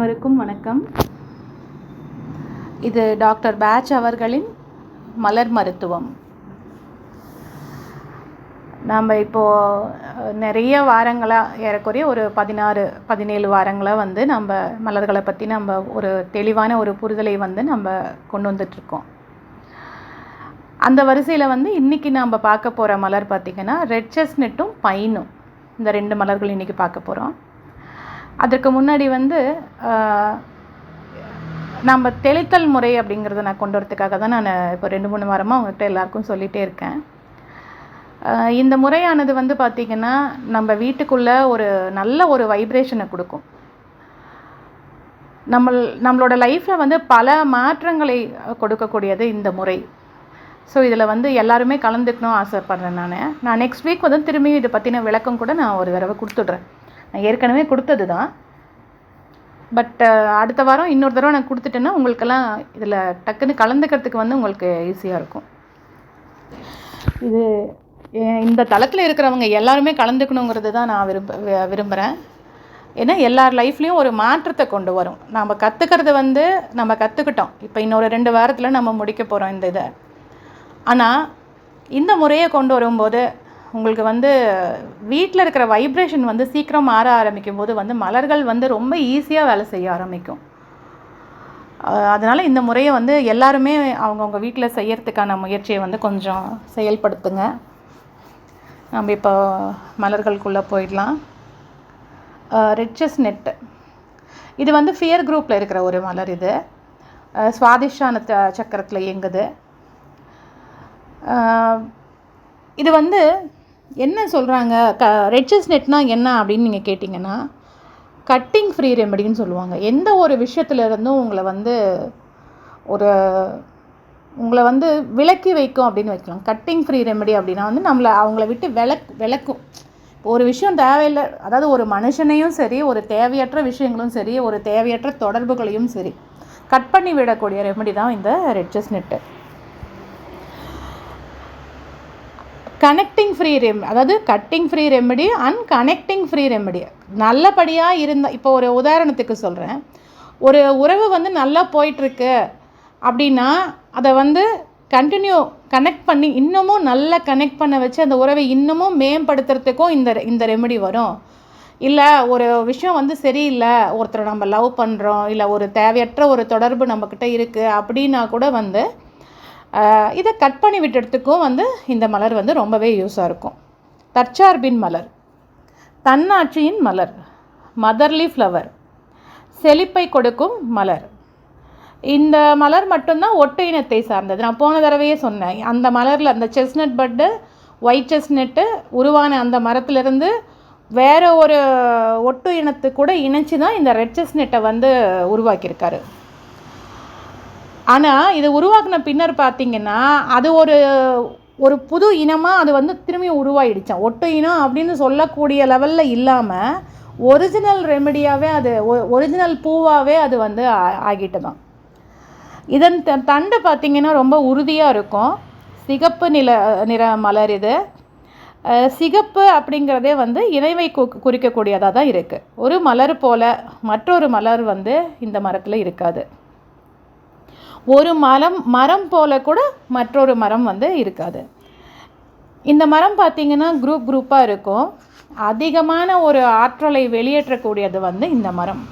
அனைவருக்கும் வணக்கம். இது டாக்டர் பேட்ச் அவர்களின் மலர் மருத்துவம். நாம் இப்போது நிறைய வாரங்களாக ஏறக்குறைய ஒரு 16-17 வாரங்களாக நம்ம மலர்களை பற்றி நம்ம ஒரு தெளிவான ஒரு புரிதலை நம்ம கொண்டு வந்துட்ருக்கோம். அந்த வரிசையில் இன்றைக்கி நம்ம பார்க்க போகிற மலர் பார்த்திங்கன்னா ரெட் செஸ்னட்டும் பைனும், இந்த 2 மலர்கள் இன்றைக்கி பார்க்க போகிறோம். அதற்கு முன்னாடி நம்ம தெளித்தல் முறை அப்படிங்கிறத நான் கொண்டு வரதுக்காக தான் நான் இப்போ 2-3 வாரமாக அவங்ககிட்ட எல்லாருக்கும் சொல்லிகிட்டே இருக்கேன். இந்த முறையானது பார்த்திங்கன்னா நம்ம வீட்டுக்குள்ளே ஒரு நல்ல ஒரு வைப்ரேஷனை கொடுக்கும். நம்மளோட லைஃப்பில் பல மாற்றங்களை கொடுக்கக்கூடியது இந்த முறை. ஸோ இதில் எல்லாருமே கலந்துக்கணும் ஆசைப்பட்றேன். நான் நெக்ஸ்ட் வீக் திரும்பியும் இதை பற்றின விளக்கம் கூட நான் ஒரு தடவை கொடுத்துட்றேன். நான் ஏற்கனவே கொடுத்தது தான், பட் அடுத்த வாரம் இன்னொரு தடவை நான் கொடுத்துட்டேன்னா உங்களுக்கெல்லாம் இதில் டக்குன்னு கலந்துக்கிறதுக்கு உங்களுக்கு ஈஸியாக இருக்கும். இது இந்த தளத்தில் இருக்கிறவங்க எல்லாருமே கலந்துக்கணுங்கிறது தான் நான் விரும்புகிறேன். ஏன்னா எல்லார் லைஃப்லேயும் ஒரு மாற்றத்தை கொண்டு வரும். நம்ம கற்றுக்கிறது நம்ம கற்றுக்கிட்டோம். இப்போ இன்னொரு 2 வாரத்தில் நம்ம முடிக்க போகிறோம் இந்த இதை. ஆனால் இந்த முறையை கொண்டு வரும்போது உங்களுக்கு வீட்டில் இருக்கிற வைப்ரேஷன் சீக்கிரம் மாற ஆரம்பிக்கும் போது மலர்கள் ரொம்ப ஈஸியாக வேலை செய்ய ஆரம்பிக்கும். அதனால் இந்த முறையை எல்லாருமே அவங்கவுங்க வீட்டில் செய்யறதுக்கான முயற்சியை கொஞ்சம் செயல்படுத்துங்க. நம்ம இப்போ மலர்களுக்குள்ளே போயிடலாம். ரெட் செஸ்னட் இது ஃபியர் குரூப்பில் இருக்கிற ஒரு மலர். இது சுவாதிஷ்டான சக்கரத்தில் இயங்குது. இது என்ன சொல்கிறாங்க, ரெட் செஸ்னட்னால் என்ன அப்படின்னு நீங்கள் கேட்டிங்கன்னா, கட்டிங் ஃப்ரீ ரெமெடின்னு சொல்லுவாங்க. எந்த ஒரு விஷயத்துலேருந்தும் உங்களை விலக்கி வைக்கும் அப்படின்னு வைக்கலாம். கட்டிங் ஃப்ரீ ரெமெடி அப்படின்னா அவங்கள விட்டு விளக்கும். ஒரு விஷயம் தேவையில்லை, அதாவது ஒரு மனுஷனையும் சரி, ஒரு தேவையற்ற விஷயங்களும் சரி, ஒரு தேவையற்ற தொடர்புகளையும் சரி கட் பண்ணி விடக்கூடிய ரெமெடி தான் இந்த ரெட் செஸ்னட்டு. கனெக்டிங் ஃப்ரீ அதாவது cutting free remedy and connecting free remedy நல்லபடியாக இருந்தால், இப்போ ஒரு உதாரணத்துக்கு சொல்கிறேன். ஒரு உறவு நல்லா போயிட்டுருக்கு அப்படின்னா அதை கனெக்ட் பண்ணி இன்னமும் நல்லா கனெக்ட் பண்ண வச்சு அந்த உறவை இன்னமும் மேம்படுத்துறதுக்கும் இந்த ரெமெடி வரும். இல்லை ஒரு விஷயம் சரியில்லை, ஒருத்தரை நம்ம லவ் பண்ணுறோம், இல்லை ஒரு தேவையற்ற ஒரு தொடர்பு நம்மக்கிட்ட இருக்குது அப்படின்னா கூட இதை கட் பண்ணி விட்டுறதுக்கும் இந்த மலர் ரொம்பவே யூஸாக இருக்கும். தற்சார்பின் மலர், தன்னாட்சியின் மலர், மதர்லி ஃப்ளவர், செழிப்பை கொடுக்கும் மலர். இந்த மலர் மட்டும்தான் ஒட்டு இனத்தை சார்ந்தது. நான் போன தடவையே சொன்னேன். அந்த மலரில் அந்த செஸ்னட் பட்டு, ஒயிட் செஸ்னட்டு உருவான அந்த மரத்துலேருந்து வேறு ஒரு ஒட்டு இனத்து கூட இணைச்சி தான் இந்த ரெட் செஸ்னட்டை உருவாக்கியிருக்காரு. ஆனால் இது உருவாக்கின பின்னர் பார்த்திங்கன்னா அது ஒரு புது இனமாக அது திரும்பியும் உருவாயிடுச்சான். ஒட்டு இனம் அப்படின்னு சொல்லக்கூடிய லெவலில் இல்லாமல் ஒரிஜினல் ரெமெடியாகவே அது ஒரிஜினல் பூவாகவே அது ஆகிட்டு தான். இதன் தண்டு பார்த்திங்கன்னா ரொம்ப உறுதியாக இருக்கும். சிகப்பு நிற மலர். இது சிகப்பு அப்படிங்கிறதே இணைவை குறிக்கக்கூடியதாக தான் இருக்குது. ஒரு மலர் போல் மற்றொரு மலர் இந்த மரத்தில் இருக்காது. ஒரு மரம் போல் கூட மற்றொரு மரம் இருக்காது. இந்த மரம் பார்த்திங்கன்னா குரூப்பாக இருக்கும். அதிகமான ஒரு ஆற்றலை வெளியேற்றக்கூடியது இந்த மரம்.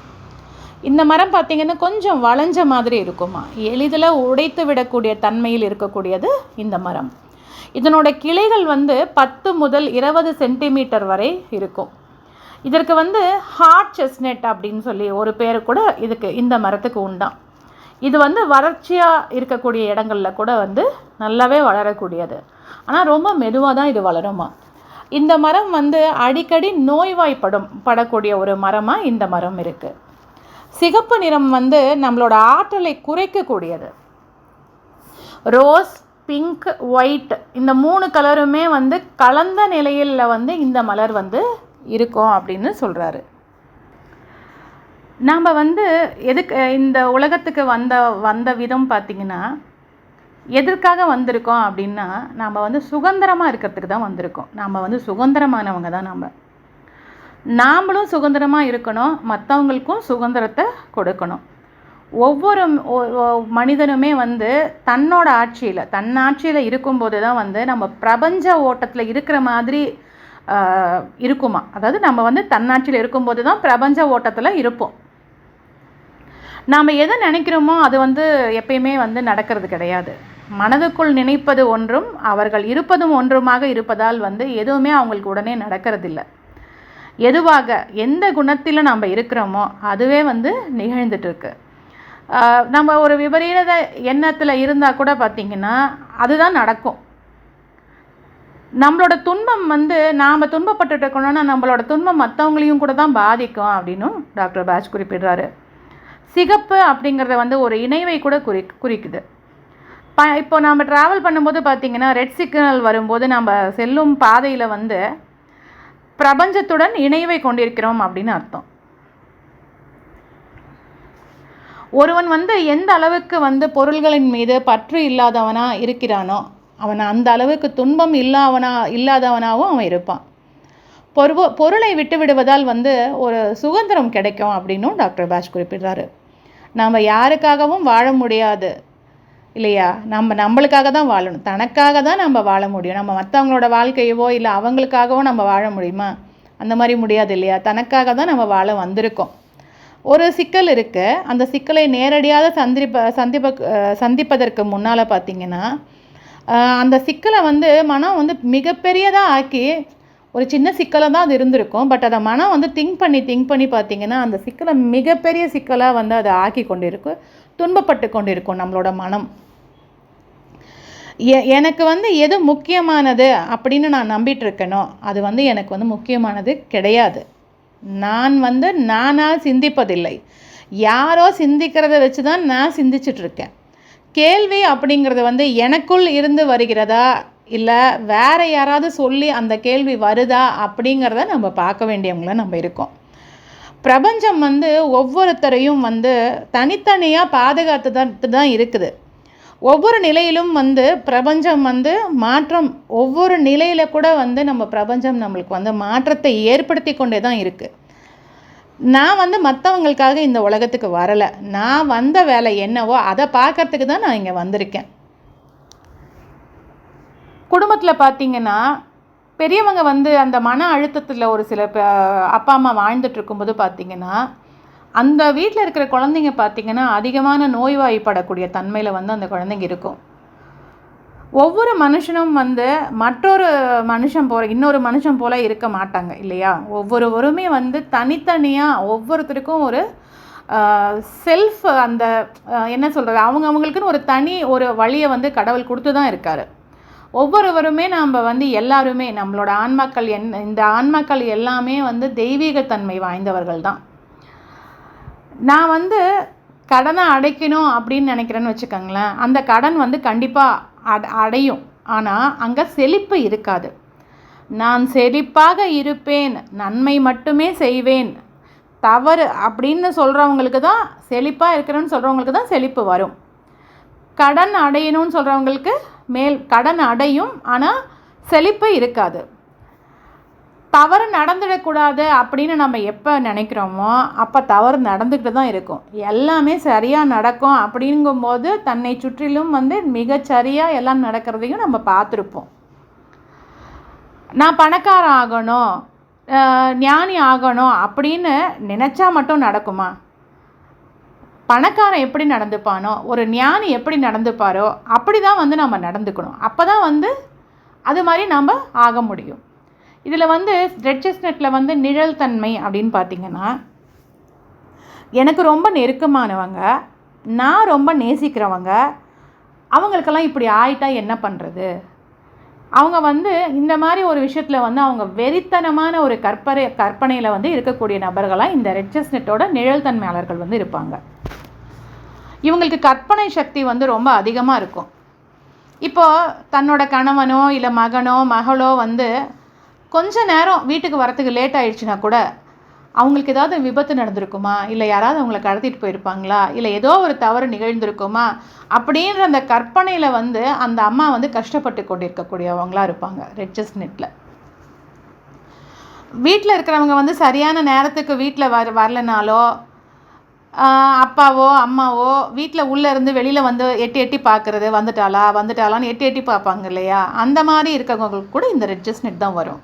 இந்த மரம் பார்த்திங்கன்னா கொஞ்சம் வளைஞ்ச மாதிரி இருக்குமா, எளிதில் உடைத்து விடக்கூடிய தன்மையில் இருக்கக்கூடியது இந்த மரம். இதனோட கிளைகள் 10 முதல் 20 சென்டிமீட்டர் வரை இருக்கும். இதற்கு ஹார்ட் செஸ்னட் அப்படின்னு சொல்லி ஒரு பேர் கூட இந்த மரத்துக்கு உண்டாம். இது வறட்சியாக இருக்கக்கூடிய இடங்களில் கூட நல்லாவே வளரக்கூடியது. ஆனால் ரொம்ப மெதுவாக தான் இது வளருமா. இந்த மரம் அடிக்கடி படக்கூடிய ஒரு மரமாக இந்த மரம் இருக்குது. சிகப்பு நிறம் நம்மளோட ஆற்றலை குறைக்கக்கூடியது. ரோஸ், பிங்க், ஒயிட் இந்த 3 கலருமே கலந்த நிலையில் இந்த மலர் இருக்கும் அப்படின்னு சொல்கிறாரு. நாம் எதுக்கு இந்த உலகத்துக்கு வந்த விதம் பார்த்திங்கன்னா, எதற்காக வந்திருக்கோம் அப்படின்னா, நாம் சுதந்திரமாக இருக்கிறதுக்கு தான் வந்திருக்கோம். நாம் சுதந்திரமானவங்க தான். நாமளும் சுதந்திரமாக இருக்கணும், மற்றவங்களுக்கும் சுதந்திரத்தை கொடுக்கணும். ஒவ்வொரு மனிதனுமே வந்து தன்னோட ஆட்சியில் தன்னாட்சியில் இருக்கும்போது தான் வந்து நம்ம பிரபஞ்ச ஓட்டத்தில் இருக்கிற மாதிரி இருக்குமா. அதாவது நம்ம வந்து தன்னாட்சியில் இருக்கும்போது தான் பிரபஞ்ச ஓட்டத்தில் இருப்போம். நாம் எதை நினைக்கிறோமோ அது வந்து எப்பயுமே வந்து நடக்கிறது கிடையாது. மனதுக்குள் நினைப்பது ஒன்றும் அவர்கள் இருப்பதும் ஒன்றுமாக இருப்பதால் வந்து எதுவுமே அவங்களுக்கு உடனே நடக்கிறதில்ல. எதுவாக எந்த குணத்தில் நம்ம இருக்கிறோமோ அதுவே வந்து நிகழ்ந்துட்டுருக்கு. நம்ம ஒரு விபரீத எண்ணத்தில் இருந்தால் கூட பார்த்திங்கன்னா அதுதான் நடக்கும். நம்மளோட துன்பம் வந்து நாம் துன்பப்பட்டுட்டு இருக்கணும்னா நம்மளோட துன்பம் மற்றவங்களையும் கூட தான் பாதிக்கும் அப்படின்னும் டாக்டர் பாஷ் குறிப்பிடுறாரு. சிகப்பு அப்படிங்கிறத வந்து ஒரு இணைவை கூட குறிக்குது. இப்போ நம்ம ட்ராவல் பண்ணும்போது பார்த்திங்கன்னா ரெட் சிக்னல் வரும்போது நம்ம செல்லும் பாதையில் வந்து பிரபஞ்சத்துடன் இணைவை கொண்டிருக்கிறோம் அப்படின்னு அர்த்தம். ஒருவன் வந்து எந்த அளவுக்கு வந்து பொருள்களின் மீது பற்று இல்லாதவனாக இருக்கிறானோ அவன் அந்த அளவுக்கு துன்பம் இல்லாதவனாகவும் அவன் இருப்பான். பொருளை விட்டு விடுவதால் வந்து ஒரு சுதந்திரம் கிடைக்கும் அப்படின்னும் டாக்டர் பாஷ் குறிப்பிடுறாரு. நாம் யாருக்காகவும் வாழ முடியாது இல்லையா? நம்மளுக்காக தான் வாழணும், தனக்காக தான் நம்ம வாழ முடியும். நம்ம மற்றவங்களோட வாழ்க்கையவோ இல்லை அவங்களுக்காகவோ நம்ம வாழ முடியுமா? அந்த மாதிரி முடியாது இல்லையா? தனக்காக தான் நம்ம வாழ வந்திருக்கோம். ஒரு சிக்கல் இருக்குது. அந்த சிக்கலை நேரடியாக சந்திப்பதற்கு முன்னால் பார்த்திங்கன்னா அந்த சிக்கலை வந்து மனம் வந்து மிகப்பெரியதாக ஆக்கி ஒரு சின்ன சிக்கலை தான் அது இருந்திருக்கும். பட் அதை மனம் வந்து திங்க் பண்ணி பார்த்திங்கன்னா அந்த சிக்கலை மிகப்பெரிய சிக்கலாக வந்து அதை ஆக்கி கொண்டிருக்கும், துன்பப்பட்டு கொண்டிருக்கும் நம்மளோட மனம். எனக்கு வந்து எது முக்கியமானது அப்படின்னு நான் நம்பிட்டு இருக்கேனோ அது வந்து எனக்கு வந்து முக்கியமானது கிடையாது. நான் வந்து நானால் சிந்திப்பதில்லை, யாரோ சிந்திக்கிறத வச்சு தான் நான் சிந்திச்சிட்ருக்கேன். கேள்வி அப்படிங்கிறது வந்து எனக்குள் இருந்து வருகிறதா இல்லை வேறு யாராவது சொல்லி அந்த கேள்வி வருதா அப்படிங்கிறத நம்ம பார்க்க வேண்டியவங்கள நம்ம இருக்கோம். பிரபஞ்சம் வந்து ஒவ்வொருத்தரையும் வந்து தனித்தனியாக பாதுகாத்து தான் இருக்குது. ஒவ்வொரு நிலையிலும் வந்து பிரபஞ்சம் வந்து மாற்றம், ஒவ்வொரு நிலையில் கூட வந்து நம்ம பிரபஞ்சம் நம்மளுக்கு வந்து மாற்றத்தை ஏற்படுத்தி கொண்டே தான் இருக்குது. நான் வந்து மற்றவங்களுக்காக இந்த உலகத்துக்கு வரலை. நான் வந்த வேலை என்னவோ அதை பார்க்கறதுக்கு தான் நான் இங்கே வந்திருக்கேன். குடும்பத்தில் பார்த்திங்கன்னா பெரியவங்க வந்து அந்த மன அழுத்தத்தில் ஒரு சில அப்பா அம்மா வாழ்ந்துட்டு இருக்கும்போது பார்த்திங்கன்னா அந்த வீட்டில் இருக்கிற குழந்தைங்க பார்த்திங்கன்னா அதிகமான நோய்வாய்ப்படக்கூடிய தன்மையில் வந்து அந்த குழந்தைங்க இருக்கும். ஒவ்வொரு மனுஷனும் வந்து மற்றொரு மனுஷன் இன்னொரு மனுஷன் போல் இருக்க மாட்டாங்க இல்லையா? ஒவ்வொருவருமே வந்து தனித்தனியாக ஒவ்வொருத்தருக்கும் ஒரு செல்ஃப் அந்த என்ன சொல்கிறது, அவங்களுக்குன்னு ஒரு தனி ஒரு வழியை வந்து கடவுள் கொடுத்து தான் இருக்கார். ஒவ்வொருவருமே நம்ம வந்து எல்லாருமே நம்மளோட ஆன்மாக்கள் இந்த ஆன்மாக்கள் எல்லாமே வந்து தெய்வீகத்தன்மை வாய்ந்தவர்கள் தான். நான் வந்து கடனை அடைக்கணும் அப்படின்னு நினைக்கிறேன்னு வச்சுக்கோங்களேன், அந்த கடன் வந்து கண்டிப்பாக அடையும். ஆனால் அங்கே செழிப்பு இருக்காது. நான் செழிப்பாக இருப்பேன், நன்மை மட்டுமே செய்வேன், தவறு அப்படின்னு சொல்கிறவங்களுக்கு தான் செழிப்பாக இருக்கிறேன்னு சொல்கிறவங்களுக்கு தான் செழிப்பு வரும். கடன் அடையணும்னு சொல்கிறவங்களுக்கு கடன் அடையும், ஆனால் செழிப்பு இருக்காது. தவறு நடந்துடக்கூடாது அப்படின்னு நம்ம எப்போ நினைக்கிறோமோ அப்போ தவறு நடந்துக்கிட்டு தான் இருக்கும். எல்லாமே சரியாக நடக்கும் அப்படிங்கும்போது தன்னை சுற்றிலும் வந்து மிகச்சரியாக எல்லாம் நடக்கிறதையும் நம்ம பார்த்துருப்போம். நான் பணக்காரன் ஆகணும், ஞானி ஆகணும் அப்படின்னு நினச்சா மட்டும் நடக்குமா? பணக்காரன் எப்படி நடந்துப்பானோ ஒரு ஞானி எப்படி நடந்துப்பாரோ அப்படி தான் வந்து நம்ம நடந்துக்கணும். அப்போ தான் வந்து அது மாதிரி நம்ம ஆக முடியும். இதில் வந்து ரெட் செஸ்னட்டில் வந்து நிழல் தன்மை அப்படின்னு பார்த்திங்கன்னா எனக்கு ரொம்ப நெருக்கமானவங்க, நான் ரொம்ப நேசிக்கிறவங்க, அவங்களுக்கெல்லாம் இப்படி ஆயிட்டா என்ன பண்ணுறது? அவங்க வந்து இந்த மாதிரி ஒரு விஷயத்தில் வந்து அவங்க வெறித்தனமான ஒரு கற்பனையில் வந்து இருக்கக்கூடிய நபர்களாக இந்த ரெட் செஸ்னட்டோட நிழல் தன்மையாளர்கள் வந்து இருப்பாங்க. இவங்களுக்கு கற்பனை சக்தி வந்து ரொம்ப அதிகமாக இருக்கும். இப்போது தன்னோட கணவனோ இல்லை மகனோ மகளோ வந்து கொஞ்ச நேரம் வீட்டுக்கு வரத்துக்கு லேட் ஆகிடுச்சுன்னா கூட அவங்களுக்கு ஏதாவது விபத்து நடந்திருக்குமா, இல்லை யாராவது அவங்கள கடத்திட்டு போயிருப்பாங்களா, இல்லை ஏதோ ஒரு தவறு நிகழ்ந்திருக்குமா அப்படின்ற அந்த கற்பனையில் வந்து அந்த அம்மா வந்து கஷ்டப்பட்டு கொண்டிருக்கக்கூடியவங்களாக இருப்பாங்க ரெட் செஸ்னட்டில். வீட்டில் இருக்கிறவங்க வந்து சரியான நேரத்துக்கு வீட்டில் வரலனாலோ, அப்பாவோ அம்மாவோ வீட்டில் உள்ளே இருந்து வெளியில் வந்து எட்டி எட்டி பார்க்குறது, வந்துட்டாளான்னு எட்டி எட்டி பார்ப்பாங்க இல்லையா? அந்த மாதிரி இருக்கிறவங்களுக்கு கூட இந்த ரெட் செஸ்ட்நட் தான் வரும்.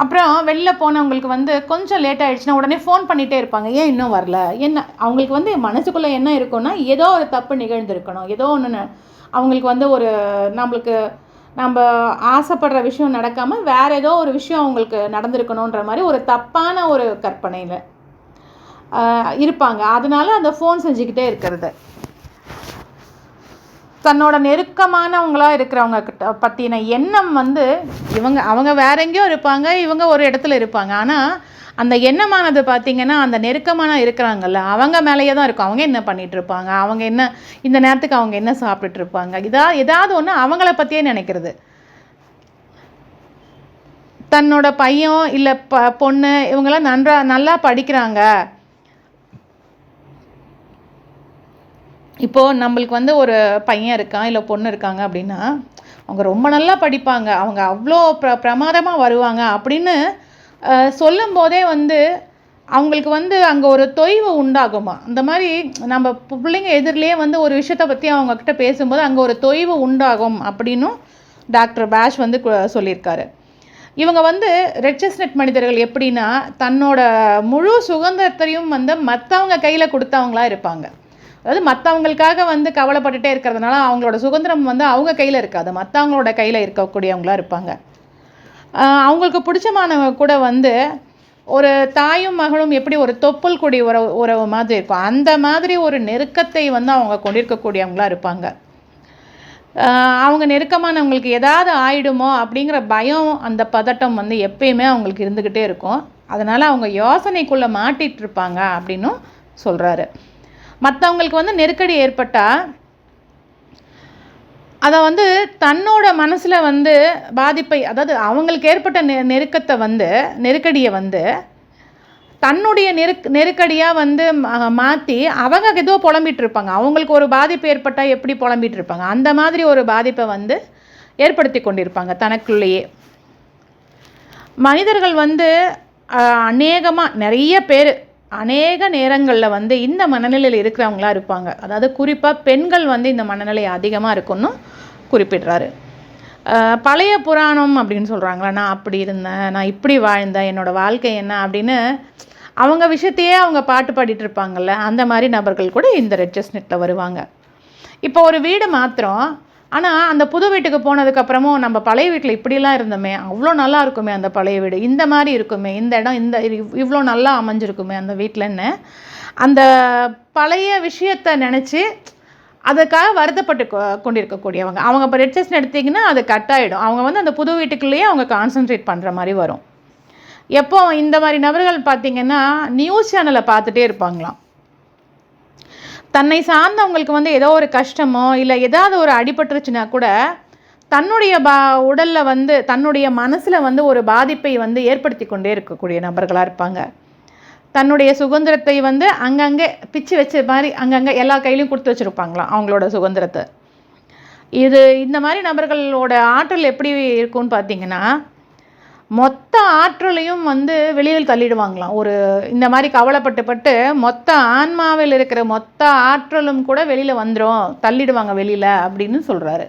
அப்புறம் வெளில போனவங்களுக்கு வந்து கொஞ்சம் லேட் ஆகிடுச்சுன்னா உடனே ஃபோன் பண்ணிகிட்டே இருப்பாங்க. ஏன் இன்னும் வரல? என்ன அவங்களுக்கு வந்து மனசுக்குள்ளே என்ன இருக்குன்னா, ஏதோ ஒரு தப்பு நிகழ்ந்திருக்கணும், ஏதோ ஒன்று அவங்களுக்கு வந்து ஒரு நம்ம ஆசைப்படுற விஷயம் நடக்காமல் வேறு ஏதோ ஒரு விஷயம் அவங்களுக்கு நடந்திருக்கணுன்ற மாதிரி ஒரு தப்பான ஒரு கற்பனையில் இருப்பாங்க. அதனால அந்த ஃபோன் செஞ்சுக்கிட்டே இருக்கிறது. தன்னோட நெருக்கமானவங்களாக இருக்கிறவங்க கிட்ட பற்றின எண்ணம் வந்து அவங்க வேற எங்கேயோ இருப்பாங்க, இவங்க ஒரு இடத்துல இருப்பாங்க. ஆனால் அந்த எண்ணமானது பார்த்திங்கன்னா அந்த நெருக்கமான இருக்கிறாங்கல்ல அவங்க மேலேயே தான் இருக்கும். அவங்க என்ன பண்ணிகிட்டு இருப்பாங்க, அவங்க என்ன இந்த நேரத்துக்கு அவங்க என்ன சாப்பிட்டுட்டு இருப்பாங்க, ஏதாவது ஒன்று அவங்கள பற்றியே நினைக்கிறது. தன்னோட பையன் இல்லை பொண்ணு இவங்கெல்லாம் நல்லா படிக்கிறாங்க. இப்போது நம்மளுக்கு வந்து ஒரு பையன் இருக்கான் இல்லை பொண்ணு இருக்காங்க அப்படின்னா அவங்க ரொம்ப நல்லா படிப்பாங்க, அவங்க அவ்வளோ பிரமாதமாக வருவாங்க அப்படின்னு சொல்லும் போதே வந்து அவங்களுக்கு வந்து அங்கே ஒரு தொய்வு உண்டாகுமா. அந்த மாதிரி நம்ம பிள்ளைங்க எதிரிலேயே வந்து ஒரு விஷயத்தை பற்றி அவங்கக்கிட்ட பேசும்போது அங்கே ஒரு தொய்வு உண்டாகும் அப்படின்னும் டாக்டர் பேஷ் வந்து சொல்லியிருக்காரு. இவங்க வந்து ரெட் செஸ்ட்நட் மனிதர்கள் எப்படின்னா தன்னோட முழு சுதந்திரத்தையும் வந்து மற்றவங்க கையில் கொடுத்தவங்களா இருப்பாங்க. அதாவது மற்றவங்களுக்காக வந்து கவலைப்பட்டுட்டே இருக்கிறதுனால அவங்களோட சுதந்திரம் வந்து அவங்க கையில் இருக்காது, மற்றவங்களோட கையில் இருக்கக்கூடியவங்களாக இருப்பாங்க. அவங்களுக்கு பிடிச்சமானவங்க கூட வந்து ஒரு தாயும் மகளும் எப்படி ஒரு தொப்புள் கொடி உறவு மாதிரி இருக்கும், அந்த மாதிரி ஒரு நெருக்கத்தை வந்து அவங்க கொண்டிருக்கக்கூடியவங்களாக இருப்பாங்க. அவங்க நெருக்கமானவங்களுக்கு ஏதாவது ஆயிடுமோ அப்படிங்கிற பயம், அந்த பதட்டம் வந்து எப்பயுமே அவங்களுக்கு இருந்துக்கிட்டே இருக்கும். அதனால் அவங்க யோசனைக்குள்ளே மாட்டிகிட்டு இருப்பாங்க அப்படின்னும் சொல்கிறாரு. மற்றவங்களுக்கு வந்து நெருக்கடி ஏற்பட்டால் அதை வந்து தன்னோட மனசில் வந்து பாதிப்பை, அதாவது அவங்களுக்கு ஏற்பட்ட நெருக்கடியை வந்து தன்னுடைய நெருக்கடியாக வந்து மாற்றி அவங்க ஏதோ புலம்பிகிட்டு இருப்பாங்க. அவங்களுக்கு ஒரு பாதிப்பு ஏற்பட்டால் எப்படி புலம்பிகிட்டு இருப்பாங்க, அந்த மாதிரி ஒரு பாதிப்பை வந்து ஏற்படுத்தி கொண்டிருப்பாங்க தனக்குள்ளேயே. மனிதர்கள் வந்து நிறைய பேர் அநேக நேரங்களில் வந்து இந்த மனநிலையில் இருக்கிறவங்களா இருப்பாங்க. அதாவது குறிப்பாக பெண்கள் வந்து இந்த மனநிலை அதிகமாக இருக்குன்னு குறிப்பிடுறாரு. பழைய புராணம் அப்படின்னு சொல்கிறாங்களா, நான் அப்படி இருந்தேன், நான் இப்படி வாழ்ந்தேன், என்னோடய வாழ்க்கை என்ன அப்படின்னு அவங்க விஷயத்தையே அவங்க பாட்டு பாடிட்டு இருப்பாங்கள்ல, அந்த மாதிரி நபர்கள் கூட இந்த ரெட் செஸ்ட்நட்டில் வருவாங்க. இப்போ ஒரு வீடு மாத்திரம், ஆனால் அந்த புது வீட்டுக்கு போனதுக்கப்புறமும் நம்ம பழைய வீட்டில் இப்படிலாம் இருந்தோமே, அவ்வளோ நல்லா இருக்குமே அந்த பழைய வீடு, இந்த மாதிரி இருக்குமே இந்த இடம், இவ்வளோ நல்லா அமைஞ்சிருக்குமே அந்த வீட்டிலன்னு அந்த பழைய விஷயத்தை நினச்சி அதுக்காக வருத்தப்பட்டு கொண்டிருக்கக்கூடியவங்க. அவங்க இப்போ ரெட் செஸ்ட்நட் எடுத்திங்கன்னா அது கட் ஆகிடும். அவங்க வந்து அந்த புது வீட்டுக்குள்ளேயே அவங்க கான்சன்ட்ரேட் பண்ணுற மாதிரி வரும். எப்போ இந்த மாதிரி நபர்கள் பார்த்திங்கன்னா நியூஸ் சேனலை பார்த்துட்டே இருப்பாங்களாம். தன்னை சார்ந்தவங்களுக்கு வந்து ஏதோ ஒரு கஷ்டமோ இல்லை ஏதாவது ஒரு அடிபட்டுருச்சுன்னா கூட தன்னுடைய உடலில் வந்து தன்னுடைய மனசில் வந்து ஒரு பாதிப்பை வந்து ஏற்படுத்தி கொண்டே இருக்கக்கூடிய நபர்களாக இருப்பாங்க. தன்னுடைய சுதந்திரத்தை வந்து அங்கங்கே பிச்சு வச்ச மாதிரி அங்கங்கே எல்லா கையிலையும் கொடுத்து வச்சுருப்பாங்களாம் அவங்களோட சுதந்திரத்தை. இந்த மாதிரி நபர்களோட ஆற்றல் எப்படி இருக்கும்னு பார்த்திங்கன்னா மொத்த ஆற்றலையும் வந்து வெளியில் தள்ளிடுவாங்களாம். இந்த மாதிரி கவலைப்பட்டு மொத்த ஆன்மாவில் இருக்கிற மொத்த ஆற்றலும் கூட வெளியில் வந்துடும், தள்ளிடுவாங்க வெளியில் அப்படின்னு சொல்கிறாரு.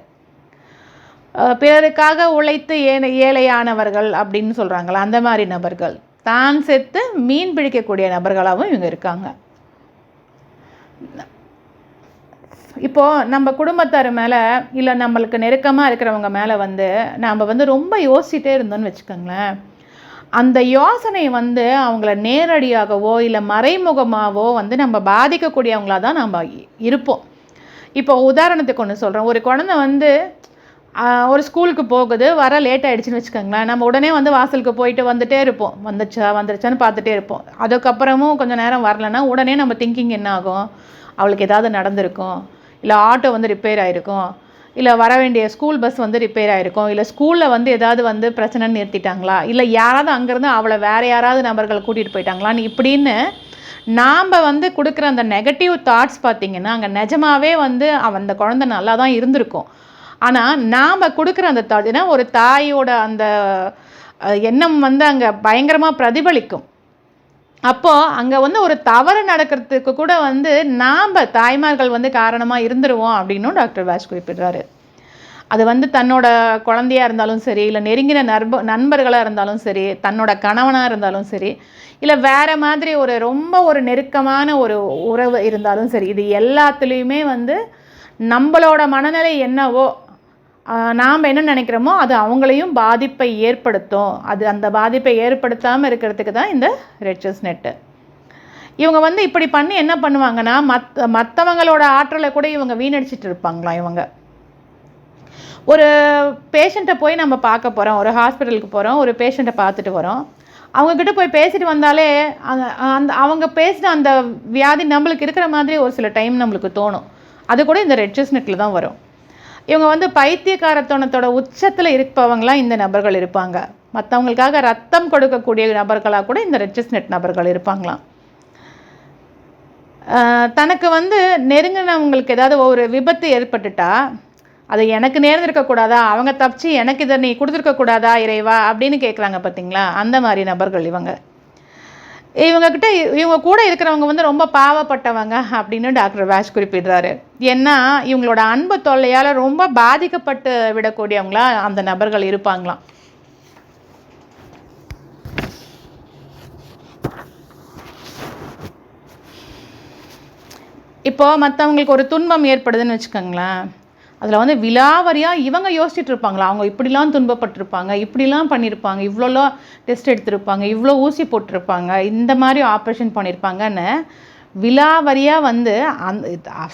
பிறருக்காக உழைத்து ஏழையானவர்கள் அப்படின்னு சொல்கிறாங்களா, அந்த மாதிரி நபர்கள். தான் செத்து மீன் பிடிக்கக்கூடிய நபர்களாகவும் இவங்க இருக்காங்க. இப்போது நம்ம குடும்பத்தார் மேலே இல்லை நம்மளுக்கு நெருக்கமாக இருக்கிறவங்க மேலே வந்து நாம் வந்து ரொம்ப யோசிச்சுட்டே இருந்தோம்னு வச்சுக்கோங்களேன், அந்த யோசனை வந்து அவங்கள நேரடியாகவோ இல்லை மறைமுகமாகவோ வந்து நம்ம பாதிக்கக்கூடியவங்களாக தான் நம்ம இருப்போம். இப்போ உதாரணத்துக்கு ஒன்று சொல்கிறோம். ஒரு குழந்தை வந்து ஒரு ஸ்கூலுக்கு போகுது, வர லேட் ஆகிடுச்சின்னு வச்சுக்கோங்களேன், நம்ம உடனே வந்து வாசலுக்கு போயிட்டு வந்துகிட்டே இருப்போம், வந்துருச்சான்னு பார்த்துட்டே இருப்போம். அதுக்கப்புறமும் கொஞ்சம் நேரம் வரலன்னா உடனே நம்ம திங்கிங் என்ன ஆகும், அவளுக்கு ஏதாவது நடந்திருக்கும், இல்லை ஆட்டோ வந்து ரிப்பேர் ஆகிருக்கும், இல்லை வர வேண்டிய ஸ்கூல் பஸ் வந்து ரிப்பேர் ஆகிருக்கும், இல்லை ஸ்கூலில் வந்து ஏதாவது வந்து பிரச்சனைன்னு நிறுத்திட்டாங்களா, இல்லை யாராவது அங்கேருந்து அவளை வேறு யாராவது நபர்களை கூட்டிகிட்டு போயிட்டாங்களான்னு இப்படின்னு நாம் வந்து கொடுக்குற அந்த நெகட்டிவ் தாட்ஸ் பார்த்திங்கன்னா அங்கே நிஜமாகவே வந்து அந்த குழந்தை நல்லா தான் இருந்திருக்கும். ஆனால் நாம் கொடுக்குற அந்த தாட், ஏன்னா ஒரு தாயோட அந்த எண்ணம் வந்து அங்கே பயங்கரமாக பிரதிபலிக்கும். அப்போது அங்கே வந்து ஒரு தவறு நடக்கிறதுக்கு கூட வந்து நாம் தாய்மார்கள் வந்து காரணமாக இருந்துருவோம் அப்படின்னும் டாக்டர் வாஷ் குறிப்பிடுறாரு. அது வந்து தன்னோட குழந்தையாக இருந்தாலும் சரி, இல்லை நெருங்கின நண்பர்களாக இருந்தாலும் சரி, தன்னோட கணவனாக இருந்தாலும் சரி, இல்லை வேறு மாதிரி ரொம்ப ஒரு நெருக்கமான ஒரு உறவு இருந்தாலும் சரி, இது எல்லாத்துலேயுமே வந்து நம்மளோட மனநிலை என்னவோ, நாம் என்ன நினைக்கிறோமோ அது அவங்களையும் பாதிப்பை ஏற்படுத்தும். அந்த பாதிப்பை ஏற்படுத்தாமல் இருக்கிறதுக்கு தான் இந்த ரெட் செஸ்ட்நட். இவங்க வந்து இப்படி பண்ணி என்ன பண்ணுவாங்கன்னா, மற்றவங்களோட ஆற்றலை கூட இவங்க வீணடிச்சிட்டு இருப்பாங்களாம். இவங்க ஒரு பேஷண்ட்டை போய் நம்ம பார்க்க போகிறோம், ஒரு ஹாஸ்பிட்டலுக்கு போகிறோம், ஒரு பேஷண்ட்டை பார்த்துட்டு வரோம். அவங்கக்கிட்ட போய் பேசிட்டு வந்தாலே அவங்க பேசின அந்த வியாதி நம்மளுக்கு இருக்கிற மாதிரி ஒரு சில டைம் நம்மளுக்கு தோணும். அது கூட இந்த ரெட் செஸ்ட்நட்டில் தான் வரும். இவங்க வந்து பைத்தியக்காரத்தனத்தோட உச்சத்தில் இருப்பவங்களாம் இந்த நபர்கள் இருப்பாங்க. மற்றவங்களுக்காக ரத்தம் கொடுக்கக்கூடிய நபர்களாக கூட இந்த ரெட் செஸ்ட்நட் நபர்கள் இருப்பாங்களாம். தனக்கு வந்து நெருங்கினவங்களுக்கு ஏதாவது ஒரு விபத்து ஏற்பட்டுட்டா, அது எனக்கு நேர்ந்திருக்கக்கூடாதா, அவங்க தப்பிச்சு எனக்கு இதை நீ கொடுத்துருக்கக்கூடாதா இறைவா அப்படின்னு கேட்குறாங்க பார்த்தீங்களா, அந்த மாதிரி நபர்கள் இவங்கக்கிட்ட இவங்க கூட இருக்கிறவங்க வந்து ரொம்ப பாவப்பட்டவங்க அப்படின்னு டாக்டர் வாஷ் குறிப்பிடுறாரு. ஏன்னா இவங்களோட அன்பு தொல்லையால் ரொம்ப பாதிக்கப்பட்டு விடக்கூடியவங்களா அந்த நபர்கள் இருப்பாங்களாம். இப்போது மற்றவங்களுக்கு ஒரு துன்பம் ஏற்படுதுன்னு வச்சுக்கோங்களேன், அதில் வந்து விலாவரியாக இவங்க யோசிச்சுட்டு இருப்பாங்களா, அவங்க இப்படிலாம் துன்பப்பட்டிருப்பாங்க, இப்படிலாம் பண்ணியிருப்பாங்க, இவ்வளோலாம் டெஸ்ட் எடுத்திருப்பாங்க, இவ்வளோ ஊசி போட்டிருப்பாங்க, இந்த மாதிரி ஆப்ரேஷன் பண்ணியிருப்பாங்கன்னு விலாவரியாக வந்து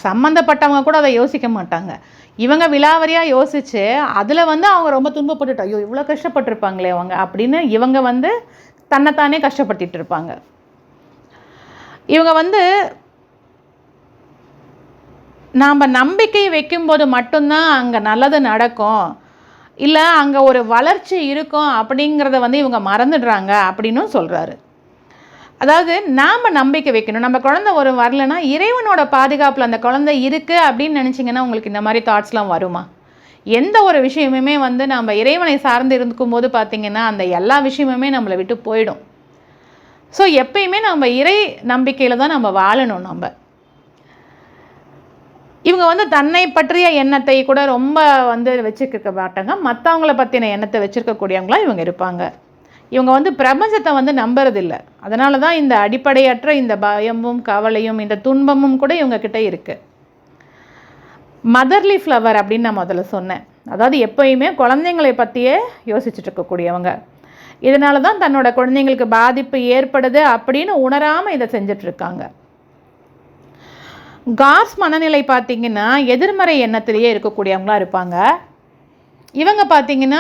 சம்மந்தப்பட்டவங்க கூட அதை யோசிக்க மாட்டாங்க. இவங்க விலாவரியாக யோசித்து அதில் வந்து அவங்க ரொம்ப துன்பப்பட்டுட்டு, ஐயோ இவ்வளோ கஷ்டப்பட்டிருப்பாங்களே அவங்க அப்படின்னு இவங்க வந்து தன்னைத்தானே கஷ்டப்படுத்திட்டு இருப்பாங்க. இவங்க வந்து நாம் நம்பிக்கை வைக்கும்போது மட்டும்தான் அங்கே நல்லது நடக்கும், இல்லை அங்கே ஒரு வளர்ச்சி இருக்கும் அப்படிங்கிறத வந்து இவங்க மறந்துடுறாங்க அப்படின்னும் சொல்கிறாரு. அதாவது நாம் நம்பிக்கை வைக்கணும். நம்ம குழந்தை வரலைன்னா இறைவனோட பாதுகாப்பில் அந்த குழந்தை இருக்குது அப்படின்னு நினச்சிங்கன்னா உங்களுக்கு இந்த மாதிரி தாட்ஸ்லாம் வருமா? எந்த ஒரு விஷயமுமே வந்து நம்ம இறைவனை சார்ந்து இருக்கும்போது பார்த்திங்கன்னா அந்த எல்லா விஷயமுமே நம்மளை விட்டு போயிடும். ஸோ எப்பயுமே நம்ம இறை நம்பிக்கையில் தான் நம்ம வாழணும். இவங்க வந்து தன்னை பற்றிய எண்ணத்தை கூட ரொம்ப வந்து வச்சுருக்க மாட்டாங்க, மற்றவங்கள பற்றின எண்ணத்தை வச்சுருக்கக்கூடியவங்களாம் இவங்க இருப்பாங்க. இவங்க வந்து பிரபஞ்சத்தை வந்து நம்புறதில்லை. அதனால தான் இந்த அடிப்படையற்ற இந்த பயமும் கவலையும் இந்த துன்பமும் கூட இவங்கக்கிட்ட இருக்குது. மதர்லி ஃப்ளவர் அப்படின்னு நான் முதல்ல சொன்னேன். அதாவது எப்போயுமே குழந்தைங்களை பற்றியே யோசிச்சுட்டு இருக்கக்கூடியவங்க. இதனால தான் தன்னோட குழந்தைங்களுக்கு பாதிப்பு ஏற்படுது அப்படின்னு உணராமல் இதை செஞ்சிட்ருக்காங்க. காஸ் மனநிலை பார்த்திங்கன்னா எதிர்மறை எண்ணத்திலேயே இருக்கக்கூடியவங்களாக இருப்பாங்க. இவங்க பார்த்திங்கன்னா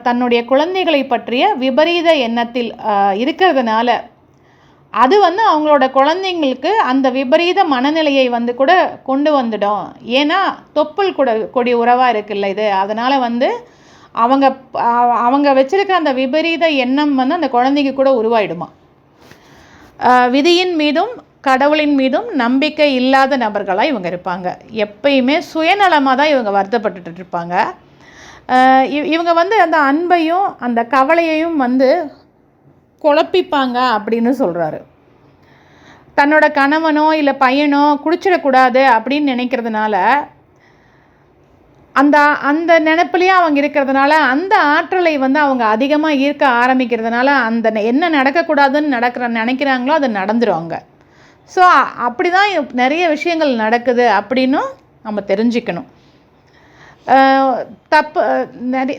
தன்னுடைய குழந்தைகளை பற்றிய விபரீத எண்ணத்தில் இருக்கிறதுனால அது வந்து அவங்களோட குழந்தைங்களுக்கு அந்த விபரீத மனநிலையை வந்து கூட கொண்டு வந்துடும். ஏன்னா தொப்புள் கொடி உறவாக இருக்குல்ல இது, அதனால் வந்து அவங்க வச்சுருக்க அந்த விபரீத எண்ணம் வந்து அந்த குழந்தைக்கு கூட உருவாயிடுமா. விதியின் மீதும் கடவுளின் மீதும் நம்பிக்கை இல்லாத நபர்களாக இவங்க இருப்பாங்க. எப்பயுமே சுயநலமாக தான் இவங்க வருத்தப்பட்டு இருப்பாங்க. இவங்க வந்து அந்த அன்பையும் அந்த கவலையையும் வந்து குழப்பிப்பாங்க அப்படின்னு சொல்கிறாரு. தன்னோட கணவனோ இல்லை பையனோ குடிச்சிடக்கூடாது அப்படின்னு நினைக்கிறதுனால அந்த நினைப்புலேயே அவங்க இருக்கிறதுனால அந்த ஆற்றலை வந்து அவங்க அதிகமாக ஈர்க்க ஆரம்பிக்கிறதுனால அந்த என்ன நடக்கக்கூடாதுன்னு நினைக்கிறாங்களோ அது நடந்துருவாங்க. ஸோ அப்படி தான் நிறைய விஷயங்கள் நடக்குது அப்படின்னும் நம்ம தெரிஞ்சுக்கணும்.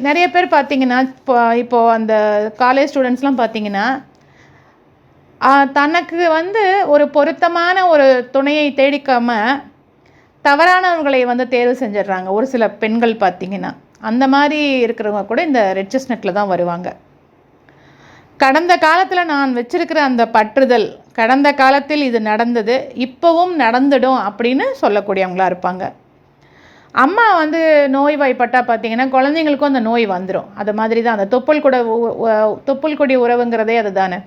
நிறைய பேர் பார்த்திங்கன்னா இப்போது அந்த காலேஜ் ஸ்டூடெண்ட்ஸ்லாம் பார்த்திங்கன்னா தனக்கு வந்து ஒரு பொருத்தமான ஒரு துணையை தேடிக்காமல் தவறானவர்களை வந்து தேர்வு செஞ்சிடுறாங்க ஒரு சில பெண்கள் பார்த்திங்கன்னா. அந்த மாதிரி இருக்கிறவங்க கூட இந்த ரெட் செஸ்ட்நட்டில் தான் வருவாங்க. கடந்த காலத்தில் நான் வச்சிருக்கிற அந்த பற்றுதல், கடந்த காலத்தில் இது நடந்தது, இப்போவும் நடந்துடும் அப்படின்னு சொல்லக்கூடியவங்களாக இருப்பாங்க. அம்மா வந்து நோய்வாய்ப்பட்டால் பார்த்திங்கன்னா குழந்தைங்களுக்கும் அந்த நோய் வந்துடும். அது மாதிரி தான் அந்த தொப்புள் கொடி உறவுங்கிறதே அது தானே.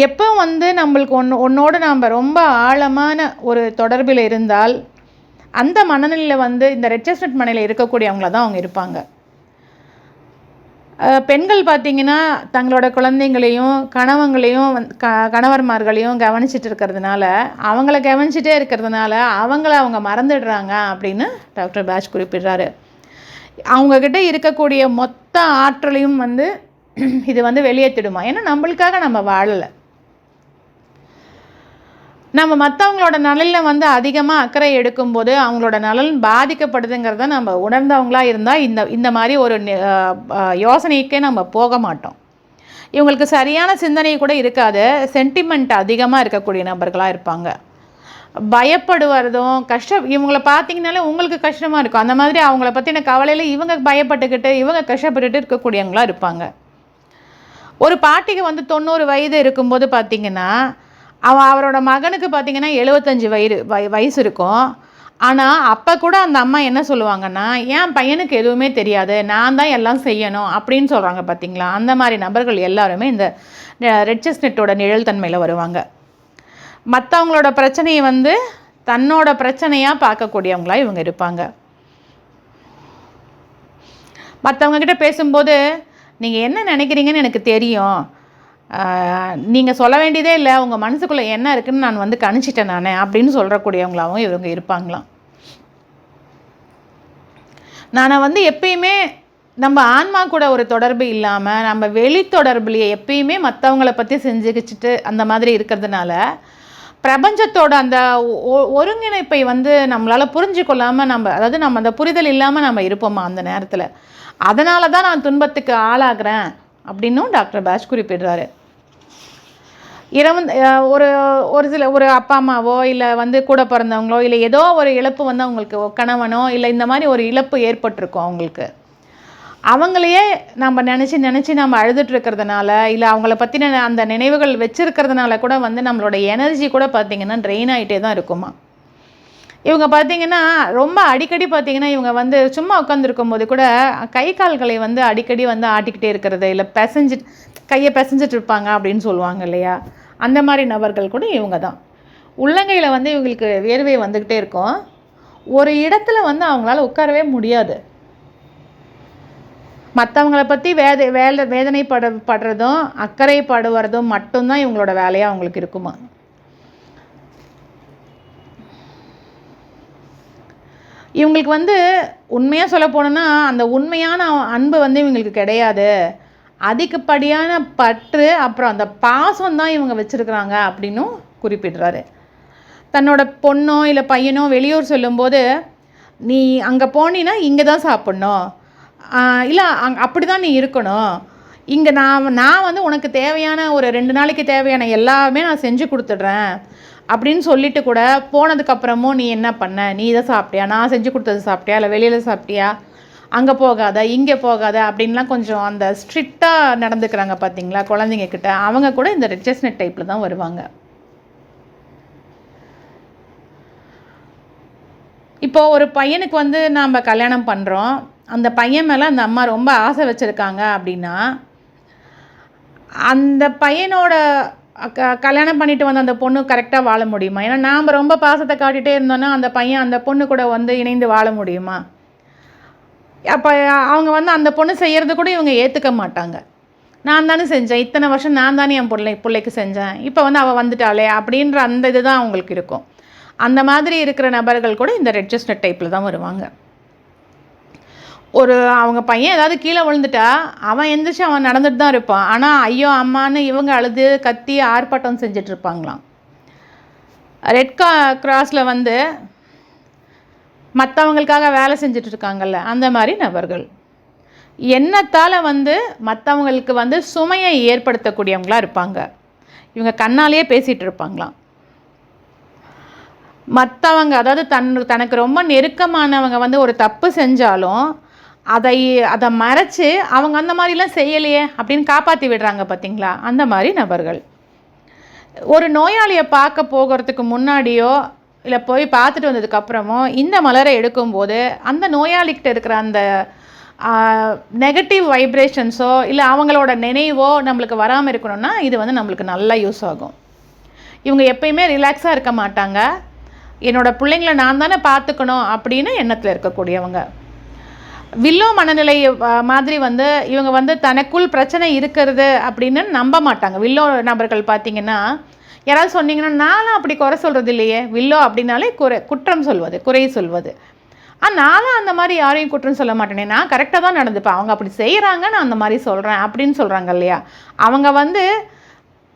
எப்போ வந்து நம்மளுக்கு ஒன்றோடு நாம் ரொம்ப ஆழமான ஒரு தொடர்பில் இருந்தால் அந்த மனநிலையில் வந்து இந்த ரெட் செஸ்ட்நட் மனநிலையில் இருக்கக்கூடியவங்கள தான் அவங்க இருப்பாங்க. பெண்கள் பார்த்திங்கன்னா தங்களோட குழந்தைங்களையும் கணவர்மார்களையும் கவனிச்சிட்டு இருக்கிறதுனால, அவங்கள கவனிச்சிட்டே இருக்கிறதுனால அவங்க மறந்துடுறாங்க அப்படின்னு டாக்டர் பேட்ச் குறிப்பிடுறாரு. அவங்கக்கிட்ட இருக்கக்கூடிய மொத்த ஆற்றலையும் இது வெளியேற்றிடுமா. ஏன்னா நம்மளுக்காக நம்ம வாழலை. நம்ம மற்றவங்களோட நலனில் அதிகமாக அக்கறை எடுக்கும்போது அவங்களோட நலன் பாதிக்கப்படுதுங்கிறத நம்ம உணர்ந்தவங்களாக இருந்தால் இந்த மாதிரி ஒரு யோசனைக்கே நம்ம போக மாட்டோம். இவங்களுக்கு சரியான சிந்தனை கூட இருக்காது. சென்டிமெண்ட் அதிகமாக இருக்கக்கூடிய நபர்களாக இருப்பாங்க. பயப்படுவதும் இவங்களை பார்த்தீங்கனாலே உங்களுக்கு கஷ்டமாக இருக்கும். அந்த மாதிரி அவங்கள பற்றின கவலையில் இவங்க பயப்பட்டுக்கிட்டு இவங்க கஷ்டப்பட்டுட்டு இருக்கக்கூடியவங்களாக இருப்பாங்க. ஒரு பாட்டிக்கு 90 வயது இருக்கும்போது பார்த்திங்கன்னா அவரோட மகனுக்கு பார்த்திங்கன்னா 75 வயசு இருக்கும். ஆனால் அப்போ கூட அந்த அம்மா என்ன சொல்லுவாங்கன்னா, என் பையனுக்கு எதுவுமே தெரியாது, நான் தான் எல்லாம் செய்யணும் அப்படின்னு சொல்கிறாங்க பார்த்திங்களா. அந்த மாதிரி நபர்கள் எல்லாருமே இந்த ரெட் செஸ்ட்நட்டோட நிழல் தன்மையில் வருவாங்க. மற்றவங்களோட பிரச்சனையை தன்னோட பிரச்சனையாக பார்க்கக்கூடியவங்களாக இவங்க இருப்பாங்க. மற்றவங்கக்கிட்ட பேசும்போது நீங்கள் என்ன நினைக்கிறீங்கன்னு எனக்கு தெரியும், நீங்கள் சொல்ல வேண்டியதே இல்லை, உங்கள் மனசுக்குள்ளே என்ன இருக்குதுன்னு நான் கணிச்சிட்டேன் நான் அப்படின்னு சொல்கிறக்கூடியவங்களாகவும் இவங்க இருப்பாங்களாம். நான் எப்பயுமே நம்ம ஆன்மா கூட ஒரு தொடர்பு இல்லாமல் நம்ம வெளி தொடர்புலையே எப்பயுமே மற்றவங்கள பற்றி செஞ்சுக்கிச்சிட்டு அந்த மாதிரி இருக்கிறதுனால பிரபஞ்சத்தோட அந்த ஒருங்கிணைப்பை நம்மளால் புரிஞ்சு கொள்ளாமல் நம்ம அந்த புரிதல் இல்லாமல் நம்ம இருப்போமா அந்த நேரத்தில். அதனால தான் நான் துன்பத்துக்கு ஆளாகிறேன் அப்படின்னும் டாக்டர் பேட்ச் குறிப்பிடுறாரு. ஒரு அப்பா அம்மாவோ இல்லை கூட பிறந்தவங்களோ இல்லை ஏதோ ஒரு இழப்பு அவங்களுக்கு கணவனோ இல்லை இந்த மாதிரி ஒரு இழப்பு ஏற்பட்டிருக்கும் அவங்களுக்கு. அவங்களையே நம்ம நினச்சி நம்ம அழுதுட்டுருக்கிறதுனால இல்லை அவங்கள பற்றின அந்த நினைவுகள் வச்சுருக்கிறதுனால கூட நம்மளோட எனர்ஜி கூட பார்த்திங்கன்னா ட்ரெயின் ஆகிட்டே தான் இருக்குமா. இவங்க பார்த்திங்கன்னா ரொம்ப அடிக்கடி பார்த்திங்கன்னா இவங்க சும்மா உட்காந்துருக்கும் போது கூட கை கால்களை அடிக்கடி ஆட்டிக்கிட்டே இருக்கிறது இல்லை கையை பிசைஞ்சிட்டு இருப்பாங்க அப்படின்னு சொல்லுவாங்க இல்லையா. அந்த மாதிரி நபர்கள் கூட இவங்க தான். உள்ளங்கையில் இவங்களுக்கு வேர்வை வந்துக்கிட்டே இருக்கும். ஒரு இடத்துல அவங்களால உட்காரவே முடியாது. மற்றவங்கள பற்றி வேதனைப்படுறதும் அக்கறைப்படுவதும் மட்டும்தான் இவங்களோட வேலையாக அவங்களுக்கு இருக்குமா. இவங்களுக்கு உண்மையாக சொல்ல போனோன்னா அந்த உண்மையான அன்பு இவங்களுக்கு கிடையாது. அதிகப்படியான பற்று அப்புறம் அந்த பாசம் தான் இவங்க வச்சுருக்குறாங்க அப்படின்னும் குறிப்பிடுறாரு. தன்னோட பொண்ணோ இல்லை பையனோ வெளியூர் சொல்லும்போது, நீ அங்கே போனீன்னா இங்கே தான் சாப்பிட்ணும், இல்லை அப்படி தான் நீ இருக்கணும், இங்கே நான் உனக்கு தேவையான ஒரு 2 நாளைக்கு தேவையான எல்லாமே நான் செஞ்சு கொடுத்துட்றேன் அப்படின்னு சொல்லிட்டு கூட போனதுக்கப்புறமும் நீ என்ன பண்ண, நீ இதை சாப்பிட்டியா, நான் செஞ்சு கொடுத்தது சாப்பிட்டியா, இல்லை வெளியில் சாப்பிட்டியா, அங்கே போகாத இங்கே போகாத அப்படின்லாம் கொஞ்சம் அந்த ஸ்ட்ரிக்டாக நடந்துக்கிறாங்க பார்த்தீங்களா குழந்தைங்க கிட்ட. அவங்க கூட இந்த ரெட் செஸ்ட்நட் டைப்பில் தான் வருவாங்க. இப்போது ஒரு பையனுக்கு நாம் கல்யாணம் பண்ணுறோம், அந்த பையன் மேலே அந்த அம்மா ரொம்ப ஆசை வச்சுருக்காங்க அப்படின்னா அந்த பையனோட கல்யாணம் பண்ணிட்டு அந்த பொண்ணு கரெக்டாக வாழ முடியுமா? ஏன்னா நாம் ரொம்ப பாசத்தை காட்டிகிட்டே இருந்தோன்னா அந்த பையன் அந்த பொண்ணு கூட இணைந்து வாழ முடியுமா? அப்போ அவங்க அந்த பொண்ணு செய்கிறது கூட இவங்க ஏற்றுக்க மாட்டாங்க. நான் தானே செஞ்சேன், இத்தனை வருஷம் நான் தானே என் பிள்ளைக்கு செஞ்சேன், இப்போ அவள் வந்துட்டாளே அப்படின்ற அந்த இது தான் அவங்களுக்கு இருக்கும். அந்த மாதிரி இருக்கிற நபர்கள் கூட இந்த ரெட் செஸ்ட்நட் டைப்பில் தான் வருவாங்க. அவங்க பையன் ஏதாவது கீழே விழுந்துட்டா அவன் எந்திரிச்சு அவன் நடந்துட்டு தான் இருப்பான். ஆனால் ஐயோ அம்மான்னு இவங்க அழுது கத்தி ஆர்ப்பாட்டம் செஞ்சிட்ருப்பாங்களாம். ரெட் கிராஸில் மற்றவங்களுக்காக வேலை செஞ்சிட்ருக்காங்கல்ல அந்த மாதிரி நபர்கள் எண்ணத்தால் மற்றவங்களுக்கு சுமையை ஏற்படுத்தக்கூடியவங்களாக இருப்பாங்க. இவங்க கண்ணாலேயே பேசிகிட்டு இருப்பாங்களாம். மற்றவங்க அதாவது தனக்கு ரொம்ப நெருக்கமானவங்க ஒரு தப்பு செஞ்சாலும் அதை மறைச்சி அவங்க அந்த மாதிரிலாம் செய்யலையே அப்படின்னு காப்பாற்றி விடுறாங்க பார்த்தீங்களா, அந்த மாதிரி நபர்கள். ஒரு நோயாளியை பார்க்க போகிறதுக்கு முன்னாடியோ இல்லை போய் பார்த்துட்டு வந்ததுக்கப்புறமோ இந்த மலரை எடுக்கும்போது அந்த நோயாளிகிட்ட இருக்கிற அந்த நெகட்டிவ் வைப்ரேஷன்ஸோ இல்லை அவங்களோட நினைவோ நம்மளுக்கு வராமல் இருக்கணும்னா இது நம்மளுக்கு நல்லா யூஸ் ஆகும். இவங்க எப்பயுமே ரிலாக்ஸாக இருக்க மாட்டாங்க. என்னோடய பிள்ளைங்களை நான் தானே பார்த்துக்கணும் அப்படின்னு எண்ணத்தில் இருக்கக்கூடியவங்க. வில்லோ மனநிலை மாதிரி வந்து இவங்க வந்து தனக்குள் பிரச்சனை இருக்கிறது அப்படின்னு நம்ப மாட்டாங்க. வில்லோ நபர்கள் பார்த்திங்கன்னா, யாராவது சொன்னீங்கன்னா நானும் அப்படி குறை சொல்கிறது இல்லையே. வில்லோ அப்படின்னாலே குற்றம் சொல்வது, குறை சொல்வது. நானும் அந்த மாதிரி யாரையும் குற்றம் சொல்ல மாட்டேனே, நான் கரெக்டாக தான் நடந்துப்பேன், அவங்க அப்படி செய்கிறாங்க, நான் அந்த மாதிரி சொல்கிறேன் அப்படின்னு சொல்கிறாங்க இல்லையா. அவங்க வந்து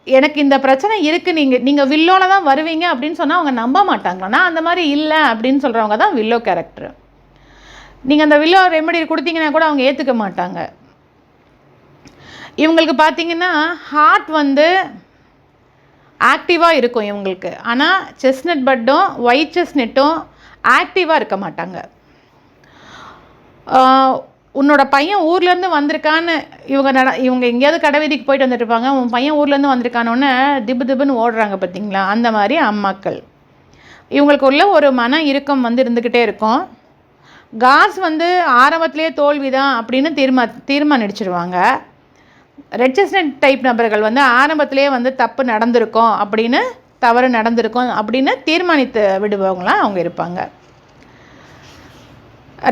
எனக்கு இந்த பிரச்சனை இருக்குது, நீங்கள் வில்லோவில் தான் வருவீங்க அப்படின்னு சொன்னால் அவங்க நம்ப மாட்டாங்க. நான் அந்த மாதிரி இல்லை அப்படின்னு சொல்கிறவங்க தான் வில்லோ கேரக்டர். நீங்கள் அந்த வில்லோ ரெமெடி கொடுத்தீங்கன்னா கூட அவங்க ஏற்றுக்க மாட்டாங்க. இவங்களுக்கு பார்த்திங்கன்னா ஹார்ட் வந்து ஆக்டிவாக இருக்கும் இவங்களுக்கு. ஆனால் செஸ்னட் பட்டும் ஒயிட் செஸ்னட்டும் ஆக்டிவாக இருக்க மாட்டாங்க. உன்னோட பையன் ஊர்லேருந்து வந்திருக்கான்னு இவங்க எங்கேயாவது கடை வீதிக்கு போயிட்டு வந்துட்டுருப்பாங்க. உன் பையன் ஊர்லேருந்து வந்திருக்கானோன்னு திப்புன்னு ஓடுறாங்க பார்த்தீங்களா, அந்த மாதிரி அம்மாக்கள். இவங்களுக்குள்ள ஒரு மன இறுக்கம் வந்து இருந்துக்கிட்டே இருக்கும். காஸ் வந்து ஆரம்பத்திலே தோல்வி தான் அப்படின்னு தீர்மானிச்சிடுவாங்க. ரெட் செஸ்னட் டைப் நபர்கள் வந்து ஆரம்பத்திலே வந்து தப்பு நடந்திருக்கும் அப்படின்னு, தவறு நடந்திருக்கும் அப்படின்னு தீர்மானித்து விடுபவங்களாம் அவங்க இருப்பாங்க.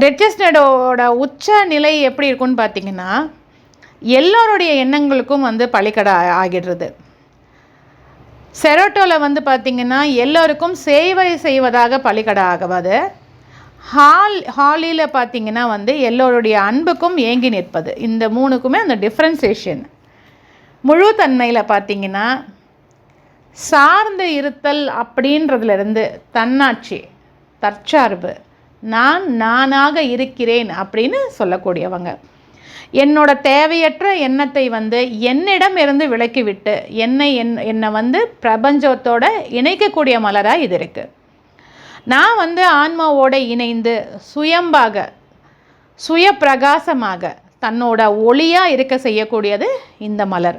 ரெட் செஸ்னட்டோட உச்ச நிலை எப்படி இருக்குன்னு பார்த்திங்கன்னா, எல்லோருடைய எண்ணங்களுக்கும் வந்து பலிக்கடை ஆகிடுறது. செரோட்டோவில் வந்து பார்த்திங்கன்னா எல்லோருக்கும் சேவை செய்வதாக பலிக்கடை ஆகாது. ஹாலியில் பார்த்திங்கன்னா வந்து எல்லோருடைய அன்புக்கும் ஏங்கி நிற்பது. இந்த மூணுக்குமே அந்த டிஃப்ரென்சேஷன். முழு தன்மையில் பார்த்திங்கன்னா சார்ந்து இருத்தல் அப்படின்றதுலேருந்து தன்னாட்சி, தற்சார்பு, நானாக இருக்கிறேன் அப்படின்னு சொல்லக்கூடியவங்க. என்னோட தேவையற்ற எண்ணத்தை வந்து என்னிடம் இருந்து விலக்கிவிட்டு என்னை வந்து பிரபஞ்சத்தோட இணைக்கக்கூடிய மலராக இது இருக்குது. நான் வந்து ஆன்மாவோடு இணைந்து சுயம்பாக, சுய பிரகாசமாக, தன்னோட ஒளியாக இருக்க செய்யக்கூடியது இந்த மலர்.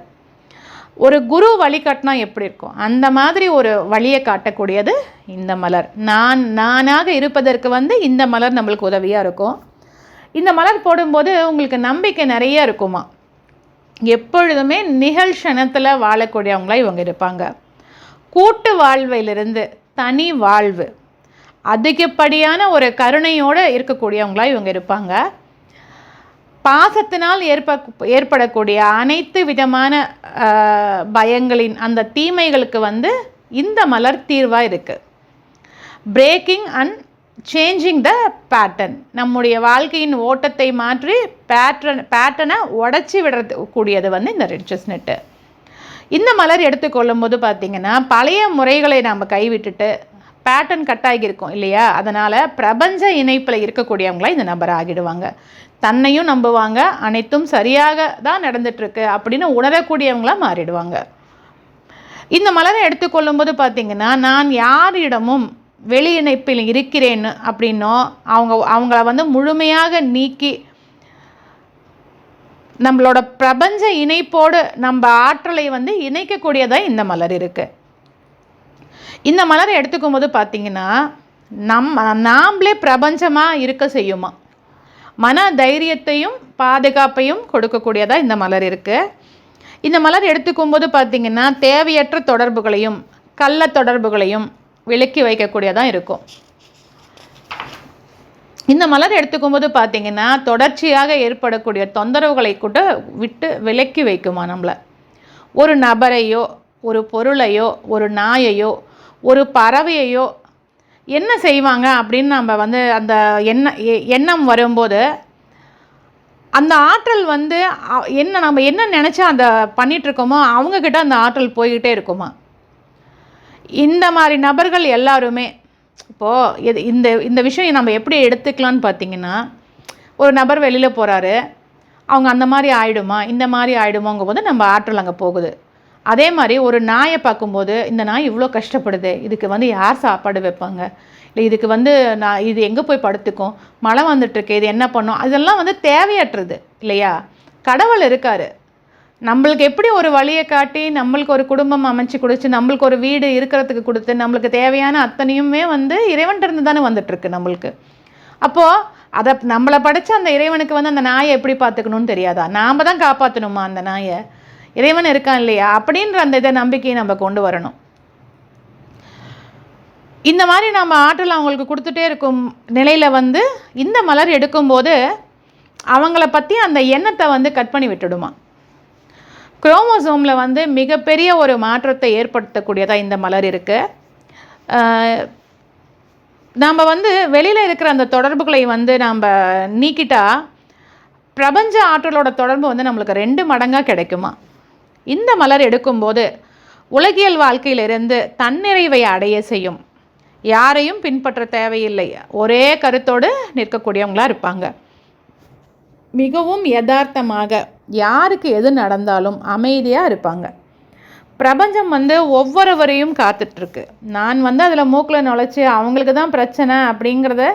ஒரு குரு வழிகாட்டினா எப்படி இருக்கும், அந்த மாதிரி ஒரு வழியை காட்டக்கூடியது இந்த மலர். நானாக இருப்பதற்கு வந்து இந்த மலர் நம்மளுக்கு உதவியாக இருக்கும். இந்த மலர் போடும்போது உங்களுக்கு நம்பிக்கை நிறைய இருக்குமா. எப்பொழுதுமே நிகழ்ஷணத்தில் வாழக்கூடியவங்களாக இவங்க இருப்பாங்க. கூட்டு வாழ்விலிருந்து தனி வாழ்வு, அதிகப்படியான ஒரு கருணையோடு இருக்கக்கூடியவங்களாக இவங்க இருப்பாங்க. பாசத்தினால் ஏற்படக்கூடிய அனைத்து விதமான பயங்களின் அந்த தீமைகளுக்கு வந்து இந்த மலர் தீர்வாக இருக்குது. Breaking and changing the pattern, நம்முடைய வாழ்க்கையின் ஓட்டத்தை மாற்றி பேட்டர்னை உடச்சி விடக்கூடியது வந்து இந்த ரெட் செஸ்னட்டு. இந்த மலர் எடுத்துக்கொள்ளும் போது பார்த்திங்கன்னா பழைய முறைகளை நாம் கைவிட்டுட்டு பேட்டர்ன் கட்டாகியிருக்கும் இல்லையா, அதனால் பிரபஞ்ச இணைப்பில் இருக்கக்கூடியவங்களாம் இந்த நபர் ஆகிடுவாங்க. தன்னையும் நம்புவாங்க, அனைத்தும் சரியாக தான் நடந்துட்டுருக்கு அப்படின்னு உணரக்கூடியவங்களாக மாறிடுவாங்க. இந்த மலரை எடுத்துக்கொள்ளும் போது பார்த்திங்கன்னா நான் யாரிடமும் வெளி இணைப்பில் இருக்கிறேன்னு அப்படின்னோ அவங்கள வந்து முழுமையாக நீக்கி நம்மளோட பிரபஞ்ச இணைப்போடு நம்ம ஆற்றலை வந்து இணைக்கக்கூடியதாக இந்த மலர் இருக்குது. இந்த மலரை எடுத்துக்கும் போது பார்த்திங்கன்னா நாம்ளே பிரபஞ்சமாக இருக்க செய்யுமா, மன தைரியத்தையும் பாதுகாப்பையும் கொடுக்கக்கூடியதாக இந்த மலர் இருக்குது. இந்த மலர் எடுத்துக்கும் போது பார்த்திங்கன்னா தேவையற்ற தொடர்புகளையும் கள்ள தொடர்புகளையும் விலக்கி வைக்கக்கூடியதாக இருக்கும். இந்த மலர் எடுத்துக்கும் போது பார்த்திங்கன்னா தொடர்ச்சியாக ஏற்படக்கூடிய தொந்தரவுகளை கூட விலக்கி வைக்குமா நம்மளை. ஒரு நபரையோ, ஒரு பொருளையோ, ஒரு நாயையோ, ஒரு பறவையையோ என்ன செய்வாங்க அப்படின்னு நம்ம வந்து அந்த எண்ணம் வரும்போது அந்த ஆற்றல் வந்து நம்ம என்ன நினச்சா அந்த பண்ணிகிட்ருக்கோமோ அவங்கக்கிட்ட அந்த ஆற்றல் போய்கிட்டே இருக்குமா. இந்த மாதிரி நபர்கள் எல்லாருமே இப்போது இந்த விஷயம் நம்ம எப்படி எடுத்துக்கலான்னு பார்த்திங்கன்னா, ஒரு நபர் வெளியில் போகிறாரு, அவங்க அந்த மாதிரி ஆகிடுமா இந்த மாதிரி ஆகிடுமோங்கும் போது நம்ம ஆற்றல் அங்கே போகுது. அதே மாதிரி ஒரு நாயை பார்க்கும்போது இந்த நாய் இவ்வளோ கஷ்டப்படுது, இதுக்கு வந்து யார் சாப்பாடு வைப்பாங்க, இல்லை இதுக்கு வந்து இது எங்கே போய் படுத்துக்கும், மழை வந்துட்டுருக்கு, இது என்ன பண்ணும், அதெல்லாம் வந்து தேவையற்றது இல்லையா. கடவுள் இருக்கார், நம்மளுக்கு எப்படி ஒரு வழியை காட்டி நம்மளுக்கு ஒரு குடும்பம் அமைச்சு கொடுத்து நம்மளுக்கு ஒரு வீடு இருக்கிறதுக்கு கொடுத்து நம்மளுக்கு தேவையான அத்தனையுமே வந்து இறைவன்கிட்ட தானே வந்துட்டுருக்கு நம்மளுக்கு. அப்போது அதை நம்மளை படைச்ச அந்த இறைவனுக்கு வந்து அந்த நாயை எப்படி பார்த்துக்கணும்னு தெரியாதா, நாம் தான் காப்பாற்றணுமா அந்த நாயை, இறைவன் இருக்கான் இல்லையா அப்படின்ற அந்த நம்பிக்கையை நம்ம கொண்டு வரணும். இந்த மாதிரி நம்ம ஆற்றல் அவங்களுக்கு கொடுத்துட்டே இருக்கும் நிலையில் வந்து இந்த மலர் எடுக்கும்போது அவங்கள பற்றி அந்த எண்ணத்தை வந்து கட் பண்ணி விட்டுடுமா. குரோமோசோமில் வந்து மிகப்பெரிய ஒரு மாற்றத்தை ஏற்படுத்தக்கூடியதாக இந்த மலர் இருக்குது. நாம் வந்து வெளியில் இருக்கிற அந்த தொடர்புகளை வந்து நாம் நீக்கிட்டா பிரபஞ்ச ஆற்றலோட தொடர்பு வந்து நம்மளுக்கு 2 மடங்காக கிடைக்குமா. இந்த மலர் எடுக்கும்போது உலகியல் வாழ்க்கையிலிருந்து தன்னிறைவை அடைய செய்யும். யாரையும் பின்பற்ற தேவையில்லை, ஒரே கருத்தோடு நிற்கக்கூடியவங்களாக இருப்பாங்க. மிகவும் யதார்த்தமாக யாருக்கு எது நடந்தாலும் அமைதியாக இருப்பாங்க. பிரபஞ்சம் வந்து ஒவ்வொருவரையும் காத்துட்ருக்கு. நான் வந்து அதில் மூக்கில் நுழைச்சி அவங்களுக்கு தான் பிரச்சனை அப்படிங்கிறத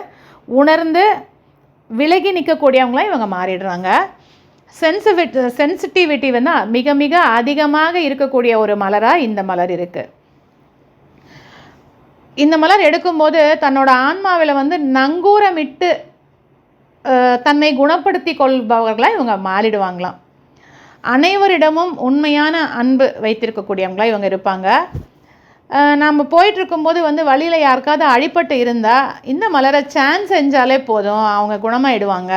உணர்ந்து விலகி நிற்கக்கூடியவங்களாம் இவங்க மாறிடுறாங்க. சென்சிட்டிவிட்டி வந்து மிக மிக அதிகமாக இருக்கக்கூடிய ஒரு மலராக இந்த மலர் இருக்குது. இந்த மலர் எடுக்கும்போது தன்னோட ஆன்மாவில் வந்து நங்கூரமிட்டு தன்னை குணப்படுத்தி கொள்பவர்களாக இவங்க மாறிடுவாங்களாம். அனைவரிடமும் உண்மையான அன்பு வைத்திருக்கக்கூடியவங்களாக இவங்க இருப்பாங்க. நம்ம போயிட்டுருக்கும்போது வந்து வழியில் யாருக்காவது அடிபட்டு இருந்தால் இந்த மலரை சான்ஸ் செஞ்சாலே போதும், அவங்க குணமாயிடுவாங்க.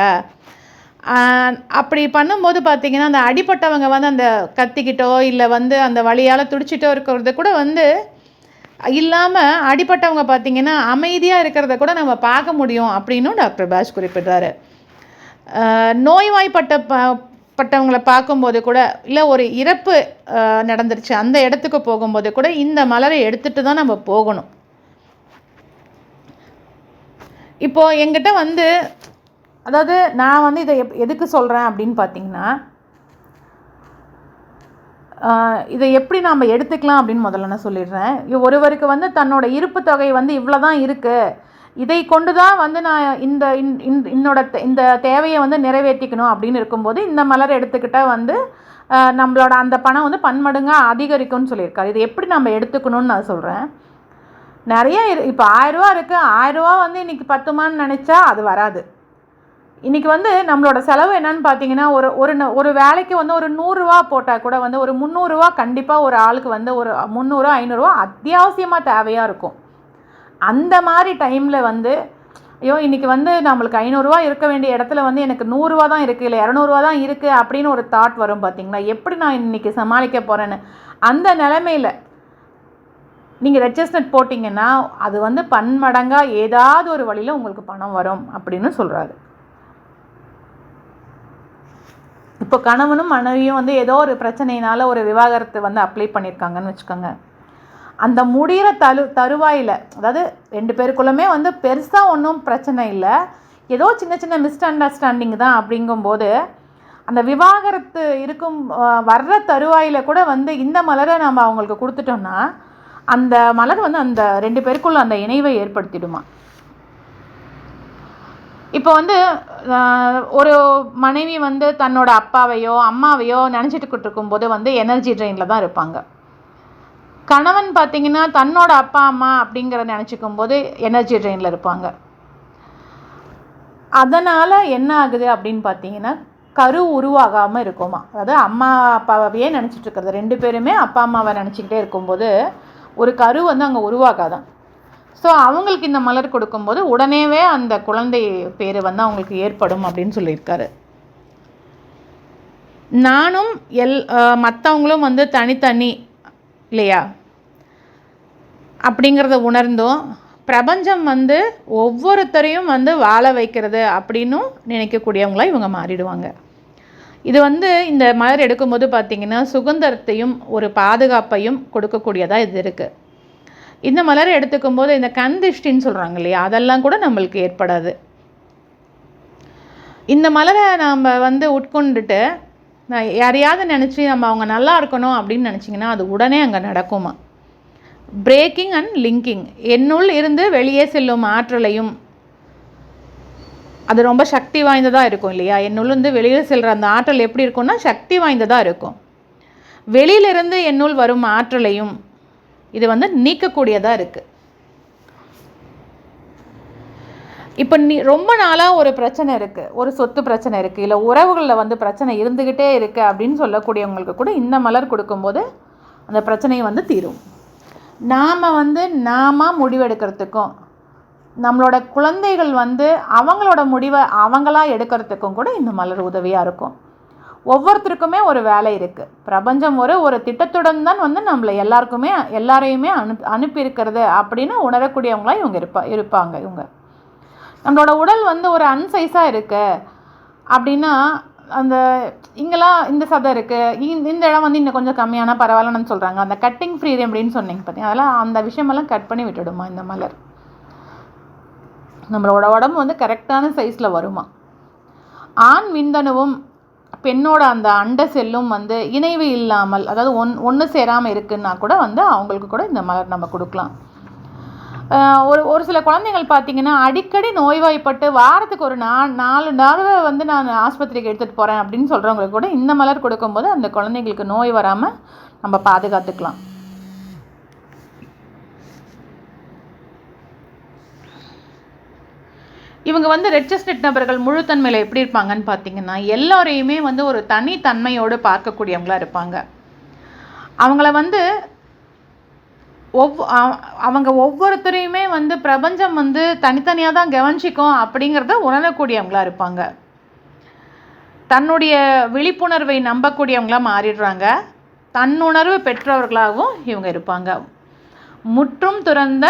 அப்படி பண்ணும்போது பார்த்திங்கன்னா அந்த அடிபட்டவங்க வந்து அந்த கத்திக்கிட்டோ இல்லை வந்து அந்த வலியால் துடிச்சிட்டோ இருக்கிறது கூட வந்து இல்லாமல் அடிபட்டவங்க பார்த்திங்கன்னா அமைதியாக இருக்கிறத கூட நம்ம பார்க்க முடியும் அப்படின்னும் டாக்டர் பாஷ் குறிப்பிட்றாரு. நோய்வாய்ப்பட்டவங்களை பார்க்கும்போது கூட இல்லை ஒரு இறப்பு நடந்துருச்சு அந்த இடத்துக்கு போகும்போது கூட இந்த மலரை எடுத்துகிட்டு தான் நம்ம போகணும். இப்போது எங்கிட்ட வந்து அதாவது நான் வந்து இதை எதுக்கு சொல்கிறேன் அப்படின்னு பார்த்திங்கன்னா, இதை எப்படி நாம் எடுத்துக்கலாம் அப்படின்னு முதல்ல நான் சொல்லிடுறேன். ஒருவருக்கு வந்து தன்னோட இருப்பு தொகை வந்து இவ்வளோ தான் இருக்குது, இதை கொண்டு தான் வந்து நான் இந்த தேவையை வந்து நிறைவேற்றிக்கணும் அப்படின்னு இருக்கும்போது இந்த மலரை எடுத்துக்கிட்டால் வந்து நம்மளோட அந்த பணம் வந்து பன்மடங்காக அதிகரிக்கும்னு சொல்லியிருக்காரு. இது எப்படி நம்ம எடுத்துக்கணும்னு நான் சொல்கிறேன். நிறைய இப்போ 1000 ரூபா இருக்குது, 1000 ரூபா வந்து இன்றைக்கி 10 நினச்சா அது வராது. இன்றைக்கி வந்து நம்மளோட செலவு என்னன்னு பார்த்தீங்கன்னா ஒரு வேலைக்கு வந்து ஒரு 100 ரூபா போட்டால் கூட வந்து ஒரு 300 ரூபா கண்டிப்பாக ஒரு ஆளுக்கு வந்து ஒரு 300 500 ரூபா அத்தியாவசியமாக தேவையாக இருக்கும். அந்த மாதிரி டைமில் வந்து ஐயோ இன்றைக்கி வந்து நம்மளுக்கு 500 ரூபா இருக்க வேண்டிய இடத்துல வந்து எனக்கு 100 ரூபா தான் இருக்குது, இல்லை 200 ரூபா தான் இருக்குது அப்படின்னு ஒரு தாட் வரும் பார்த்திங்களா. எப்படி நான் இன்றைக்கி சமாளிக்க போகிறேன்னு அந்த நிலைமையில் நீங்கள் ரெஜிஸ்டர் போட்டிங்கன்னா அது வந்து பன்மடங்காக ஏதாவது ஒரு வழியில் உங்களுக்கு பணம் வரும் அப்படின்னு சொல்கிறாரு. இப்போ கணவனும் மனைவியும் வந்து ஏதோ ஒரு பிரச்சனையினால் ஒரு விவாகரத்து வந்து அப்ளை பண்ணியிருக்காங்கன்னு வச்சுக்கோங்க. அந்த முடிகிற தருவாயில் அதாவது 2 பேருக்குள்ளுமே வந்து பெருசாக ஒன்றும் பிரச்சனை இல்லை, ஏதோ சின்ன சின்ன மிஸ் அண்டர்ஸ்டாண்டிங் தான். அப்படிங்கும்போது அந்த விவாகரத்து வர்ற தருவாயில் கூட வந்து இந்த மலரை நம்ம அவங்களுக்கு கொடுத்துட்டோம்னா அந்த மலர் வந்து அந்த 2 பேருக்குள்ள அந்த இணைவை ஏற்படுத்திடுமா. இப்போ வந்து ஒரு மனைவி வந்து தன்னோட அப்பாவையோ அம்மாவையோ நினச்சிட்டு இருக்கும்போது வந்து எனர்ஜி ட்ரெயினில் தான் இருப்பாங்க. கணவன் பார்த்திங்கன்னா தன்னோட அப்பா அம்மா அப்படிங்கிறத நினச்சிக்கும் போது எனர்ஜி ட்ரெயினில் இருப்பாங்க. அதனால் என்ன ஆகுது அப்படின்னு பார்த்தீங்கன்னா கரு உருவாகாமல் இருக்குமா. அதாவது அம்மா அப்பாவையே நினச்சிட்டு இருக்கிறது 2 பேருமே அப்பா அம்மாவை நினச்சிக்கிட்டே இருக்கும்போது ஒரு கரு வந்து அங்கே உருவாகாதான். ஸோ அவங்களுக்கு இந்த மலர் கொடுக்கும்போது உடனேவே அந்த குழந்தை பேர் வந்து அவங்களுக்கு ஏற்படும் அப்படின்னு சொல்லியிருக்காரு. நானும் மற்றவங்களும் வந்து தனித்தனி இல்லையா அப்படிங்கிறத உணர்ந்தோம். பிரபஞ்சம் வந்து ஒவ்வொருத்தரையும் வந்து வாழ வைக்கிறது அப்படின்னும் நினைக்கக்கூடியவங்களாக இவங்க மாறிடுவாங்க. இது வந்து இந்த மலர் எடுக்கும்போது பார்த்திங்கன்னா சுதந்திரத்தையும் ஒரு பாதுகாப்பையும் கொடுக்கக்கூடியதாக இது இருக்குது. இந்த மலரை எடுத்துக்கும் போது இந்த கண் திருஷ்டின்னு சொல்கிறாங்க இல்லையா, அதெல்லாம் கூட நம்மளுக்கு ஏற்படாது. இந்த மலரை நாம் வந்து உட்கொண்டுட்டு யாரையாவது நினச்சி நம்ம அவங்க நல்லா இருக்கணும் அப்படின்னு நினச்சிங்கன்னா அது உடனே அங்கே நடக்குமா. பிரேக்கிங் அண்ட் லிங்கிங், என்னுள் இருந்து வெளியே செல்லும் ஆற்றலையும் அது ரொம்ப சக்தி வாய்ந்ததாக இருக்கும் இல்லையா. என்னுள்ளிருந்து வெளியில் செல்கிற அந்த ஆற்றல் எப்படி இருக்கும்னா சக்தி வாய்ந்ததாக இருக்கும். வெளியிலிருந்து என்னுள் வரும் ஆற்றலையும் இது வந்து நீக்கக்கூடியதாக இருக்குது. இப்போ ரொம்ப நாளாக ஒரு பிரச்சனை இருக்குது, ஒரு சொத்து பிரச்சனை இருக்குது, இல்லை உறவுகளில் வந்து பிரச்சனை இருந்துக்கிட்டே இருக்குது அப்படின்னு சொல்லக்கூடியவங்களுக்கு கூட இந்த மலர் கொடுக்கும்போது அந்த பிரச்சனையை வந்து தீரும். நாம் வந்து முடிவெடுக்கிறதுக்கும் நம்மளோட குழந்தைகள் வந்து அவங்களோட முடிவை அவங்களாக எடுக்கிறதுக்கும் கூட இந்த மலர் உதவியாக இருக்கும். ஒவ்வொருத்தருக்குமே ஒரு வேலை இருக்குது. பிரபஞ்சம் ஒரு திட்டத்துடன் தான் வந்து நம்மளை எல்லாரையுமே அனுப்பியிருக்கிறது அப்படின்னு உணரக்கூடியவங்களாக இவங்க இருப்பாங்க. நம்மளோட உடல் வந்து ஒரு அன்சைஸாக இருக்குது அப்படின்னா, அந்த இங்கெல்லாம் இந்த சதை இருக்குது, இந்த இடம் வந்து இன்னும் கொஞ்சம் கம்மியான பரவாயில்லன்னு சொல்கிறாங்க. அந்த கட்டிங் ஃப்ரீ அப்படின்னு சொன்னீங்க பார்த்தீங்க, அதெல்லாம் அந்த விஷயமெல்லாம் கட் பண்ணி விட்டுடுமா இந்த மலர். நம்மளோட உடம்பு வந்து கரெக்டான சைஸில் வருமா. ஆண் விந்தணுவும் பெண்ணோட அந்த அண்ட செல்லும் வந்து இணைவு இல்லாமல், அதாவது ஒன்று சேராமல் இருக்குன்னா கூட வந்து அவங்களுக்கு கூட இந்த மலர் நம்ம கொடுக்கலாம். ஒரு சில குழந்தைகள் பார்த்திங்கன்னா அடிக்கடி நோய்வாய்ப்பட்டு வாரத்துக்கு ஒரு 4 தடவை வந்து நான் ஆஸ்பத்திரிக்கு எடுத்துகிட்டு போகிறேன் அப்படின்னு சொல்கிறவங்களுக்கு கூட இந்த மலர் கொடுக்கும்போது அந்த குழந்தைங்களுக்கு நோய் வராமல் நம்ம பாதுகாத்துக்கலாம். இவங்க வந்து ரெட் செஸ்ட்நட் நபர்கள் முழுத்தன்மையில் எப்படி இருப்பாங்கன்னு பார்த்தீங்கன்னா, எல்லோரையுமே வந்து ஒரு தனித்தன்மையோடு பார்க்கக்கூடியவங்களாக இருப்பாங்க. அவங்கள வந்து அவங்க ஒவ்வொருத்தரையுமே வந்து பிரபஞ்சம் வந்து தனித்தனியாக தான் கவனிச்சிக்கும் அப்படிங்கிறத உணரக்கூடியவங்களாக இருப்பாங்க. தன்னுடைய விழிப்புணர்வை நம்பக்கூடியவங்களாக மாறிடுறாங்க. தன்னுணர்வு பெற்றவர்களாகவும் இவங்க இருப்பாங்க. முற்றும் துறந்த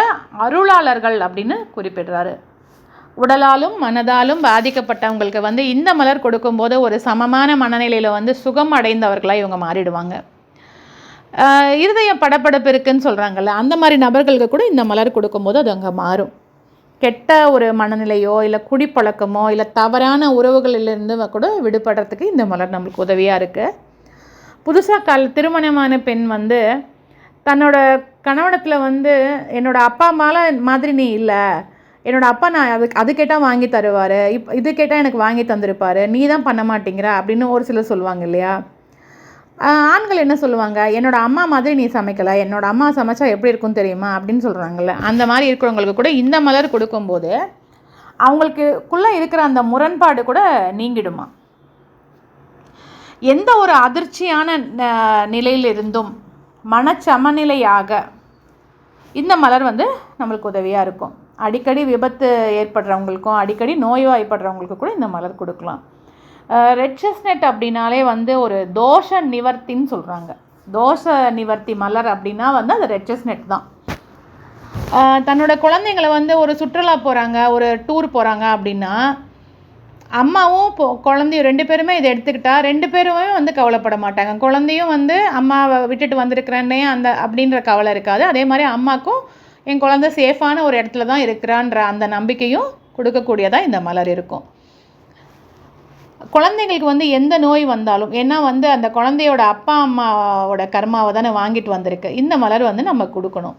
அருளாளர்கள் அப்படின்னு குறிப்பிடுறாரு. உடலாலும் மனதாலும் பாதிக்கப்பட்டவங்களுக்கு வந்து இந்த மலர் கொடுக்கும்போது ஒரு சமமான மனநிலையில் வந்து சுகம் அடைந்தவர்களாக இவங்க மாறிடுவாங்க. இருதயம் படப்படப்பு இருக்குன்னு சொல்கிறாங்கல்ல, அந்த மாதிரி நபர்களுக்கு கூட இந்த மலர் கொடுக்கும்போது அது அங்கே மாறும். கெட்ட ஒரு மனநிலையோ இல்லை குடிப்பழக்கமோ இல்லை தவறான உறவுகளிலிருந்து கூட விடுபடுறதுக்கு இந்த மலர் நம்மளுக்கு உதவியாக இருக்குது. புதுசாக திருமணமான பெண் வந்து தன்னோட கணவனத்தில் வந்து என்னோட அப்பா மாதிரி நீ இல்லை, என்னோடய அப்பா நான் அது கேட்டால் வாங்கி தருவார், இது கேட்டால் எனக்கு வாங்கி தந்திருப்பார், நீ தான் பண்ண மாட்டேங்கிற அப்படின்னு ஒரு சிலர் சொல்லுவாங்க இல்லையா. ஆண்கள் என்ன சொல்லுவாங்க, என்னோடய அம்மா மாதிரி நீ சமைக்கலை, என்னோடய அம்மா சமைச்சா எப்படி இருக்குன்னு தெரியுமா அப்படின்னு சொல்கிறாங்கல்ல. அந்த மாதிரி இருக்கிறவங்களுக்கு கூட இந்த மலர் கொடுக்கும்போது அவங்களுக்குள்ளே இருக்கிற அந்த முரண்பாடு கூட நீங்கிடுமா. எந்த ஒரு அதிர்ச்சியான நிலையிலிருந்தும் மனச்சமநிலையாக இந்த மலர் வந்து நம்மளுக்கு உதவியாக இருக்கும். அடிக்கடி விபத்து ஏற்படுறவங்களுக்கும் அடிக்கடி நோய்வாய்ப்படுறவங்களுக்கும் கூட இந்த மலர் கொடுக்கலாம். ரெட் செஸ்ட்நட் அப்படின்னாலே வந்து ஒரு தோஷ நிவர்த்தின்னு சொல்கிறாங்க. தோஷ நிவர்த்தி மலர் அப்படின்னா வந்து அது ரெட் செஸ்ட்நட் தான். தன்னோட குழந்தைங்களை வந்து ஒரு சுற்றுலா போகிறாங்க, ஒரு டூர் போகிறாங்க அப்படின்னா அம்மாவும் குழந்தையும் 2 பேருமே இதை எடுத்துக்கிட்டா 2 பேருமே வந்து கவலைப்பட மாட்டாங்க. குழந்தையும் வந்து அம்மாவை விட்டுட்டு வந்திருக்கிறேன்னே அப்படின்ற கவலை இருக்காது. அதே மாதிரி அம்மாவுக்கும் என் குழந்தை சேஃபான ஒரு இடத்துல தான் இருக்கிறான்ற அந்த நம்பிக்கையும் கொடுக்கக்கூடியதாக இந்த மலர் இருக்கும். குழந்தைங்களுக்கு வந்து எந்த நோய் வந்தாலும், ஏன்னா வந்து அந்த குழந்தையோட அப்பா அம்மாவோட கர்மாவை தானே வாங்கிட்டு வந்திருக்கு, இந்த மலர் வந்து நம்ம கொடுக்கணும்.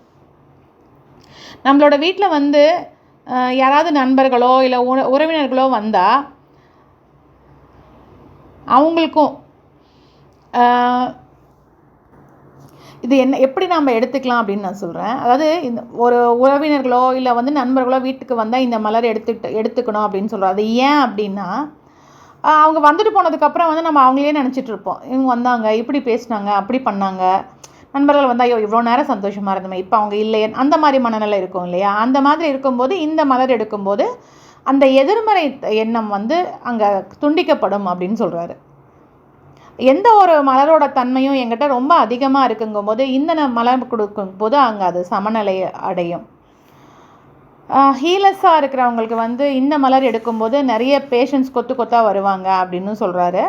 நம்மளோட வீட்டில் வந்து யாராவது நண்பர்களோ இல்லை உறவினர்களோ வந்தால் அவங்களுக்கும் இது எப்படி நம்ம எடுத்துக்கலாம் அப்படின்னு நான் சொல்கிறேன். அதாவது இந்த ஒரு உறவினர்களோ இல்லை வந்து நண்பர்களோ வீட்டுக்கு வந்தால் இந்த மலர் எடுத்துக்கணும் அப்படின்னு சொல்கிறோம். அது ஏன் அப்படின்னா, அவங்க வந்துட்டு போனதுக்கப்புறம் வந்து நம்ம அவங்களே நினச்சிட்ருப்போம், இவங்க வந்தாங்க இப்படி பேசினாங்க அப்படி பண்ணாங்க, நண்பர்கள் வந்தால் ஐயோ இவ்வளோ நேரம் சந்தோஷமாக இருந்தோமே இப்போ அவங்க இல்லையே, அந்த மாதிரி மனநிலை இருக்கும் இல்லையா. அந்த மாதிரி இருக்கும்போது இந்த மலர் எடுக்கும்போது அந்த எதிர்மறை எண்ணம் வந்து அங்கே துண்டிக்கப்படும் அப்படின்னு சொல்கிறாரு. எந்த ஒரு மலரோட தன்மையும் என்கிட்ட ரொம்ப அதிகமாக இருக்குங்கும்போது இந்த மலர் கொடுக்கும்போது அங்கே அது சமநிலை அடையும். ஹீலஸாக இருக்கிறவங்களுக்கு வந்து இந்த மலர் எடுக்கும்போது நிறைய பேஷண்ட்ஸ் கொத்தாக வருவாங்க அப்படின்னு சொல்கிறாரு.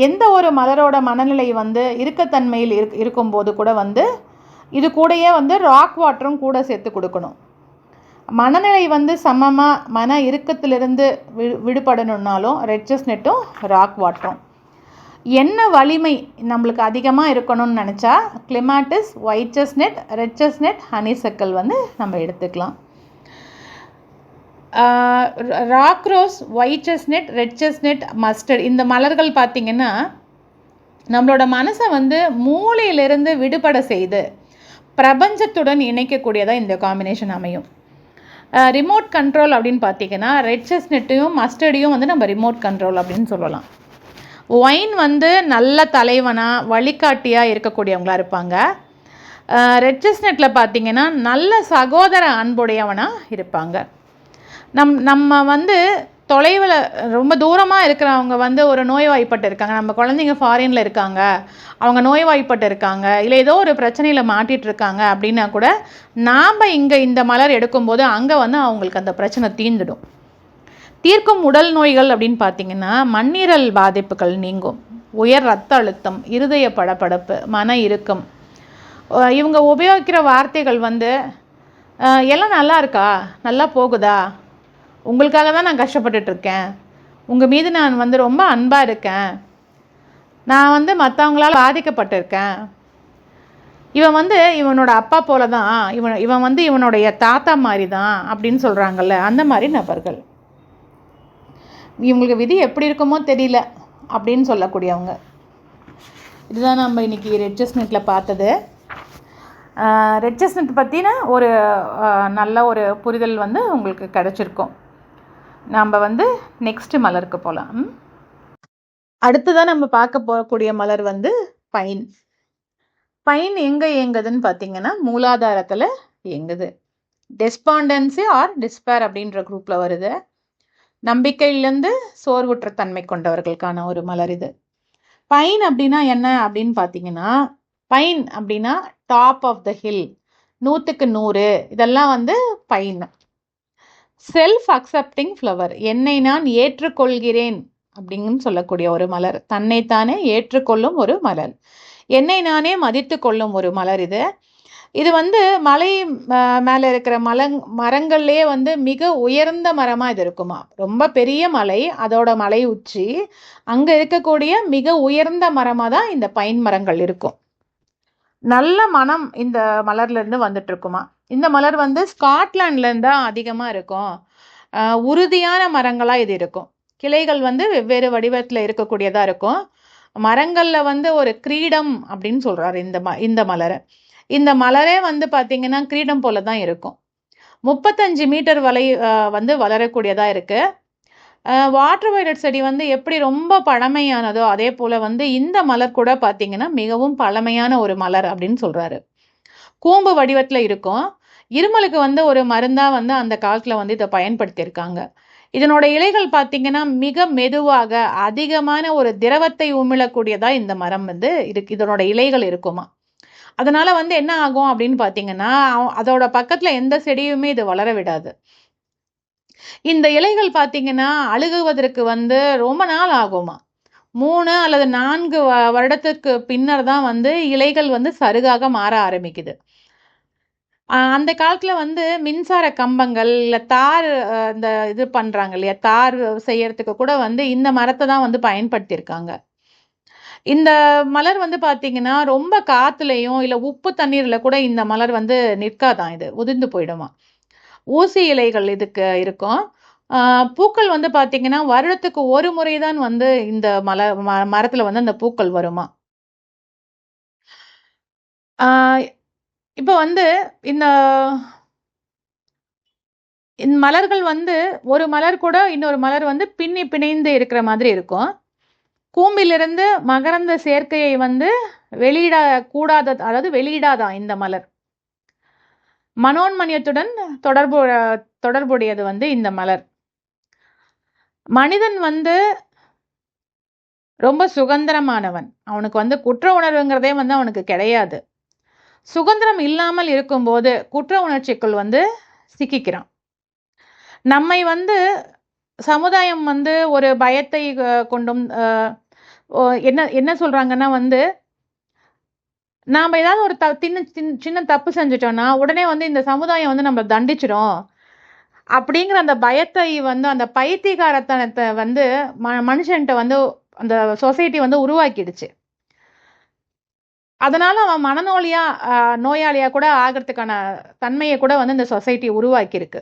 எந்த ஒரு மலரோட மனநிலை வந்து இறுக்கத்தன்மையில் இருக்கும்போது கூட வந்து இது கூடயே வந்து ராக் வாட்டரும் கூட சேர்த்து கொடுக்கணும். மனநிலை வந்து சமமாக மன இறுக்கத்திலிருந்து விடுபடணுன்னாலும் ரெட் செஸ்ட்நட்டும் ராக் வாட்டரும். என்ன வலிமை நம்மளுக்கு அதிகமாக இருக்கணும்னு நினச்சா clematis, white chestnut, red chestnut, honeysuckle வந்து நம்ம எடுத்துக்கலாம். Rock rose, white chestnut, red chestnut, mustard இந்த மலர்கள் பார்த்திங்கன்னா நம்மளோட மனசை வந்து மூளையிலிருந்து விடுபட செய்து பிரபஞ்சத்துடன் இணைக்கக்கூடியதாக இந்த காம்பினேஷன் அமையும். ரிமோட் கண்ட்ரோல் அப்படின்னு பார்த்திங்கன்னா ரெட் செஸ்ட்நட்டையும் மஸ்டர்டையும் வந்து நம்ம ரிமோட் கண்ட்ரோல் அப்படின்னு சொல்லலாம். ஒயின் வந்து நல்ல தலைவனாக வழிகாட்டியாக இருக்கக்கூடியவங்களாக இருப்பாங்க. ரெட் செஸ்னட்டில் பார்த்திங்கன்னா நல்ல சகோதர அன்புடையவனாக இருப்பாங்க. நம்ம வந்து தொலைவில் ரொம்ப தூரமாக இருக்கிறவங்க வந்து ஒரு நோய்வாய்ப்பட்டு இருக்காங்க, நம்ம குழந்தைங்க ஃபாரினில் இருக்காங்க, அவங்க நோய்வாய்ப்பட்டு இருக்காங்க, இல்லை ஏதோ ஒரு பிரச்சனையில் மாட்டிகிட்ருக்காங்க அப்படின்னா கூட நாம் இங்கே இந்த மலர் எடுக்கும்போது அங்கே வந்து அவங்களுக்கு அந்த பிரச்சனை தீர்ந்துடும். தீர்க்கும் உடல் நோய்கள் அப்படின்னு பார்த்திங்கன்னா மண்ணீரல் பாதிப்புகள் நீங்கும், உயர் ரத்த அழுத்தம், இருதய படபடப்பு, மன இறுக்கம். இவங்க உபயோகிக்கிற வார்த்தைகள் வந்து எல்லாம் நல்லா இருக்கா, நல்லா போகுதா, உங்களுக்காக தான் நான் கஷ்டப்பட்டுட்ருக்கேன், உங்கள் மீது நான் வந்து ரொம்ப அன்பாக இருக்கேன், நான் வந்து மற்றவங்களால் பாதிக்கப்பட்டிருக்கேன், இவன் வந்து இவனோட அப்பா போல தான், இவன் வந்து இவனுடைய தாத்தா மாதிரி தான் அப்படின்னு சொல்கிறாங்கல்ல, அந்த மாதிரி நபர்கள். இவங்களுக்கு விதி எப்படி இருக்குமோ தெரியல அப்படின்னு சொல்லக்கூடியவங்க. இதுதான் நம்ம இன்றைக்கி ரெட் செஸ்னட்டில் பார்த்தது. ரெட் செஸ்னட் பற்றின ஒரு நல்ல ஒரு புரிதல் வந்து உங்களுக்கு கிடச்சிருக்கும். நம்ம வந்து நெக்ஸ்ட் மலருக்கு போகலாம். அடுத்ததான் நம்ம பார்க்க போகக்கூடிய மலர் வந்து பைன். பைன் எங்கே இயங்குதுன்னு பார்த்தீங்கன்னா மூலாதாரத்தில் இயங்குது. டெஸ்பாண்டன்சி ஆர் டிஸ்பேர் அப்படின்ற குரூப்பில் வருது. நம்பிக்கையிலேருந்து சோர்வுற்ற தன்மை கொண்டவர்களுக்கான ஒரு மலர் இது. பைன் அப்படின்னா என்ன அப்படின்னு பார்த்தீங்கன்னா, பைன் அப்படின்னா டாப் ஆஃப் த ஹில், 100க்கு 100, இதெல்லாம் வந்து பைன். செல்ஃப் அக்செப்டிங் ஃப்ளவர், என்னை நான் ஏற்றுக்கொள்கிறேன் அப்படின்னு சொல்லக்கூடிய ஒரு மலர், தன்னைத்தானே ஏற்றுக்கொள்ளும் ஒரு மலர், என்னை நானே மதித்து கொள்ளும் ஒரு மலர் இது. இது வந்து மலை மேலே இருக்கிற மரங்கள்லேயே வந்து மிக உயர்ந்த மரமாக இது இருக்குமா. ரொம்ப பெரிய மலை, அதோட மலை உச்சி, அங்கே இருக்கக்கூடிய மிக உயர்ந்த மரமாக தான் இந்த பைன் மரங்கள் இருக்கும். நல்ல மனம் இந்த மலர்லேருந்து வந்துட்டு இருக்குமா. இந்த மலர் வந்து ஸ்காட்லாண்ட்லேருந்து தான் அதிகமாக இருக்கும். உறுதியான மரங்களாக இது இருக்கும். கிளைகள் வந்து வெவ்வேறு வடிவத்தில் இருக்கக்கூடியதாக இருக்கும். மரங்களில் வந்து ஒரு கிரீடம் அப்படின்னு சொல்கிறாரு இந்த மலரை. இந்த மலரே வந்து பார்த்திங்கன்னா கிரீடம் போல தான் இருக்கும். 35 மீட்டர் வந்து வளரக்கூடியதாக இருக்குது. வாட்டர் வயலட் செடி வந்து எப்படி ரொம்ப பழமையானதோ அதே போல் வந்து இந்த மலர் கூட பார்த்திங்கன்னா மிகவும் பழமையான ஒரு மலர் அப்படின்னு சொல்கிறாரு. கூம்பு வடிவத்தில் இருக்கும். இருமலுக்கு வந்து ஒரு மருந்தாக வந்து அந்த காலத்தில் வந்து இதை பயன்படுத்தியிருக்காங்க. இதனோட இலைகள் பார்த்திங்கன்னா மிக மெதுவாக அதிகமான ஒரு திரவத்தை உமிழக்கூடியதாக இந்த மரம் வந்து இதனோட இலைகள் இருக்குமா. அதனால் வந்து என்ன ஆகும் அப்படின்னு பார்த்தீங்கன்னா, அதோட பக்கத்தில் எந்த செடியுமே இது வளர விடாது. இந்த இலைகள் பார்த்தீங்கன்னா அழுகுவதற்கு வந்து ரொம்ப நாள் ஆகுமா. 3 அல்லது 4 வருடத்துக்கு பின்னர் தான் வந்து இலைகள் வந்து சருகாக மாற ஆரம்பிக்குது. அந்த காலத்தில் வந்து மின்சார கம்பங்கள் இல்லை தார் இந்த இது பண்ணுறாங்க இல்லையா, தார் செய்யறதுக்கு கூட வந்து இந்த மரத்தை தான் வந்து பயன்படுத்தியிருக்காங்க. இந்த மலர் வந்து பார்த்தீங்கன்னா ரொம்ப காற்றுலையும் இல்லை உப்பு தண்ணீரில் கூட இந்த மலர் வந்து நிற்காதான், இது உதிர்ந்து போயிடுமா. ஊசி இலைகள் இதுக்கு இருக்கும். பூக்கள் வந்து பார்த்தீங்கன்னா வருடத்துக்கு ஒரு முறை தான் வந்து இந்த மரத்தில் வந்து அந்த பூக்கள் வருமா. இப்போ வந்து இந்த மலர்கள் வந்து ஒரு மலர் கூட இன்னொரு மலர் வந்து பிணைந்து இருக்கிற மாதிரி இருக்கும். கூம்பிலிருந்து மகரந்த சேர்க்கையை வந்து வெளியிடாதான் இந்த மலர். மனோன்மணியத்துடன் தொடர்புடையது வந்து இந்த மலர். மனிதன் வந்து ரொம்ப சுதந்திரமானவன். அவனுக்கு வந்து குற்ற உணர்வுங்கிறதே வந்து அவனுக்கு கிடையாது. சுதந்திரம் இல்லாமல் இருக்கும்போது குற்ற உணர்ச்சிக்குள் வந்து சிக்கிக்கிறான். நம்மை வந்து சமுதாயம் வந்து ஒரு பயத்தை கொண்டும் என்ன சொல்றாங்கன்னா வந்து நாம் ஏதாவது ஒரு சின்ன தப்பு செஞ்சிட்டோம்னா உடனே வந்து இந்த சமுதாயம் வந்து நம்மளை தண்டிச்சிடும் அப்படிங்கிற அந்த பயத்தை வந்து அந்த பைத்தியகாரத்தனத்தை வந்து மனுஷன்கிட்ட வந்து அந்த சொசைட்டி வந்து உருவாக்கிடுச்சு. அதனால அவன் நோயாளியா கூட ஆகிறதுக்கான தன்மையை கூட வந்து இந்த சொசைட்டி உருவாக்கியிருக்கு.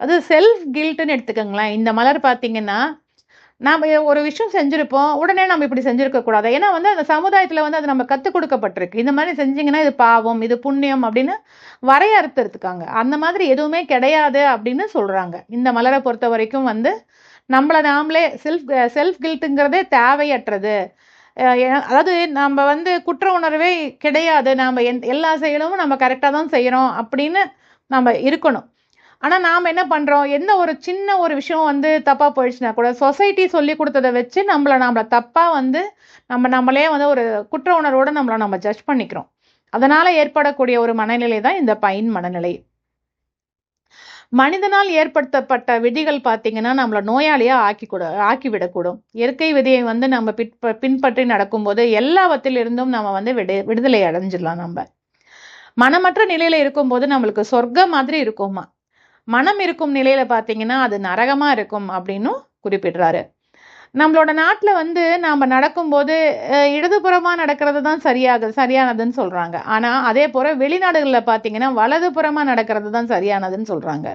அது செல்ஃப் கில்ட்டுன்னு எடுத்துக்கோங்களேன். இந்த மலர் பார்த்தீங்கன்னா நாம் ஒரு விஷயம் செஞ்சுருப்போம், உடனே நம்ம இப்படி செஞ்சுருக்கக்கூடாது. ஏன்னா வந்து அந்த சமுதாயத்தில் வந்து அது நம்ம கற்றுக் கொடுக்கப்பட்டிருக்கு. இந்த மாதிரி செஞ்சிங்கன்னா இது பாவம், இது புண்ணியம் அப்படின்னு வரையறுத்துருக்காங்க. அந்த மாதிரி எதுவுமே கிடையாது அப்படின்னு சொல்கிறாங்க. இந்த மலரை பொறுத்த வரைக்கும் வந்து நம்மளை நாமளே செல்ஃப் கில்ட்டுங்கிறதே தேவையற்றது. அதாவது நம்ம வந்து குற்ற உணர்வே கிடையாது, நாம் எல்லா செயலும் நம்ம கரெக்டாக தான் செய்கிறோம் அப்படின்னு நம்ம இருக்கணும். ஆனால் நாம் என்ன பண்ணுறோம், எந்த ஒரு சின்ன ஒரு விஷயம் வந்து தப்பாக போயிடுச்சுன்னா கூட சொசைட்டி சொல்லி கொடுத்ததை வச்சு நம்மளை தப்பாக வந்து நம்மளே வந்து ஒரு குற்ற உணர்வோடு நம்ம ஜட்ஜ் பண்ணிக்கிறோம். அதனால் ஏற்படக்கூடிய ஒரு மனநிலை தான் இந்த பைன் மனநிலை. மனிதனால் ஏற்படுத்தப்பட்ட விதிகள் பார்த்தீங்கன்னா நம்மளை நோயாளியாக ஆக்கிவிடக்கூடும். இயற்கை விதியை வந்து நம்ம பின்பற்றி நடக்கும்போது எல்லாவற்றிலிருந்தும் நம்ம வந்து விடுதலை அடைஞ்சிடலாம். நம்ம மனமற்ற நிலையில் இருக்கும்போது நம்மளுக்கு சொர்க்கம் மாதிரி இருக்குமா, மனம் இருக்கும் நிலையில பார்த்தீங்கன்னா அது நரகமாக இருக்கும் அப்படின்னும் குறிப்பிடுறாரு. நம்மளோட நாட்டில் வந்து நாம் நடக்கும்போது இடதுபுறமாக நடக்கிறது தான் சரியானதுன்னு சொல்கிறாங்க. ஆனால் அதே போல் வெளிநாடுகளில் பார்த்தீங்கன்னா வலதுபுறமாக நடக்கிறது தான் சரியானதுன்னு சொல்கிறாங்க.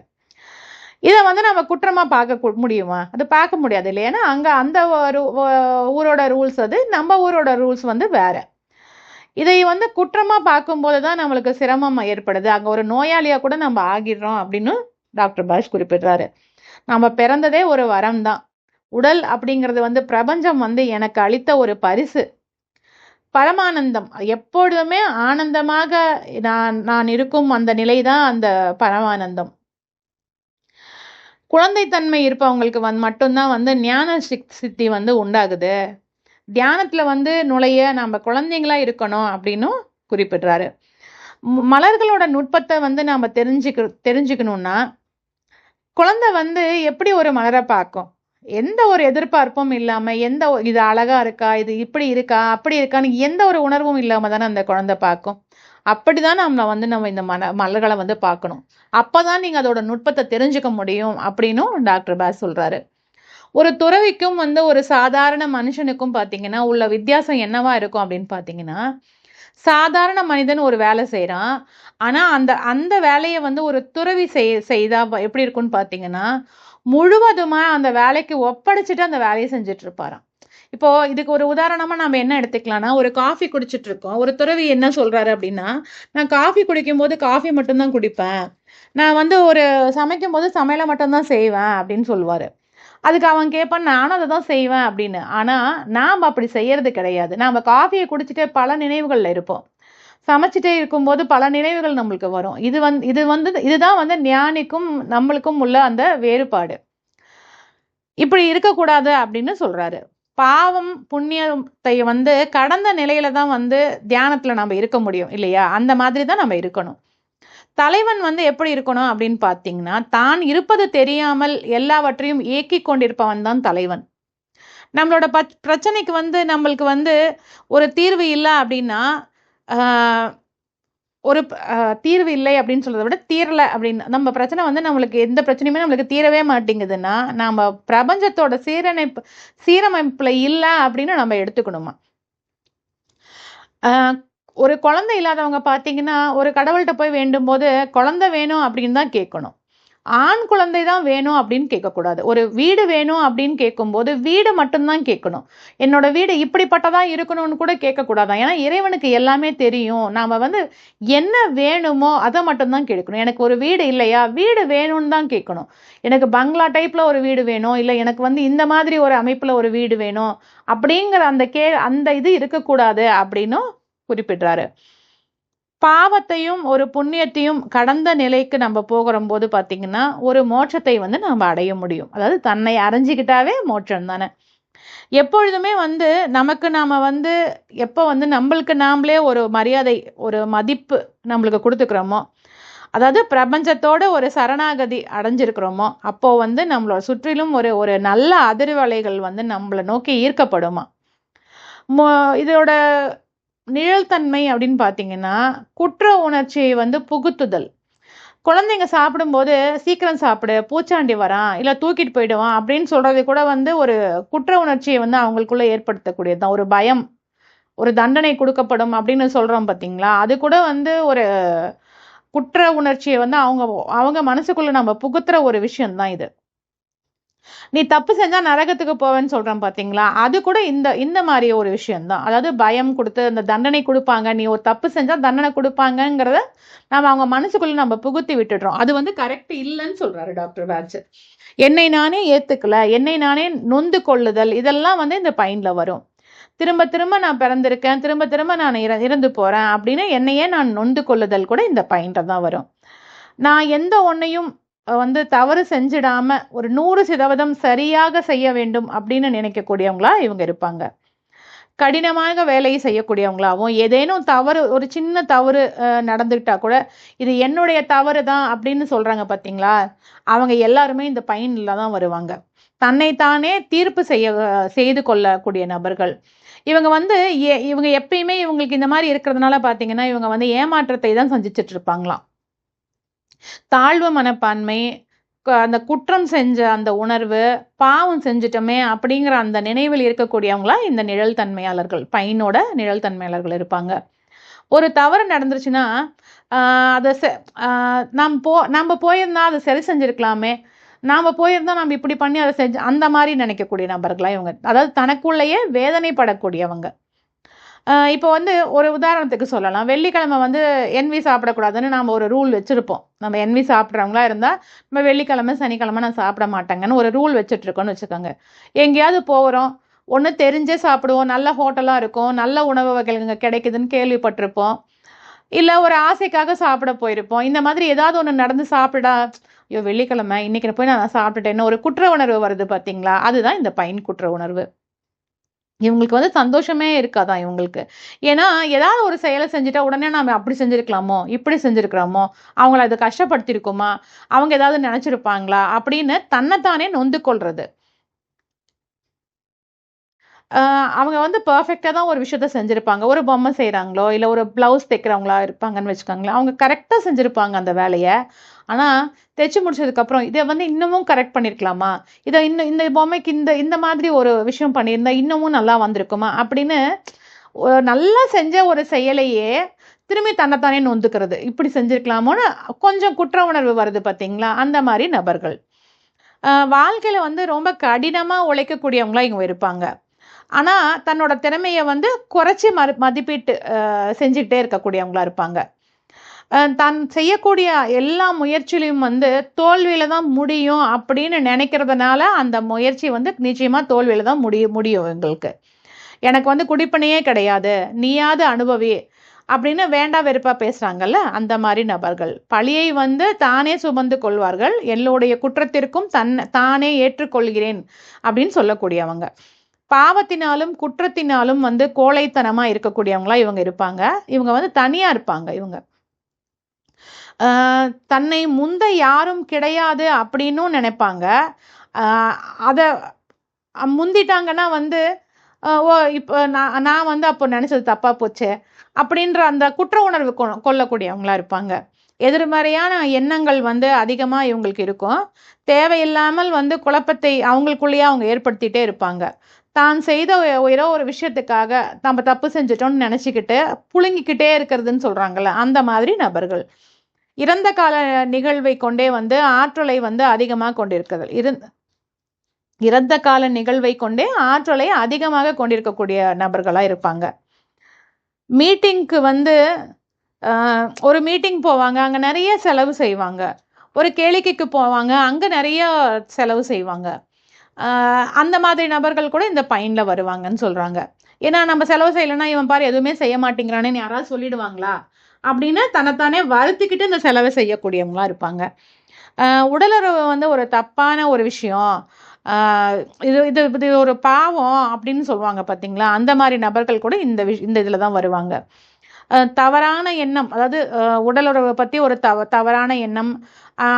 இதை வந்து நம்ம குற்றமாக பார்க்க முடியுமா? அது பார்க்க முடியாது இல்லை. ஏன்னா அங்கே அந்த ஒரு ஊரோட ரூல்ஸ் அது, நம்ம ஊரோட ரூல்ஸ் வந்து வேற. இதை வந்து குற்றமாக பார்க்கும்போது தான் நம்மளுக்கு சிரமம் ஏற்படுது. அங்கே ஒரு நோயாளியாக கூட நம்ம ஆகிடுறோம் அப்படின்னு டாக்டர் பாஷ் குறிப்பிடுறாரு. நம்ம பிறந்ததே ஒரு வரம் தான். உடல் அப்படிங்கிறது வந்து பிரபஞ்சம் வந்து எனக்கு அளித்த ஒரு பரிசு, பரமானந்தம். எப்பொழுதுமே ஆனந்தமாக நான் இருக்கும் அந்த நிலை தான் அந்த பரமானந்தம். குழந்தைத்தன்மை இருப்பவங்களுக்கு மட்டும்தான் வந்து ஞான சித்தி வந்து உண்டாகுது. தியானத்தில் வந்து நுழைய நம்ம குழந்தைங்களா இருக்கணும் அப்படின்னும் குறிப்பிடுறாரு. மலர்களோட நுட்பத்தை வந்து நாம் தெரிஞ்சுக்கணும்னா குழந்தை வந்து எப்படி ஒரு மலரை பார்க்கும், எந்த ஒரு எதிர்பார்ப்பும் இல்லாமல், இது அழகா இருக்கா, இது இப்படி இருக்கா அப்படி இருக்கான்னு எந்த ஒரு உணர்வும் இல்லாமல் தானே அந்த குழந்தை பார்க்கும். அப்படிதான் நம்ம இந்த மலர்களை வந்து பார்க்கணும். அப்போதான் நீங்கள் அதோட நுட்பத்தை தெரிஞ்சுக்க முடியும் அப்படின்னும் டாக்டர் பாஸ் சொல்கிறாரு. ஒரு துறவிக்கும் வந்து ஒரு சாதாரண மனுஷனுக்கும் பார்த்தீங்கன்னா உள்ள வித்தியாசம் என்னவா இருக்கும் அப்படின்னு பார்த்தீங்கன்னா, சாதாரண மனிதன் ஒரு வேலை செய்கிறான். ஆனால் அந்த வேலையை வந்து ஒரு துறவி செய்தா எப்படி இருக்குன்னு பார்த்தீங்கன்னா, முழுவதுமாக அந்த வேலைக்கு ஒப்படைச்சிட்டு அந்த வேலையை செஞ்சுட்டு இருப்பாராம். இப்போ இதுக்கு ஒரு உதாரணமா நம்ம என்ன எடுத்துக்கலாம்னா, ஒரு காஃபி குடிச்சிட்டு இருக்கோம். ஒரு துறவி என்ன சொல்றாரு அப்படின்னா, நான் காஃபி குடிக்கும்போது காஃபி மட்டும்தான் குடிப்பேன், நான் வந்து ஒரு சமைக்கும் போது சமையலை மட்டும்தான் செய்வேன் அப்படின்னு சொல்லுவாரு. அதுக்கு அவன் கேட்பான், நானும் அதை தான் செய்வேன் அப்படின்னு. ஆனால் நாம் அப்படி செய்யறது கிடையாது. நாம் காஃபியை குடிச்சிட்டே பல நினைவுகளில் இருப்போம். சமைச்சிட்டே இருக்கும்போது பல நினைவுகள் நம்மளுக்கு வரும். இதுதான் வந்து ஞானிக்கும் நம்மளுக்கும் உள்ள அந்த வேறுபாடு. இப்படி இருக்கக்கூடாது அப்படின்னு சொல்றாரு. பாவம் புண்ணியத்தை வந்து கடந்த நிலையில தான் வந்து தியானத்துல நம்ம இருக்க முடியும் இல்லையா? அந்த மாதிரி தான் நம்ம இருக்கணும். தலைவன் வந்து எப்படி இருக்கணும் அப்படின்னு பார்த்தீங்கன்னா, தான் இருப்பது தெரியாமல் எல்லாவற்றையும் இயக்கி கொண்டிருப்பவன் தான் தலைவன். நம்மளோட பிரச்சனைக்கு வந்து நம்மளுக்கு வந்து ஒரு தீர்வு இல்லை அப்படின்னா, ஒரு தீர்வு இல்லை அப்படின்னு சொல்றதை விட தீரலை அப்படின்னு நம்ம பிரச்சனை வந்து நம்மளுக்கு எந்த பிரச்சனையுமே நம்மளுக்கு தீரவே மாட்டேங்குதுன்னா, நம்ம பிரபஞ்சத்தோட சீரமைப்புல இல்லை அப்படின்னு நம்ம எடுத்துக்கணுமா. ஒரு குழந்தை இல்லாதவங்க பார்த்தீங்கன்னா, ஒரு கடவுள்கிட்ட போய் வேண்டும் போது குழந்தை வேணும் அப்படின்னு தான் கேட்கணும். ஆண் குழந்தை தான் வேணும் அப்படின்னு கேட்கக்கூடாது. ஒரு வீடு வேணும் அப்படின்னு கேட்கும்போது வீடு மட்டும்தான் கேட்கணும். என்னோட வீடு இப்படிப்பட்டதா இருக்கணும்னு கூட கேட்கக்கூடாதான். ஏன்னா இறைவனுக்கு எல்லாமே தெரியும். நாம் வந்து என்ன வேணுமோ அதை மட்டும்தான் கேட்கணும். எனக்கு ஒரு வீடு இல்லையா, வீடு வேணும்னு தான் கேட்கணும். எனக்கு பங்களா டைப்பில் ஒரு வீடு வேணும், இல்லை எனக்கு வந்து இந்த மாதிரி ஒரு அமைப்பில் ஒரு வீடு வேணும் அப்படிங்கிற அந்த இது இருக்கக்கூடாது அப்படின்னும் குறிப்பிடுறாரு. பாவத்தையும் ஒரு புண்ணியத்தையும் கடந்த நிலைக்கு நம்ம போகும்போது பார்த்தீங்கன்னா ஒரு மோட்சத்தை வந்து நம்ம அடைய முடியும். அதாவது தன்னை அறிஞ்சிக்கிட்டாவே மோட்சம் தானே. எப்பொழுதுமே வந்து நாம வந்து எப்போ வந்து நம்மளுக்கு நாமளே ஒரு மரியாதை ஒரு மதிப்பு நம்மளுக்கு கொடுத்துக்கிறோமோ, அதாவது பிரபஞ்சத்தோட ஒரு சரணாகதி அடைஞ்சிருக்கிறோமோ, அப்போ வந்து நம்மளோட சுற்றிலும் ஒரு நல்ல அதிர்வலைகள் வந்து நம்மளை நோக்கி ஈர்க்கப்படுமா. இதோட நிழல்தன்மை அப்படின்னு பார்த்தீங்கன்னா குற்ற உணர்ச்சியை வந்து புகுத்துதல். குழந்தைங்க சாப்பிடும்போது சீக்கிரம் சாப்பிடு, பூச்சாண்டி வரான், இல்லை தூக்கிட்டு போயிடுவான் அப்படின்னு சொல்றது கூட வந்து ஒரு குற்ற உணர்ச்சியை வந்து அவங்களுக்குள்ள ஏற்படுத்தக்கூடியதுதான். ஒரு பயம், ஒரு தண்டனை கொடுக்கப்படும் அப்படின்னு சொல்றோம் பார்த்தீங்களா, அது கூட வந்து ஒரு குற்ற உணர்ச்சியை வந்து அவங்க மனசுக்குள்ள நம்ம புகுத்துற ஒரு விஷயம்தான் இது. நீ தப்பு செஞ்சா நரகத்துக்கு போவேன்னு சொல்றேன் பாத்தீங்களா, அது கூட இந்த மாதிரி ஒரு விஷயம்தான். அதாவது பயம் கொடுத்து அந்த தண்டனை கொடுப்பாங்க, நீ ஒரு தப்பு செஞ்சா தண்டனை கொடுப்பாங்கங்கிறத நம்ம அவங்க மனசுக்குள்ள நம்ம புகுத்தி விட்டுடுறோம். அது வந்து கரெக்ட் இல்லைன்னு சொல்றாரு டாக்டர் பேட்ச். என்னை நானே ஏத்துக்கல, என்னை நானே நொந்து கொள்ளுதல், இதெல்லாம் வந்து இந்த பைன்ல வரும். திரும்ப திரும்ப நான் பிறந்திருக்கேன், திரும்ப திரும்ப நான் இறந்து போகிறேன் அப்படின்னு என்னையே நான் நொந்து கொள்ளுதல் கூட இந்த பாயிண்ட்டை தான் வரும். நான் எந்த ஒன்றையும் வந்து தவறு செஞ்சிடாம ஒரு 100% சரியாக செய்ய வேண்டும் அப்படின்னு நினைக்கக்கூடியவங்களா இவங்க இருப்பாங்க. கடினமாக வேலையை செய்யக்கூடியவங்களாகவும், ஏதேனும் தவறு ஒரு சின்ன தவறு நடந்துக்கிட்டா கூட இது என்னுடைய தவறு தான் அப்படின்னு சொல்கிறாங்க பார்த்தீங்களா, அவங்க எல்லாருமே இந்த பயனில் தான் வருவாங்க. தன்னைத்தானே தீர்ப்பு செய்து கொள்ளக்கூடிய நபர்கள். இவங்க வந்து இவங்க எப்பயுமே இவங்களுக்கு இந்த மாதிரி இருக்கிறதுனால பார்த்தீங்கன்னா, இவங்க வந்து ஏமாற்றத்தை தான் சந்திச்சுட்டு இருப்பாங்களாம். தாழ்வு மனப்பான்மை, அந்த குற்றம் செஞ்ச அந்த உணர்வு, பாவம் செஞ்சுட்டோமே அப்படிங்கிற அந்த நினைவில் இருக்கக்கூடியவங்களா இந்த நிழல் தன்மையாளர்கள், பையனோட நிழல் தன்மையாளர்கள் இருப்பாங்க. ஒரு தவறு நடந்துருச்சுன்னா அதை நம்ம போயிருந்தா அதை சரி செஞ்சிருக்கலாமே, நாம் போயிருந்தா நம்ம இப்படி பண்ணி அதை செஞ்சு அந்த மாதிரி நினைக்கக்கூடிய நபர்களா இவங்க. அதாவது தனக்குள்ளேயே வேதனைப்படக்கூடியவங்க. இப்போ வந்து ஒரு உதாரணத்துக்கு சொல்லலாம். வெள்ளிக்கிழமை வந்து என்வி சாப்பிடக்கூடாதுன்னு நாம் ஒரு ரூல் வச்சுருப்போம். நம்ம என்வி சாப்பிட்றவங்களா இருந்தால் நம்ம வெள்ளிக்கிழமை சனிக்கிழமை நான் சாப்பிட மாட்டேங்கன்னு ஒரு ரூல் வச்சுட்ருக்கோன்னு வச்சுக்கோங்க. எங்கேயாவது போகிறோம், ஒன்று தெரிஞ்சே சாப்பிடுவோம், நல்ல ஹோட்டலாக இருக்கும், நல்ல உணவு வகைகள் கிடைக்குதுன்னு கேள்விப்பட்டிருப்போம், இல்லை ஒரு ஆசைக்காக சாப்பிட போயிருப்போம். இந்த மாதிரி ஏதாவது ஒன்று நடந்து சாப்பிடா, ஐயோ வெள்ளிக்கிழமை இன்றைக்கி போய் நான் சாப்பிட்டுட்டேன்னு ஒரு குற்ற உணர்வு வருது பார்த்தீங்களா, அதுதான் இந்த பையன் குற்ற உணர்வு. இவங்களுக்கு வந்து சந்தோஷமே இருக்காதான் இவங்களுக்கு. ஏன்னா ஏதாவது ஒரு செயலை செஞ்சுட்டா உடனே நாம அப்படி செஞ்சிருக்கலாமோ, இப்படி செஞ்சிருக்கிறோமோ, அவங்கள அதை கஷ்டப்படுத்திருக்கோமா, அவங்க ஏதாவது நினைச்சிருப்பாங்களா அப்படின்னு தன்னைத்தானே நொந்து கொள்றது. அவங்க வந்து பர்ஃபெக்டாக தான் ஒரு விஷயத்த செஞ்சுருப்பாங்க. ஒரு பொம்மை செய்கிறாங்களோ இல்லை ஒரு ப்ளவுஸ் தைக்கிறவங்களா இருப்பாங்கன்னு வச்சுக்கோங்களேன், அவங்க கரெக்டாக செஞ்சுருப்பாங்க அந்த வேலையை. ஆனால் தைச்சு முடிச்சதுக்கப்புறம் இதை வந்து இன்னமும் கரெக்ட் பண்ணியிருக்கலாமா, இதை இன்னும் இந்த பொம்மைக்கு இந்த மாதிரி ஒரு விஷயம் பண்ணியிருந்தா இன்னமும் நல்லா வந்திருக்குமா அப்படின்னு நல்லா செஞ்ச ஒரு செயலையே திரும்பி தன்னைத்தானே நொந்துக்கிறது. இப்படி செஞ்சுருக்கலாமோன்னு கொஞ்சம் குற்ற உணர்வு வருது பார்த்தீங்களா, அந்த மாதிரி நபர்கள். வாழ்க்கையில் வந்து ரொம்ப கடினமாக உழைக்கக்கூடியவங்களா இவங்க இருப்பாங்க. ஆனால் தன்னோட திறமையை வந்து குறைச்சி மதிப்பீட்டு செஞ்சுக்கிட்டே இருக்கக்கூடியவங்களா இருப்பாங்க. தான் செய்யக்கூடிய எல்லா முயற்சியிலையும் வந்து தோல்வியில் தான் முடியும் அப்படின்னு நினைக்கிறதுனால அந்த முயற்சி வந்து நிச்சயமாக தோல்வியில் தான் முடியும் எங்களுக்கு. எனக்கு வந்து குடிப்பனையே கிடையாது, நீயாவது அனுபவி அப்படின்னு வேண்டா வெறுப்பாக பேசுகிறாங்கல்ல, அந்த மாதிரி நபர்கள். பழியை வந்து தானே சுமந்து கொள்வார்கள், என்னுடைய குற்றத்திற்கும் தானே ஏற்றுக்கொள்கிறேன் அப்படின்னு சொல்லக்கூடியவங்க. பாவத்தினாலும் குற்றத்தினாலும் வந்து கோழைத்தனமாக இருக்கக்கூடியவங்களா இவங்க இருப்பாங்க. இவங்க வந்து தனியாக இருப்பாங்க. இவங்க தன்னை முந்த யாரும் கிடையாது அப்படின்னும் நினைப்பாங்க. அதை முந்திட்டாங்கன்னா வந்து ஓ இப்போ நான் வந்து அப்போ நினச்சது தப்பாக போச்சு அப்படின்ற அந்த குற்ற உணர்வு கொள்ளக்கூடியவங்களா இருப்பாங்க. எதிர்மறையான எண்ணங்கள் வந்து அதிகமாக இவங்களுக்கு இருக்கும். தேவையில்லாமல் வந்து குழப்பத்தை அவங்களுக்குள்ளேயே அவங்க ஏற்படுத்திகிட்டே இருப்பாங்க. தான் செய்த ஏதோ ஒரு விஷயத்துக்காக நம்ம தப்பு செஞ்சிட்டோம்னு நினச்சிக்கிட்டு புழுங்கிக்கிட்டே இருக்கிறதுன்னு சொல்கிறாங்கல்ல, அந்த மாதிரி நபர்கள். இறந்த கால நிகழ்வை கொண்டே வந்து ஆற்றலை வந்து அதிகமாக கொண்டிருக்கிறது. இறந்த கால நிகழ்வை கொண்டே ஆற்றலை அதிகமாக கொண்டிருக்கக்கூடிய நபர்களாக இருப்பாங்க. மீட்டிங்க்கு வந்து ஒரு மீட்டிங் போவாங்க, அங்கே நிறைய செலவு செய்வாங்க. ஒரு கேளிக்கைக்கு போவாங்க, அங்கே நிறைய செலவு செய்வாங்க. அந்த மாதிரி நபர்கள் கூட இந்த பயனில் வருவாங்கன்னு சொல்கிறாங்க. ஏன்னா நம்ம செலவு செய்யலைன்னா இவன் பாரு எதுவுமே செய்ய மாட்டேங்கிறானேன்னு யாராவது சொல்லிடுவாங்களா அப்படின்னு தன்னைத்தானே வருத்திக்கிட்டு இந்த செலவை செய்யக்கூடியவங்களா இருப்பாங்க. உடலுறவு வந்து ஒரு தப்பான ஒரு விஷயம், இது இது இது ஒரு பாவம் அப்படின்னு சொல்லுவாங்க பார்த்தீங்களா, அந்த மாதிரி நபர்கள் கூட இந்த இதில் தான் வருவாங்க. தவறான எண்ணம், அதாவது உடலுறவை பற்றி ஒரு தவறான எண்ணம்,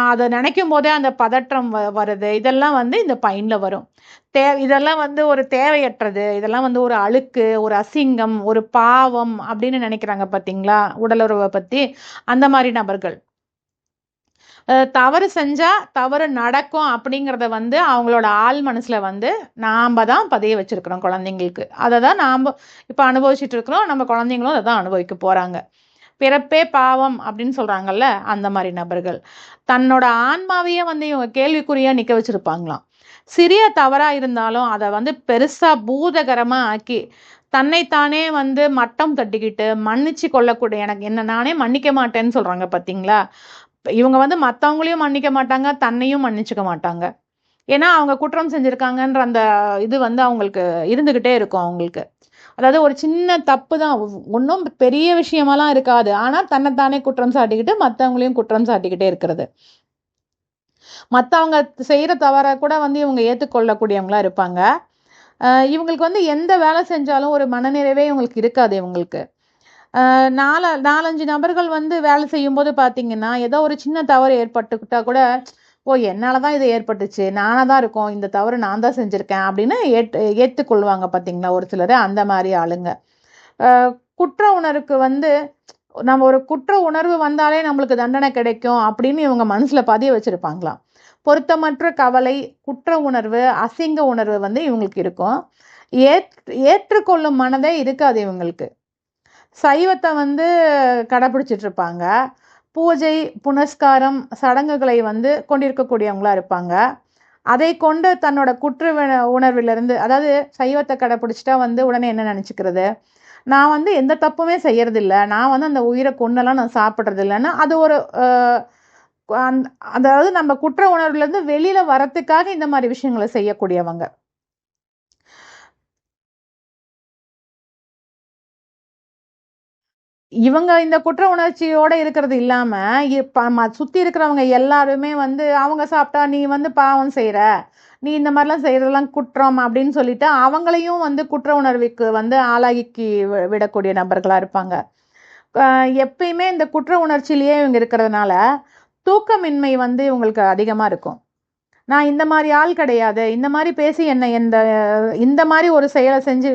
அதை நினைக்கும் போதே அந்த பதற்றம் வருது, இதெல்லாம் வந்து இந்த பயனில் வரும். இதெல்லாம் வந்து ஒரு தேவையற்றது, இதெல்லாம் வந்து ஒரு அழுக்கு, ஒரு அசிங்கம், ஒரு பாவம் அப்படின்னு நினைக்கிறாங்க பார்த்தீங்களா உடலுறவை பற்றி, அந்த மாதிரி நபர்கள். தவறு செஞ்சால் தவறு நடக்கும் அப்படிங்கிறத வந்து அவங்களோட ஆள் மனசில் வந்து நாம் தான் பதிய வச்சுருக்கிறோம் குழந்தைங்களுக்கு. அதை தான் நாம் இப்போ அனுபவிச்சுட்டு இருக்கிறோம், நம்ம குழந்தைங்களும் அதை தான் அனுபவிக்க போகிறாங்க. பிறப்பே பாவம் அப்படின்னு சொல்கிறாங்கல்ல, அந்த மாதிரி நபர்கள். தன்னோட ஆன்மாவையே வந்து இவங்க கேள்விக்குறியாக நிற்க வச்சுருப்பாங்களாம். சிறிய தவறாக இருந்தாலும் அதை வந்து பெருசாக பூதகரமாக ஆக்கி தன்னைத்தானே வந்து மட்டம் தட்டிக்கிட்டு மன்னிச்சு கொள்ளக்கூடிய, எனக்கு என்ன நானே மன்னிக்க மாட்டேன்னு சொல்கிறாங்க பார்த்தீங்களா, இவங்க வந்து மற்றவங்களையும் மன்னிக்க மாட்டாங்க, தன்னையும் மன்னிச்சுக்க மாட்டாங்க. ஏன்னா அவங்க குற்றம் செஞ்சுருக்காங்கன்ற அந்த இது வந்து அவங்களுக்கு இருந்துக்கிட்டே இருக்கும் அவங்களுக்கு. அதாவது ஒரு சின்ன தப்பு தான், ஒன்றும் பெரிய விஷயமெல்லாம் இருக்காது, ஆனால் தன்னைத்தானே குற்றம் சாட்டிக்கிட்டு மற்றவங்களையும் குற்றம் சாட்டிக்கிட்டே இருக்கிறது. மற்றவங்க செய்கிற தவறை கூட வந்து இவங்க ஏற்றுக்கொள்ளக்கூடியவங்களா இருப்பாங்க. இவங்களுக்கு வந்து எந்த வேலை செஞ்சாலும் ஒரு மனநிறைவே இவங்களுக்கு இருக்காது. இவங்களுக்கு 4-5 நபர்கள் வந்து வேலை செய்யும்போது பார்த்தீங்கன்னா, ஏதோ ஒரு சின்ன தவறு ஏற்பட்டுக்கிட்டா கூட, ஓ என்னால் தான் இது ஏற்பட்டுச்சு, நானாக தான் இருக்கும், இந்த தவறு நான் தான் செஞ்சுருக்கேன் அப்படின்னு ஏற்றுக்கொள்வாங்க பார்த்தீங்களா ஒரு சிலர். அந்த மாதிரி ஆளுங்க. குற்ற உணர்வுக்கு வந்து நம்ம ஒரு குற்ற உணர்வு வந்தாலே நம்மளுக்கு தண்டனை கிடைக்கும் அப்படின்னு இவங்க மனசில் பதிய வச்சுருப்பாங்களாம். பொருத்தமற்ற கவலை, குற்ற உணர்வு, அசிங்க உணர்வு வந்து இவங்களுக்கு இருக்கும். ஏற்றுக்கொள்ளும் மனதே இருக்காது இவங்களுக்கு. சைவத்தை வந்து கடைப்பிடிச்சிட்டு இருப்பாங்க. பூஜை, புனஸ்காரம், சடங்குகளை வந்து கொண்டிருக்கக்கூடியவங்களா இருப்பாங்க. அதை கொண்டு தன்னோட குற்ற உணர்விலிருந்து, அதாவது சைவத்தை கடைப்பிடிச்சிட்டா வந்து உடனே என்ன நினச்சிக்கிறது, நான் வந்து எந்த தப்புமே செய்யறதில்ல, நான் வந்து அந்த உயிரை கொன்னெல்லாம் நான் சாப்பிட்றது இல்லைன்னா அது ஒரு அதாவது நம்ம குற்ற உணர்வுலேருந்து வெளியில வரத்துக்காக இந்த மாதிரி விஷயங்களை செய்யக்கூடியவங்க. இவங்க இந்த குற்ற உணர்ச்சியோட இருக்கிறது இல்லாம சுத்தி இருக்கிறவங்க எல்லாருமே வந்து அவங்க சாப்பிட்டா நீ வந்து பாவம் செய்யற, நீ இந்த மாதிரிலாம் செய்யறதெல்லாம் குற்றம் அப்படின்னு சொல்லிட்டு அவங்களையும் வந்து குற்ற உணர்வுக்கு வந்து ஆளாக்கி விடக்கூடிய நபர்களா இருப்பாங்க. எப்பயுமே இந்த குற்ற உணர்ச்சியிலேயே இவங்க இருக்கிறதுனால தூக்கமின்மை வந்து இவங்களுக்கு அதிகமா இருக்கும். நான் இந்த மாதிரி ஆள் கிடையாது, இந்த மாதிரி பேசி என்னை இந்த மாதிரி ஒரு செயலை செஞ்சு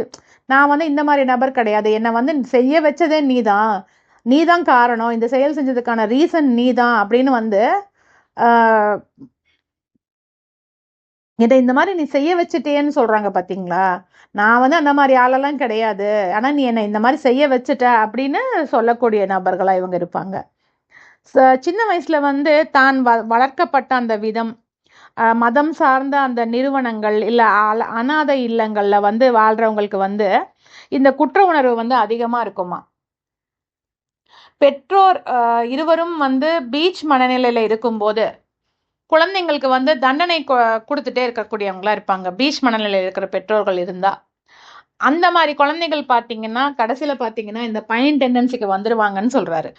நான் வந்து இந்த மாதிரி நபர் கிடையாது, என்னை வந்து செய்ய வச்சதே நீ தான் காரணம், இந்த செயல் செஞ்சதுக்கான ரீசன் நீ தான் அப்படின்னு வந்து இதை இந்த மாதிரி நீ செய்ய வச்சுட்டேன்னு சொல்றாங்க பார்த்தீங்களா. நான் வந்து அந்த மாதிரி ஆளெல்லாம் கிடையாது, ஆனால் நீ என்னை இந்த மாதிரி செய்ய வச்சுட்ட அப்படின்னு சொல்லக்கூடிய நபர்களா இவங்க இருப்பாங்க. சின்ன வயசுல வந்து தான் வளர்க்கப்பட்ட அந்த விதம், மதம் சார்ந்த அந்த நிறுவனங்கள் இல்லை அனாதை இல்லங்களில் வந்து வாழ்கிறவங்களுக்கு வந்து இந்த குற்ற உணர்வு வந்து அதிகமாக இருக்குமா. பெற்றோர் இருவரும் வந்து பீச் மனநிலையில் இருக்கும்போது குழந்தைங்களுக்கு வந்து தண்டனை கொடுத்துட்டே இருக்கக்கூடியவங்களா இருப்பாங்க. பீச் மனநிலையில் இருக்கிற பெற்றோர்கள் இருந்தால் அந்த மாதிரி குழந்தைகள் பார்த்தீங்கன்னா கடைசியில் பார்த்தீங்கன்னா இந்த பைன் டெண்டன்சிக்கு வந்துடுவாங்கன்னு சொல்கிறாரு.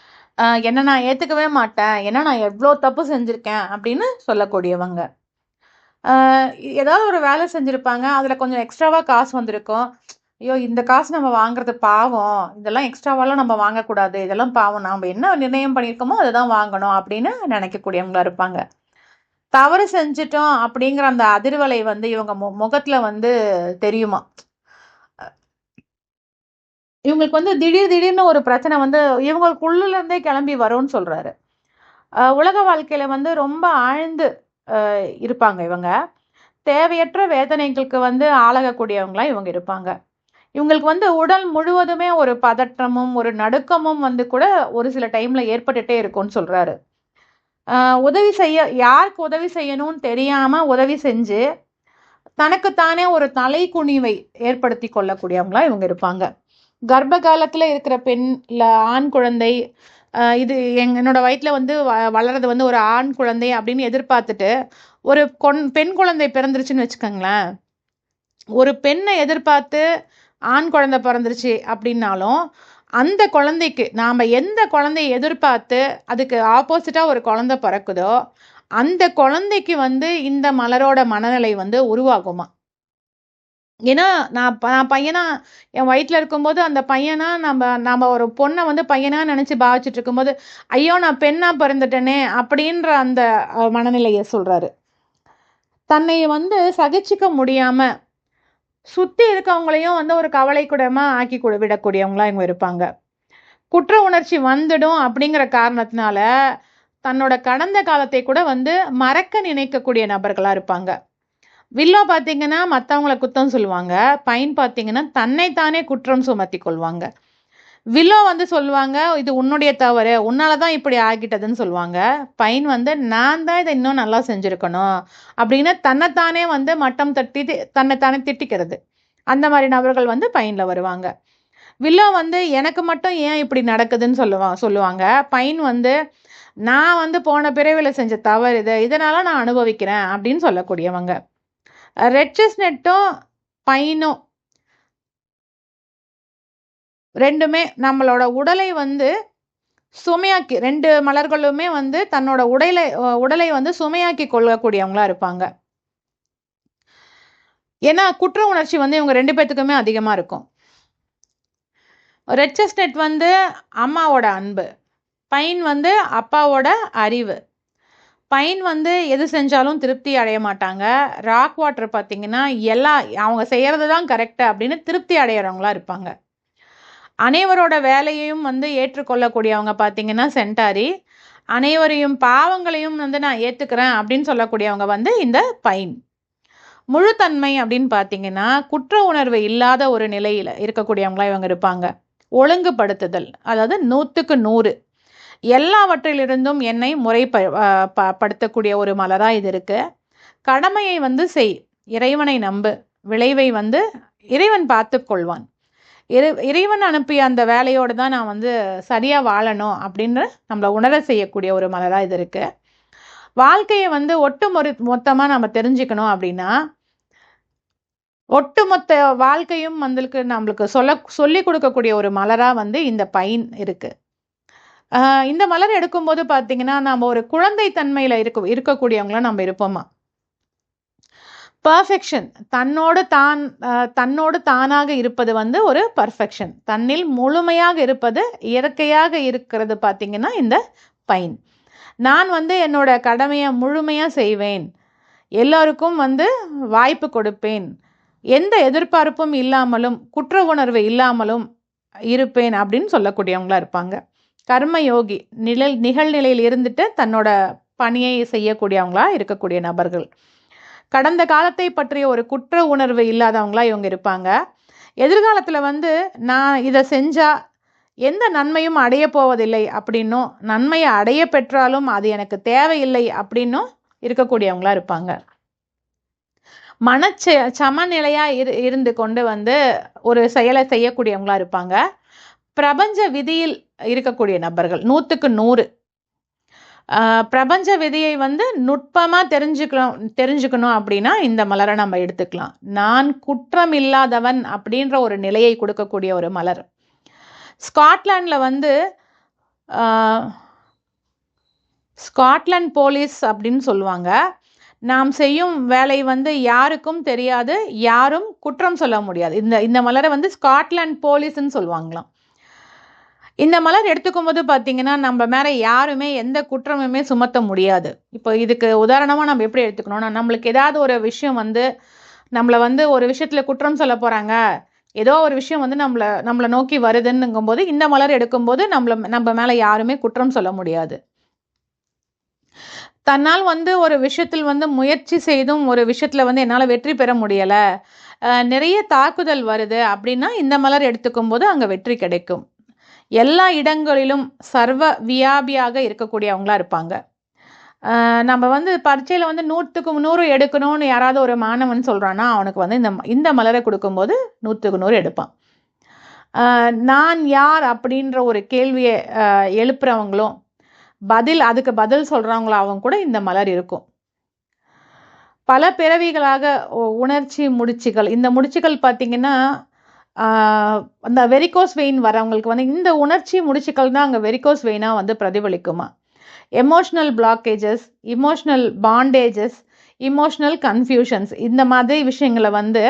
என்ன நான் ஏற்றுக்கவே மாட்டேன், ஏன்னா நான் எவ்வளோ தப்பு செஞ்சுருக்கேன் அப்படின்னு சொல்லக்கூடியவங்க. ஏதாவது ஒரு வேலை செஞ்சுருப்பாங்க, அதில் கொஞ்சம் எக்ஸ்ட்ராவாக காசு வந்திருக்கும், ஐயோ இந்த காசு நம்ம வாங்குறது பாவம், இதெல்லாம் எக்ஸ்ட்ராவாலாம் நம்ம வாங்கக்கூடாது, இதெல்லாம் பாவம், நாம் என்ன நிர்ணயம் பண்ணியிருக்கோமோ அதை தான் வாங்கணும் அப்படின்னு நினைக்கக்கூடியவங்களா இருப்பாங்க. தவறு செஞ்சிட்டோம் அப்படிங்கிற அந்த அதிர்வலை வந்து இவங்க முகத்தில் வந்து தெரியுமா. இவங்களுக்கு வந்து திடீர்னு ஒரு பிரச்சனை வந்து இவங்களுக்குள்ளேருந்தே கிளம்பி வரும்னு சொல்கிறாரு. உலக வாழ்க்கையில் வந்து ரொம்ப ஆழ்ந்து இருப்பாங்க இவங்க. தேவையற்ற வேதனைகளுக்கு வந்து ஆளாகக்கூடியவங்களா இவங்க இருப்பாங்க. இவங்களுக்கு வந்து உடல் முழுவதுமே ஒரு பதற்றமும் ஒரு நடுக்கமும் வந்து கூட ஒரு சில டைம்ல ஏற்பட்டுட்டே இருக்கும்னு சொல்றாரு. உதவி செய்ய யாருக்கு உதவி செய்யணும்னு தெரியாம உதவி செஞ்சு தனக்குத்தானே ஒரு தலை குனிவை ஏற்படுத்தி கொள்ளக்கூடியவங்களா இவங்க இருப்பாங்க. கர்ப்ப காலத்துல இருக்கிற பெண் இல்ல ஆண் குழந்தை, இது என்னோட வயிற்றுல வந்து வளர்றது வந்து ஒரு ஆண் குழந்தை அப்படின்னு எதிர்பார்த்துட்டு ஒரு பெண் குழந்தை பிறந்துருச்சுன்னு வச்சுக்கோங்களேன். ஒரு பெண்ணை எதிர்பார்த்து ஆண் குழந்தை பிறந்துருச்சு அப்படின்னாலும் அந்த குழந்தைக்கு நாம் எந்த குழந்தையை எதிர்பார்த்து அதுக்கு ஆப்போசிட்டாக ஒரு குழந்தை பிறக்குதோ அந்த குழந்தைக்கு வந்து இந்த மலரோட மனநிலை வந்து உருவாகுமா. ஏன்னா நான் பையனா என் வயிற்றில் இருக்கும்போது அந்த பையனா நம்ம ஒரு பொண்ணை வந்து பையனா நினச்சி பாவிச்சிட்டு இருக்கும்போது ஐயோ நான் பெண்ணா பிறந்துட்டேனே அப்படின்ற அந்த மனநிலையை சொல்கிறாரு. தன்னை வந்து சகிச்சிக்க முடியாமல் சுற்றி இருக்கவங்களையும் வந்து ஒரு கவலை கூடமாக ஆக்கி விடக்கூடியவங்களா இவங்க இருப்பாங்க. குற்ற உணர்ச்சி வந்துடும் அப்படிங்கிற காரணத்தினால தன்னோட கடந்த காலத்தை கூட வந்து மறக்க நினைக்கக்கூடிய நபர்களாக இருப்பாங்க. வில்லோ பார்த்தீங்கன்னா மற்றவங்கள குற்றம் சொல்லுவாங்க, பைன் பார்த்தீங்கன்னா தன்னைத்தானே குற்றம் சுமத்தி கொள்வாங்க. வில்லோ வந்து சொல்லுவாங்க இது உன்னுடைய தவறு, உன்னால தான் இப்படி ஆகிட்டதுன்னு சொல்லுவாங்க. பைன் வந்து நான் தான் இதை இன்னும் நல்லா செஞ்சுருக்கணும் அப்படின்னு தன்னைத்தானே வந்து மட்டம் தட்டி தன்னைத்தானே திட்டிக்கிறது. அந்த மாதிரி நபர்கள் வந்து பைனில் வருவாங்க. வில்லோ வந்து எனக்கு மட்டும் ஏன் இப்படி நடக்குதுன்னு சொல்லுவாங்க. பைன் வந்து நான் வந்து போன பிறவியில் செஞ்ச தவறு இதனால் நான் அனுபவிக்கிறேன் அப்படின்னு சொல்லக்கூடியவங்க. ரெட் செஸ்னட்டும் பைனும் ரெண்டுமே நம்மளோட உடலை வந்து சுமையாக்கி, 2 மலர்களுமே வந்து தன்னோட உடலை வந்து சுமையாக்கி கொள்ளக்கூடியவங்களா இருப்பாங்க. ஏன்னா குற்ற உணர்ச்சி வந்து இவங்க 2 பேத்துக்குமே அதிகமாக இருக்கும். ரெட் செஸ்னட் வந்து அம்மாவோட அன்பு, பைன் வந்து அப்பாவோட அறிவு. பைன் வந்து எது செஞ்சாலும் திருப்தி அடைய மாட்டாங்க. ராக் வாட்டர் பார்த்தீங்கன்னா அவங்க செய்கிறது தான் கரெக்டு அப்படின்னு திருப்தி அடையிறவங்களா இருப்பாங்க. அனைவரோட வேலையையும் வந்து ஏற்றுக்கொள்ளக்கூடியவங்க பார்த்தீங்கன்னா சென்டாரி. அனைவரையும் பாவங்களையும் வந்து நான் ஏற்றுக்கிறேன் அப்படின்னு சொல்லக்கூடியவங்க வந்து இந்த பைன். முழுத்தன்மை அப்படின்னு பார்த்தீங்கன்னா குற்ற உணர்வு இல்லாத ஒரு நிலையில் இருக்கக்கூடியவங்களா இவங்க இருப்பாங்க. ஒழுங்குபடுத்துதல், அதாவது 100க்கு 100 எல்லாவற்றிலிருந்தும் என்னை முறைப்படுத்தக்கூடிய ஒரு மலராக இது இருக்கு. கடமையை வந்து செய், இறைவனை நம்பு, விளைவை வந்து இறைவன் பார்த்து கொள்வான். இறைவன் அனுப்பிய அந்த வேலையோடு தான் நான் வந்து சரியாக வாழணும் அப்படின்னு நம்மளை உணர செய்யக்கூடிய ஒரு மலராக இது இருக்கு. வாழ்க்கையை வந்து மொத்தமாக நம்ம தெரிஞ்சுக்கணும் அப்படின்னா ஒட்டுமொத்த வாழ்க்கையும் நம்மளுக்கு சொல்லி கொடுக்கக்கூடிய ஒரு மலராக வந்து இந்த பைன் இருக்கு. இந்த மலர் எடுக்கும்போது பார்த்தீங்கன்னா நம்ம ஒரு குழந்தை தன்மையில் இருக்கக்கூடியவங்களாம் நம்ம இருப்போமா. பர்ஃபெக்ஷன், தன்னோடு தானாக இருப்பது வந்து ஒரு பர்ஃபெக்ஷன். தன்னில் முழுமையாக இருப்பது, இயற்கையாக இருக்கிறது பார்த்தீங்கன்னா இந்த பைன். நான் வந்து என்னோட கடமையை முழுமையாக செய்வேன், எல்லோருக்கும் வந்து வாய்ப்பு கொடுப்பேன், எந்த எதிர்பார்ப்பும் இல்லாமலும் குற்ற உணர்வு இல்லாமலும் இருப்பேன் அப்படின்னு சொல்லக்கூடியவங்களா இருப்பாங்க. கர்மயோகி, நிகழ்நிலையில் இருந்துட்டு தன்னோட பணியை செய்யக்கூடியவங்களா இருக்கக்கூடிய நபர்கள். கடந்த காலத்தை பற்றிய ஒரு குற்ற உணர்வு இல்லாதவங்களா இவங்க இருப்பாங்க. எதிர்காலத்தில் வந்து நான் இதை செஞ்சால் எந்த நன்மையும் அடைய போவதில்லை அப்படின்னும், நன்மையை அடைய பெற்றாலும் அது எனக்கு தேவையில்லை அப்படின்னும் இருக்கக்கூடியவங்களா இருப்பாங்க. சமநிலையாக இருந்து கொண்டு வந்து ஒரு செயலை செய்யக்கூடியவங்களா இருப்பாங்க. பிரபஞ்ச விதியில் இருக்கக்கூடிய நபர்கள் 100க்கு 100. பிரபஞ்ச விதியை வந்து நுட்பமாக தெரிஞ்சுக்கணும் அப்படின்னா இந்த மலரை நம்ம எடுத்துக்கலாம். நான் குற்றம் இல்லாதவன் அப்படின்ற ஒரு நிலையை கொடுக்கக்கூடிய ஒரு மலர். ஸ்காட்லாண்டில் வந்து ஸ்காட்லாண்ட் போலீஸ் அப்படின்னு சொல்லுவாங்க. நாம் செய்யும் வேலை வந்து யாருக்கும் தெரியாது, யாரும் குற்றம் சொல்ல முடியாது. இந்த மலரை வந்து ஸ்காட்லாண்ட் போலீஸ்ன்னு சொல்லுவாங்களாம். இந்த மலர் எடுத்துக்கும் போது பார்த்தீங்கன்னா நம்ம மேலே யாருமே எந்த குற்றமுமே சுமத்த முடியாது. இப்போ இதுக்கு உதாரணமாக நம்ம எப்படி எடுத்துக்கணும்னா, நம்மளுக்கு ஏதாவது ஒரு விஷயம் வந்து நம்மளை வந்து ஒரு விஷயத்தில் குற்றம் சொல்ல போகிறாங்க, ஏதோ ஒரு விஷயம் வந்து நம்மளை நோக்கி வருதுன்னுங்கும்போது இந்த மலர் எடுக்கும்போது நம்ம மேலே யாருமே குற்றம் சொல்ல முடியாது. தன்னால் வந்து ஒரு விஷயத்தில் வந்து முயற்சி செய்தும் ஒரு விஷயத்தில் வந்து என்னால் வெற்றி பெற முடியலை, நிறைய தாக்குதல் வருது அப்படின்னா இந்த மலர் எடுத்துக்கும் போது அங்கே வெற்றி கிடைக்கும். எல்லா இடங்களிலும் சர்வ வியாபியாக இருக்கக்கூடியவங்களா இருப்பாங்க. நம்ம வந்து பரீட்சையில் வந்து 100க்கு 100 எடுக்கணும்னு யாராவது ஒரு மாணவன் சொல்கிறான்னா அவனுக்கு வந்து இந்த மலரை கொடுக்கும்போது 100க்கு 100 எடுப்பான். நான் யார் அப்படின்ற ஒரு கேள்வியை எழுப்புறவங்களும் அதுக்கு பதில் சொல்கிறவங்களும் அவங்க கூட இந்த மலர் இருக்கும். பல பிறவிகளாக உணர்ச்சி முடிச்சுகள், இந்த முடிச்சுகள் பார்த்திங்கன்னா அந்த வெரிகோஸ் வெயின் வரவங்களுக்கு வந்து இந்த உணர்ச்சி முடிச்சுக்கள் தான் அங்கே வெரிகோஸ் வெயினாக வந்து பிரதிபலிக்குமா. Emotional blockages, emotional bondages, emotional confusions, இந்த மாதிரி விஷயங்களை வந்து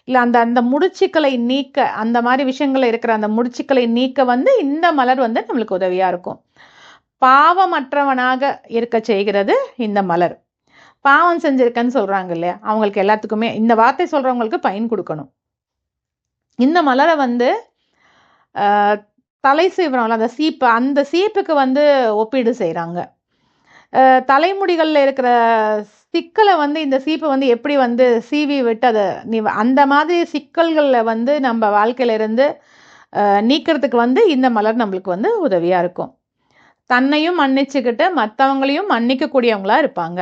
இல்லை அந்த முடிச்சுக்களை நீக்க, அந்த மாதிரி விஷயங்கள் இருக்கிற அந்த முடிச்சுக்களை நீக்க வந்து இந்த மலர் வந்து நம்மளுக்கு உதவியாக இருக்கும். பாவமற்றவனாக இருக்க செய்கிறது இந்த மலர். பாவம் செஞ்சிருக்கேன்னு சொல்கிறாங்க இல்லையா, அவங்களுக்கு எல்லாத்துக்குமே இந்த வார்த்தை சொல்கிறவங்களுக்கு பயன் கொடுக்கணும். இந்த மலரை வந்து தலை சீவுறோம்ல, அந்த சீப்புக்கு வந்து ஒப்பீடு செய்கிறாங்க. தலைமுடிகளில் இருக்கிற சிக்கலை வந்து இந்த சீப்பை வந்து எப்படி வந்து சீவி விட்டு அதை அந்த மாதிரி சிக்கல்களில் வந்து நம்ம வாழ்க்கையிலிருந்து நீக்கிறதுக்கு வந்து இந்த மலர் நம்மளுக்கு வந்து உதவியாக இருக்கும். தன்னையும் மன்னிச்சுக்கிட்டு மற்றவங்களையும் மன்னிக்கக்கூடியவங்களா இருப்பாங்க.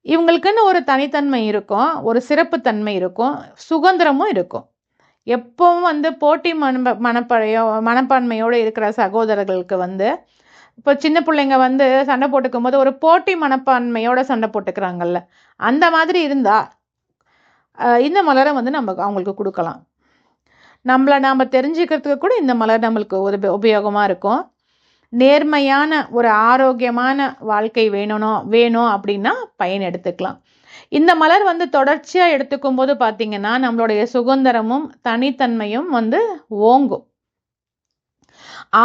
இவங்களுக்குன்னு ஒரு தனித்தன்மை இருக்கும், ஒரு சிறப்புத்தன்மை இருக்கும், சுதந்திரமும் இருக்கும். எப்பவும் வந்து போட்டி மனப்பான்மையோடு இருக்கிற சகோதரர்களுக்கு வந்து இப்போ சின்ன பிள்ளைங்க வந்து சண்டை போட்டுக்கும் போது ஒரு போட்டி மனப்பான்மையோட சண்டை போட்டுக்கிறாங்கல்ல, அந்த மாதிரி இருந்தால் இந்த மலரை வந்து நம்ம அவங்களுக்கு கொடுக்கலாம். நம்மளை நாம் தெரிஞ்சுக்கிறதுக்கு கூட இந்த மலர் நம்மளுக்கு உபயோகமாக இருக்கும். நேர்மையான ஒரு ஆரோக்கியமான வாழ்க்கை வேணும் அப்படின்னா பயன் எடுத்துக்கலாம். இந்த மலர் வந்து தொடர்ச்சியாக எடுத்துக்கும் போது பார்த்தீங்கன்னா நம்மளுடைய சுதந்திரமும் தனித்தன்மையும் வந்து ஓங்கும்.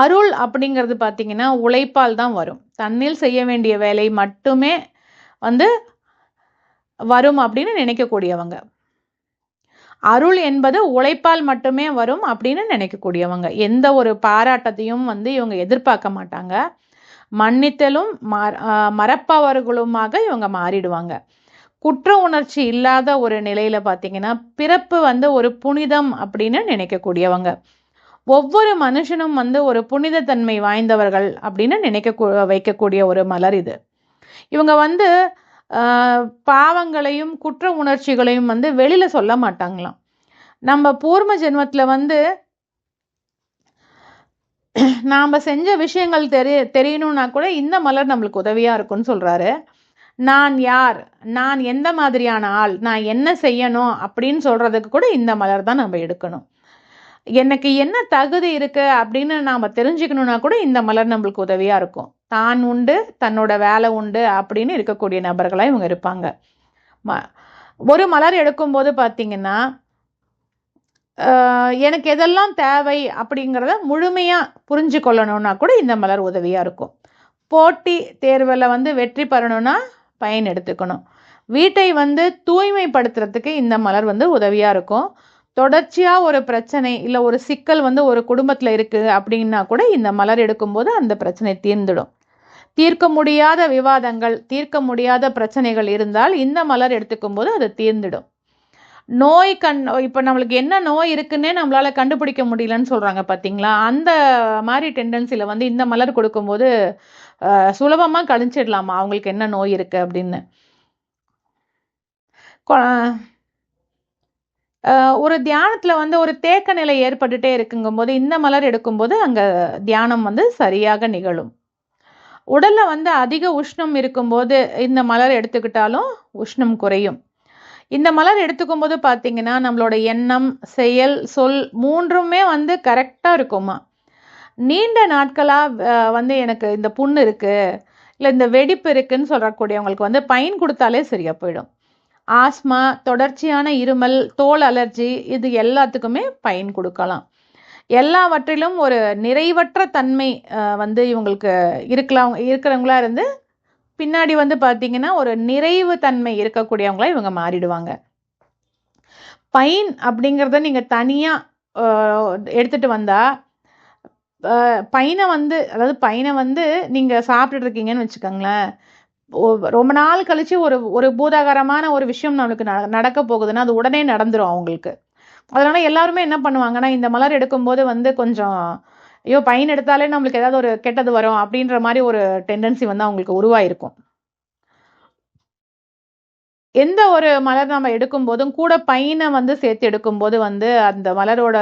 அருள் அப்படிங்கிறது பார்த்தீங்கன்னா உழைப்பால் தான் வரும். தன்னில் செய்ய வேண்டிய வேலை மட்டுமே வந்து வரும் அப்படின்னு நினைக்கக்கூடியவங்க. அருள் என்பது உழைப்பால் மட்டுமே வரும் அப்படின்னு நினைக்கக்கூடியவங்க. எந்த ஒரு பாராட்டத்தையும் வந்து இவங்க எதிர்பார்க்க மாட்டாங்க. மன்னித்தலும் மறப்பவர்களுமாக இவங்க மாறிடுவாங்க. குற்ற உணர்ச்சி இல்லாத ஒரு நிலையில பார்த்தீங்கன்னா பிறப்பு வந்து ஒரு புனிதம் அப்படின்னு நினைக்கக்கூடியவங்க. ஒவ்வொரு மனுஷனும் வந்து ஒரு புனித தன்மை வாய்ந்தவர்கள் அப்படின்னு வைக்கக்கூடிய ஒரு மலர் இது. இவங்க வந்து பாவங்களையும் குற்ற உணர்ச்சிகளையும் வந்து வெளியில சொல்ல மாட்டாங்களாம். நம்ம பூர்வ ஜென்மத்தில் வந்து நாம் செஞ்ச விஷயங்கள் தெரியணும்னா கூட இந்த மலர் நம்மளுக்கு உதவியாக இருக்குன்னு சொல்கிறாரு. நான் யார், நான் எந்த மாதிரியான ஆள், நான் என்ன செய்யணும் அப்படின்னு சொல்கிறதுக்கு கூட இந்த மலர் தான் நம்ம எடுக்கணும். எனக்கு என்ன தகுதி இருக்குது அப்படின்னு நாம் தெரிஞ்சுக்கணுன்னா கூட இந்த மலர் நம்மளுக்கு உதவியாக இருக்கும். தான் உண்டு, தன்னோட வேலை உண்டு அப்படின்னு இருக்கக்கூடிய நபர்களாக இவங்க இருப்பாங்க. ஒரு மலர் எடுக்கும்போது பார்த்தீங்கன்னா எனக்கு எதெல்லாம் தேவை அப்படிங்கிறத முழுமையாக புரிஞ்சு கொள்ளணும்னா கூட இந்த மலர் உதவியாக இருக்கும். போட்டி தேர்வில் வந்து வெற்றி பெறணும்னா பயன் எடுத்துக்கணும். வீட்டை வந்து தூய்மைப்படுத்துறதுக்கு இந்த மலர் வந்து உதவியாக இருக்கும். தொடர்ச்சியாக ஒரு பிரச்சனை இல்லை ஒரு சிக்கல் வந்து ஒரு குடும்பத்தில் இருக்குது அப்படின்னா கூட இந்த மலர் எடுக்கும்போது அந்த பிரச்சனை தீர்ந்துடும். தீர்க்க முடியாத விவாதங்கள், தீர்க்க முடியாத பிரச்சனைகள் இருந்தால் இந்த மலர் எடுத்துக்கும் போது அது தீர்ந்துடும். இப்போ நம்மளுக்கு என்ன நோய் இருக்குன்னே நம்மளால கண்டுபிடிக்க முடியலன்னு சொல்றாங்க பார்த்தீங்களா, அந்த மாதிரி டெண்டன்சியில் வந்து இந்த மலர் கொடுக்கும்போது சுலபமாக கழிச்சிடலாமா அவங்களுக்கு என்ன நோய் இருக்கு அப்படின்னு. ஒரு தியானத்தில் வந்து ஒரு தேக்க நிலை ஏற்பட்டுட்டே இருக்குங்கும் போது இந்த மலர் எடுக்கும்போது அங்கே தியானம் வந்து சரியாக நிகழும். உடலில் வந்து அதிக உஷ்ணம் இருக்கும்போது இந்த மலர் எடுத்துக்கிட்டாலும் உஷ்ணம் குறையும். இந்த மலர் எடுத்துக்கும் போது பார்த்தீங்கன்னா நம்மளோட எண்ணம், செயல், சொல் மூன்றுமே வந்து கரெக்டாக இருக்குமா. நீண்ட நாட்களாக வந்து எனக்கு இந்த புண்ணு இருக்குது இல்லை இந்த வெடிப்பு இருக்குன்னு சொல்லக்கூடியவங்களுக்கு வந்து பயன் கொடுத்தாலே சரியாக போயிடும். ஆஸ்மா, தொடர்ச்சியான இருமல், தோல் அலர்ஜி இது எல்லாத்துக்குமே பயன் கொடுக்கலாம். எல்லாவற்றிலும் ஒரு நிறைவற்ற தன்மை வந்து இவங்களுக்கு இருக்கிறவங்களா இருந்து பின்னாடி வந்து பார்த்தீங்கன்னா ஒரு நிறைவு தன்மை இருக்கக்கூடியவங்களா இவங்க மாறிடுவாங்க. பயன் அப்படிங்கிறத நீங்கள் தனியாக எடுத்துகிட்டு வந்தால் பயனை வந்து நீங்கள் சாப்பிட்டுட்டு இருக்கீங்கன்னு வச்சுக்கோங்களேன். ரொம்ப நாள் கழித்து ஒரு பூதாகரமான ஒரு விஷயம் நம்மளுக்கு நடக்க போகுதுன்னா அது உடனே நடந்துடும் அவங்களுக்கு. அதனால் எல்லாருமே என்ன பண்ணுவாங்கன்னா இந்த மலர் எடுக்கும்போது வந்து கொஞ்சம் ஐயோ பயன் எடுத்தாலே நம்மளுக்கு ஏதாவது ஒரு கெட்டது வரும் அப்படின்ற மாதிரி ஒரு டெண்டன்சி வந்து அவங்களுக்கு உருவாயிருக்கும். எந்த ஒரு மலர் நம்ம எடுக்கும் போதும் கூட பயனை வந்து சேர்த்து எடுக்கும்போது வந்து அந்த மலரோட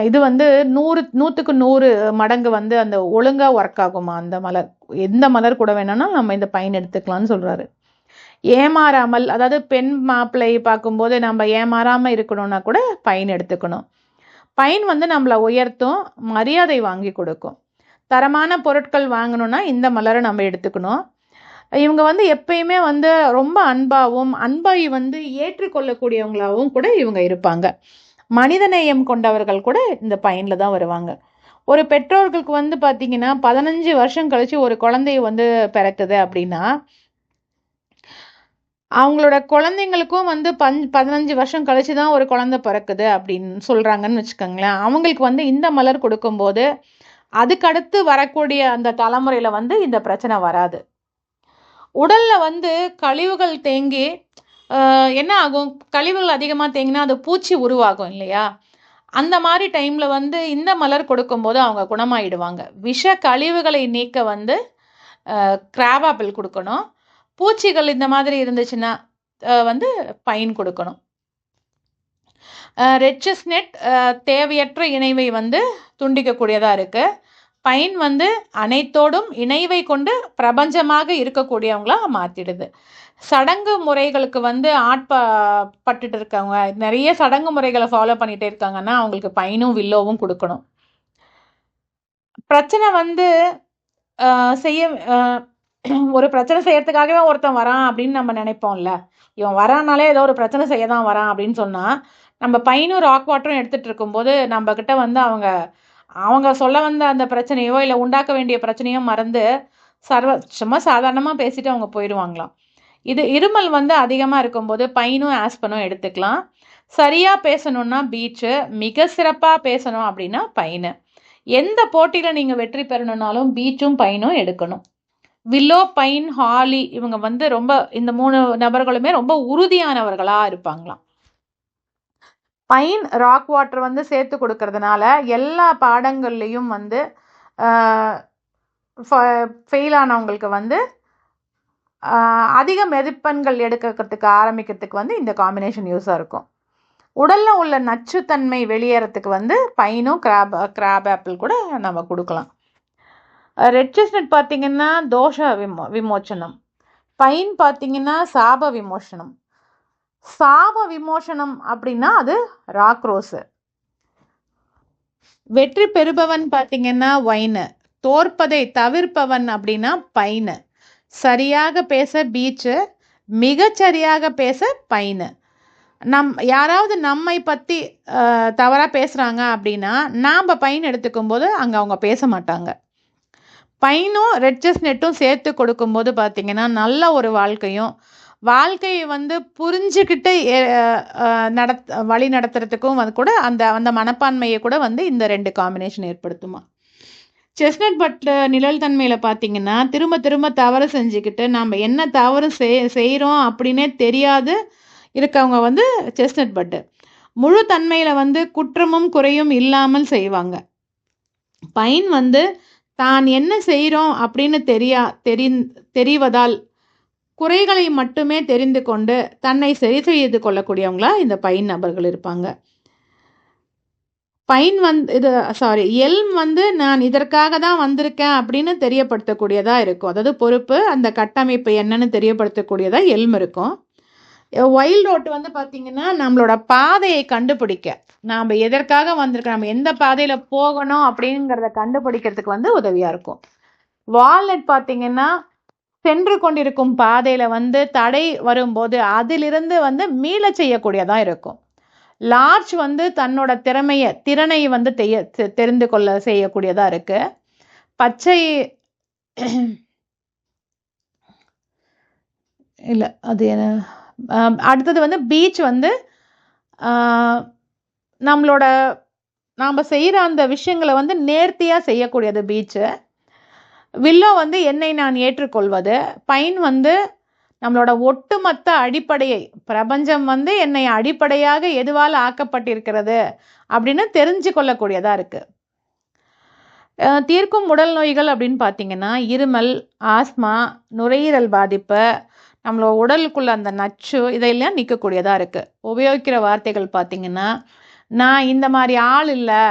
இது வந்து 100க்கு 100 மடங்கு வந்து அந்த ஒழுங்காக ஒர்க் ஆகுமா அந்த மலர். எந்த மலர் கூட வேணும்னா நம்ம இந்த பயன் எடுத்துக்கலாம்னு சொல்கிறாரு. ஏமாறாமல், அதாவது பெண் மாப்பிள்ளை பார்க்கும்போது நம்ம ஏமாறாமல் இருக்கணும்னா கூட பயன் எடுத்துக்கணும். பயன் வந்து நம்மளை உயர்த்தும், மரியாதை வாங்கி கொடுக்கும். தரமான பொருட்கள் வாங்கணும்னா இந்த மலரை நம்ம எடுத்துக்கணும். இவங்க வந்து எப்பயுமே வந்து ரொம்ப அன்பாய் வந்து ஏற்றுக்கொள்ளக்கூடியவங்களாகவும் கூட இவங்க இருப்பாங்க. மனிதநேயம் கொண்டவர்கள் கூட இந்த பயனில் தான் வருவாங்க. ஒரு பெற்றோர்களுக்கு வந்து பார்த்தீங்கன்னா 15 வருஷம் கழிச்சு ஒரு குழந்தை வந்து பிறக்குது அப்படின்னா அவங்களோட குழந்தைங்களுக்கும் வந்து 15 வருஷம் கழிச்சு தான் ஒரு குழந்தை பிறக்குது அப்படின்னு சொல்கிறாங்கன்னு வச்சுக்கோங்களேன். அவங்களுக்கு வந்து இந்த மலர் கொடுக்கும்போது அதுக்கடுத்து வரக்கூடிய அந்த தலைமுறையில் வந்து இந்த பிரச்சனை வராது. உடலில் வந்து கழிவுகள் தேங்கி என்ன ஆகும், கழிவுகள் அதிகமாக தேங்கினா அது பூச்சி உருவாகும் இல்லையா. அந்த மாதிரி டைமில் வந்து இந்த மலர் கொடுக்கும்போது அவங்க குணமாயிடுவாங்க. விஷ கழிவுகளை நீக்க வந்து கிராப் ஆப்பிள் கொடுக்கணும். பூச்சிகள் இந்த மாதிரி இருந்துச்சுன்னா வந்து பயன் கொடுக்கணும். ரெட் செஸ்னட் தேவையற்ற இணைவை வந்து துண்டிக்கக்கூடியதாக இருக்குது. பைன் வந்து அனைத்தோடும் இணைவை கொண்டு பிரபஞ்சமாக இருக்கக்கூடியவங்களா மாற்றிடுது. சடங்கு முறைகளுக்கு வந்து ஆட்பட்டுட்டு இருக்கவங்க, நிறைய சடங்கு முறைகளை ஃபாலோ பண்ணிகிட்டே இருக்காங்கன்னா அவங்களுக்கு பைனும் வில்லோவும் கொடுக்கணும். பிரச்சனை வந்து செய்ய ஒரு பிரச்சனை செய்யறதுக்காகவே ஒருத்தன் வரான் அப்படின்னு நம்ம நினைப்போம்ல. இவன் வரானாலே ஏதோ ஒரு பிரச்சனை செய்ய தான் வரான் அப்படின்னு சொன்னால், நம்ம பைனும் ராக் வாட்டரும் எடுத்துகிட்டு இருக்கும்போது நம்மக்கிட்ட வந்து அவங்க சொல்ல வந்த அந்த பிரச்சனையோ இல்லை உண்டாக்க வேண்டிய பிரச்சனையோ மறந்து சும்மா சாதாரணமாக பேசிட்டு அவங்க போயிடுவாங்களாம். இது இருமல் வந்து அதிகமாக இருக்கும்போது பைனும் ஆஸ்பனும் எடுத்துக்கலாம். சரியாக பேசணுன்னா பீச்சு, மிக சிறப்பாக பேசணும் அப்படின்னா பைனு. எந்த போட்டியில் நீங்கள் வெற்றி பெறணுன்னாலும் பீச்சும் பைனும் எடுக்கணும். வில்லோ, பைன், ஹாலி இவங்க வந்து ரொம்ப, இந்த 3 நபர்களுமே ரொம்ப உறுதியானவர்களாக இருப்பாங்களாம். பைன் ராக் வாட்டர் வந்து சேர்த்து கொடுக்கறதுனால எல்லா பாடங்கள்லேயும் வந்து ஃபெயில் ஆனவங்களுக்கு வந்து அதிக மதிப்பெண்கள் எடுக்கிறதுக்கு ஆரம்பிக்கிறதுக்கு வந்து இந்த காம்பினேஷன் யூஸாக இருக்கும். உடலில் உள்ள நச்சுத்தன்மை வெளியேறத்துக்கு வந்து பைனும் கிராப் ஆப்பிள் கூட நம்ம கொடுக்கலாம். ரெட் செஸ்னட் பார்த்திங்கன்னா தோஷ விமோச்சனம், பைன் பார்த்திங்கன்னா சாப விமோசனம். சாப விமோசனம் அப்படின்னா அது ராக் ரோஸு. வெற்றி பெறுபவன் பார்த்திங்கன்னா ஒயினு, தோற்பதை தவிர்ப்பவன் அப்படின்னா பைனு. சரியாக பேச பீச்சு, மிகச்சரியாக பேச பைனு. யாராவது நம்மை பற்றி தவறாக பேசுகிறாங்க அப்படின்னா நாம் பைன் எடுத்துக்கும் போது அங்கே அவங்க பேச மாட்டாங்க. பைனும் ரெட் செஸ்னட்டும் சேர்த்து கொடுக்கும்போது பார்த்திங்கன்னா நல்ல ஒரு வாழ்க்கையை வந்து புரிஞ்சுக்கிட்டு வழி நடத்துறதுக்கும் வந்து கூட அந்த மனப்பான்மையை கூட வந்து இந்த 2 காம்பினேஷன் ஏற்படுத்துமா. செஸ்னட் பட்டு நிழல் தன்மையில் பார்த்திங்கன்னா திரும்ப திரும்ப தவறு செஞ்சுக்கிட்டு நம்ம என்ன தவறு செய்கிறோம் அப்படின்னே தெரியாது இருக்கவங்க வந்து செஸ்னட் பட்டு. முழு தன்மையில் வந்து குற்றமும் குறையும் இல்லாமல் செய்வாங்க. பைன் வந்து தான் என்ன செய்கிறோம் அப்படின்னு தெரிவதால் குறைகளை மட்டுமே தெரிந்து கொண்டு தன்னை சரி செய்து கொள்ளக்கூடியவங்களா இந்த பைன் நபர்கள் இருப்பாங்க. பைன் வந்து எல்ம் வந்து நான் இதற்காக தான் வந்திருக்கேன் அப்படின்னு தெரியப்படுத்தக்கூடியதாக இருக்கும். அதாவது பொறுப்பு, அந்த கட்டமைப்பு என்னன்னு தெரியப்படுத்தக்கூடியதாக எல்ம் இருக்கும். வைல்ட் ரோட் வந்து பார்த்திங்கன்னா நம்மளோட பாதையை கண்டுபிடிக்க, நாம் எதற்காக வந்திருக்கோம், நம்ம எந்த பாதையில் போகணும் அப்படிங்கிறத கண்டுபிடிக்கிறதுக்கு வந்து உதவியாக இருக்கும். வால்நட் பார்த்திங்கன்னா சென்று கொண்டிருக்கும் பாதையில் வந்து தடை வரும்போது அதிலிருந்து வந்து மீள செய்யக்கூடியதாக இருக்கும். லார்ச் வந்து தன்னோட திறனை வந்து தெரிந்து கொள்ள செய்யக்கூடியதாக இருக்குது. பச்சை இல்லை அது என்ன, அடுத்தது வந்து பீச் வந்து நாம் செய்கிற அந்த விஷயங்களை வந்து நேர்த்தியாக செய்யக்கூடியது பீச்சு. வில்லோ வந்து என்னை நான் ஏற்றுக்கொள்வது. பைன் வந்து நம்மளோட ஒட்டுமொத்த அடிப்படையை, பிரபஞ்சம் வந்து என்னை அடிப்படையாக எதுவால் ஆக்கப்பட்டிருக்கிறது அப்படின்னு தெரிஞ்சு கொள்ளக்கூடியதாக இருக்குது. தீர்க்கும் உடல் நோய்கள் அப்படின்னு பார்த்திங்கன்னா இருமல், ஆஸ்மா, நுரையீரல் பாதிப்பு, நம்மளோட உடலுக்குள்ள அந்த நச்சு இதெல்லாம் நீக்கக்கூடியதாக இருக்குது. உபயோகிக்கிற வார்த்தைகள் பார்த்திங்கன்னா நான் இந்த மாதிரி ஆள் இல்லை,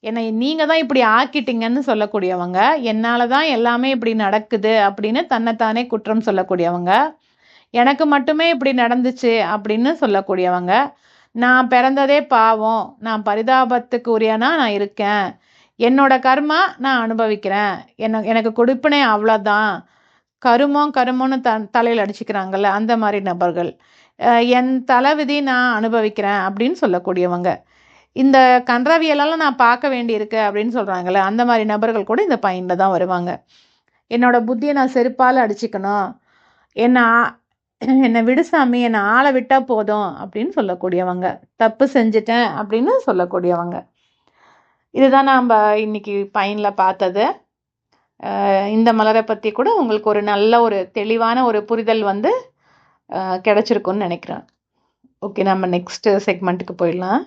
என்னை நீங்கள் தான் இப்படி ஆக்கிட்டீங்கன்னு சொல்லக்கூடியவங்க, என்னால் தான் எல்லாமே இப்படி நடக்குது அப்படின்னு தன்னைத்தானே குற்றம் சொல்லக்கூடியவங்க, எனக்கு மட்டுமே இப்படி நடந்துச்சு அப்படின்னு சொல்லக்கூடியவங்க, நான் பிறந்ததே பாவம், நான் பரிதாபத்துக்கு உரியனா நான் இருக்கேன், என்னோட கர்மா நான் அனுபவிக்கிறேன், எனக்கு கொடுப்பினே அவ்வளோதான், கருமோன்னு தலையில் அடிச்சுக்கிறாங்கல்ல அந்த மாதிரி நபர்கள், என் தலைவிதி நான் அனுபவிக்கிறேன் அப்படின்னு சொல்லக்கூடியவங்க, இந்த கன்றவியலெல்லாம் நான் பார்க்க வேண்டியிருக்கு அப்படின்னு சொல்கிறாங்கல்ல அந்த மாதிரி நபர்கள் கூட இந்த பையனில் தான் வருவாங்க. என்னோட புத்தியை நான் செருப்பால் அடிச்சுக்கணும், என்னை விடுசாமி, என்னை ஆளை விட்டால் போதும் அப்படின்னு சொல்லக்கூடியவங்க, தப்பு செஞ்சுட்டேன் அப்படின்னு சொல்லக்கூடியவங்க. இதுதான் நம்ம இன்னைக்கு பையனில் பார்த்தது. இந்த மலரை பற்றி கூட உங்களுக்கு ஒரு நல்ல ஒரு தெளிவான ஒரு புரிதல் வந்து கிடச்சிருக்குன்னு நினைக்கிறேன். ஓகே, நம்ம நெக்ஸ்ட் செக்மெண்ட்டுக்கு போயிடலாம்.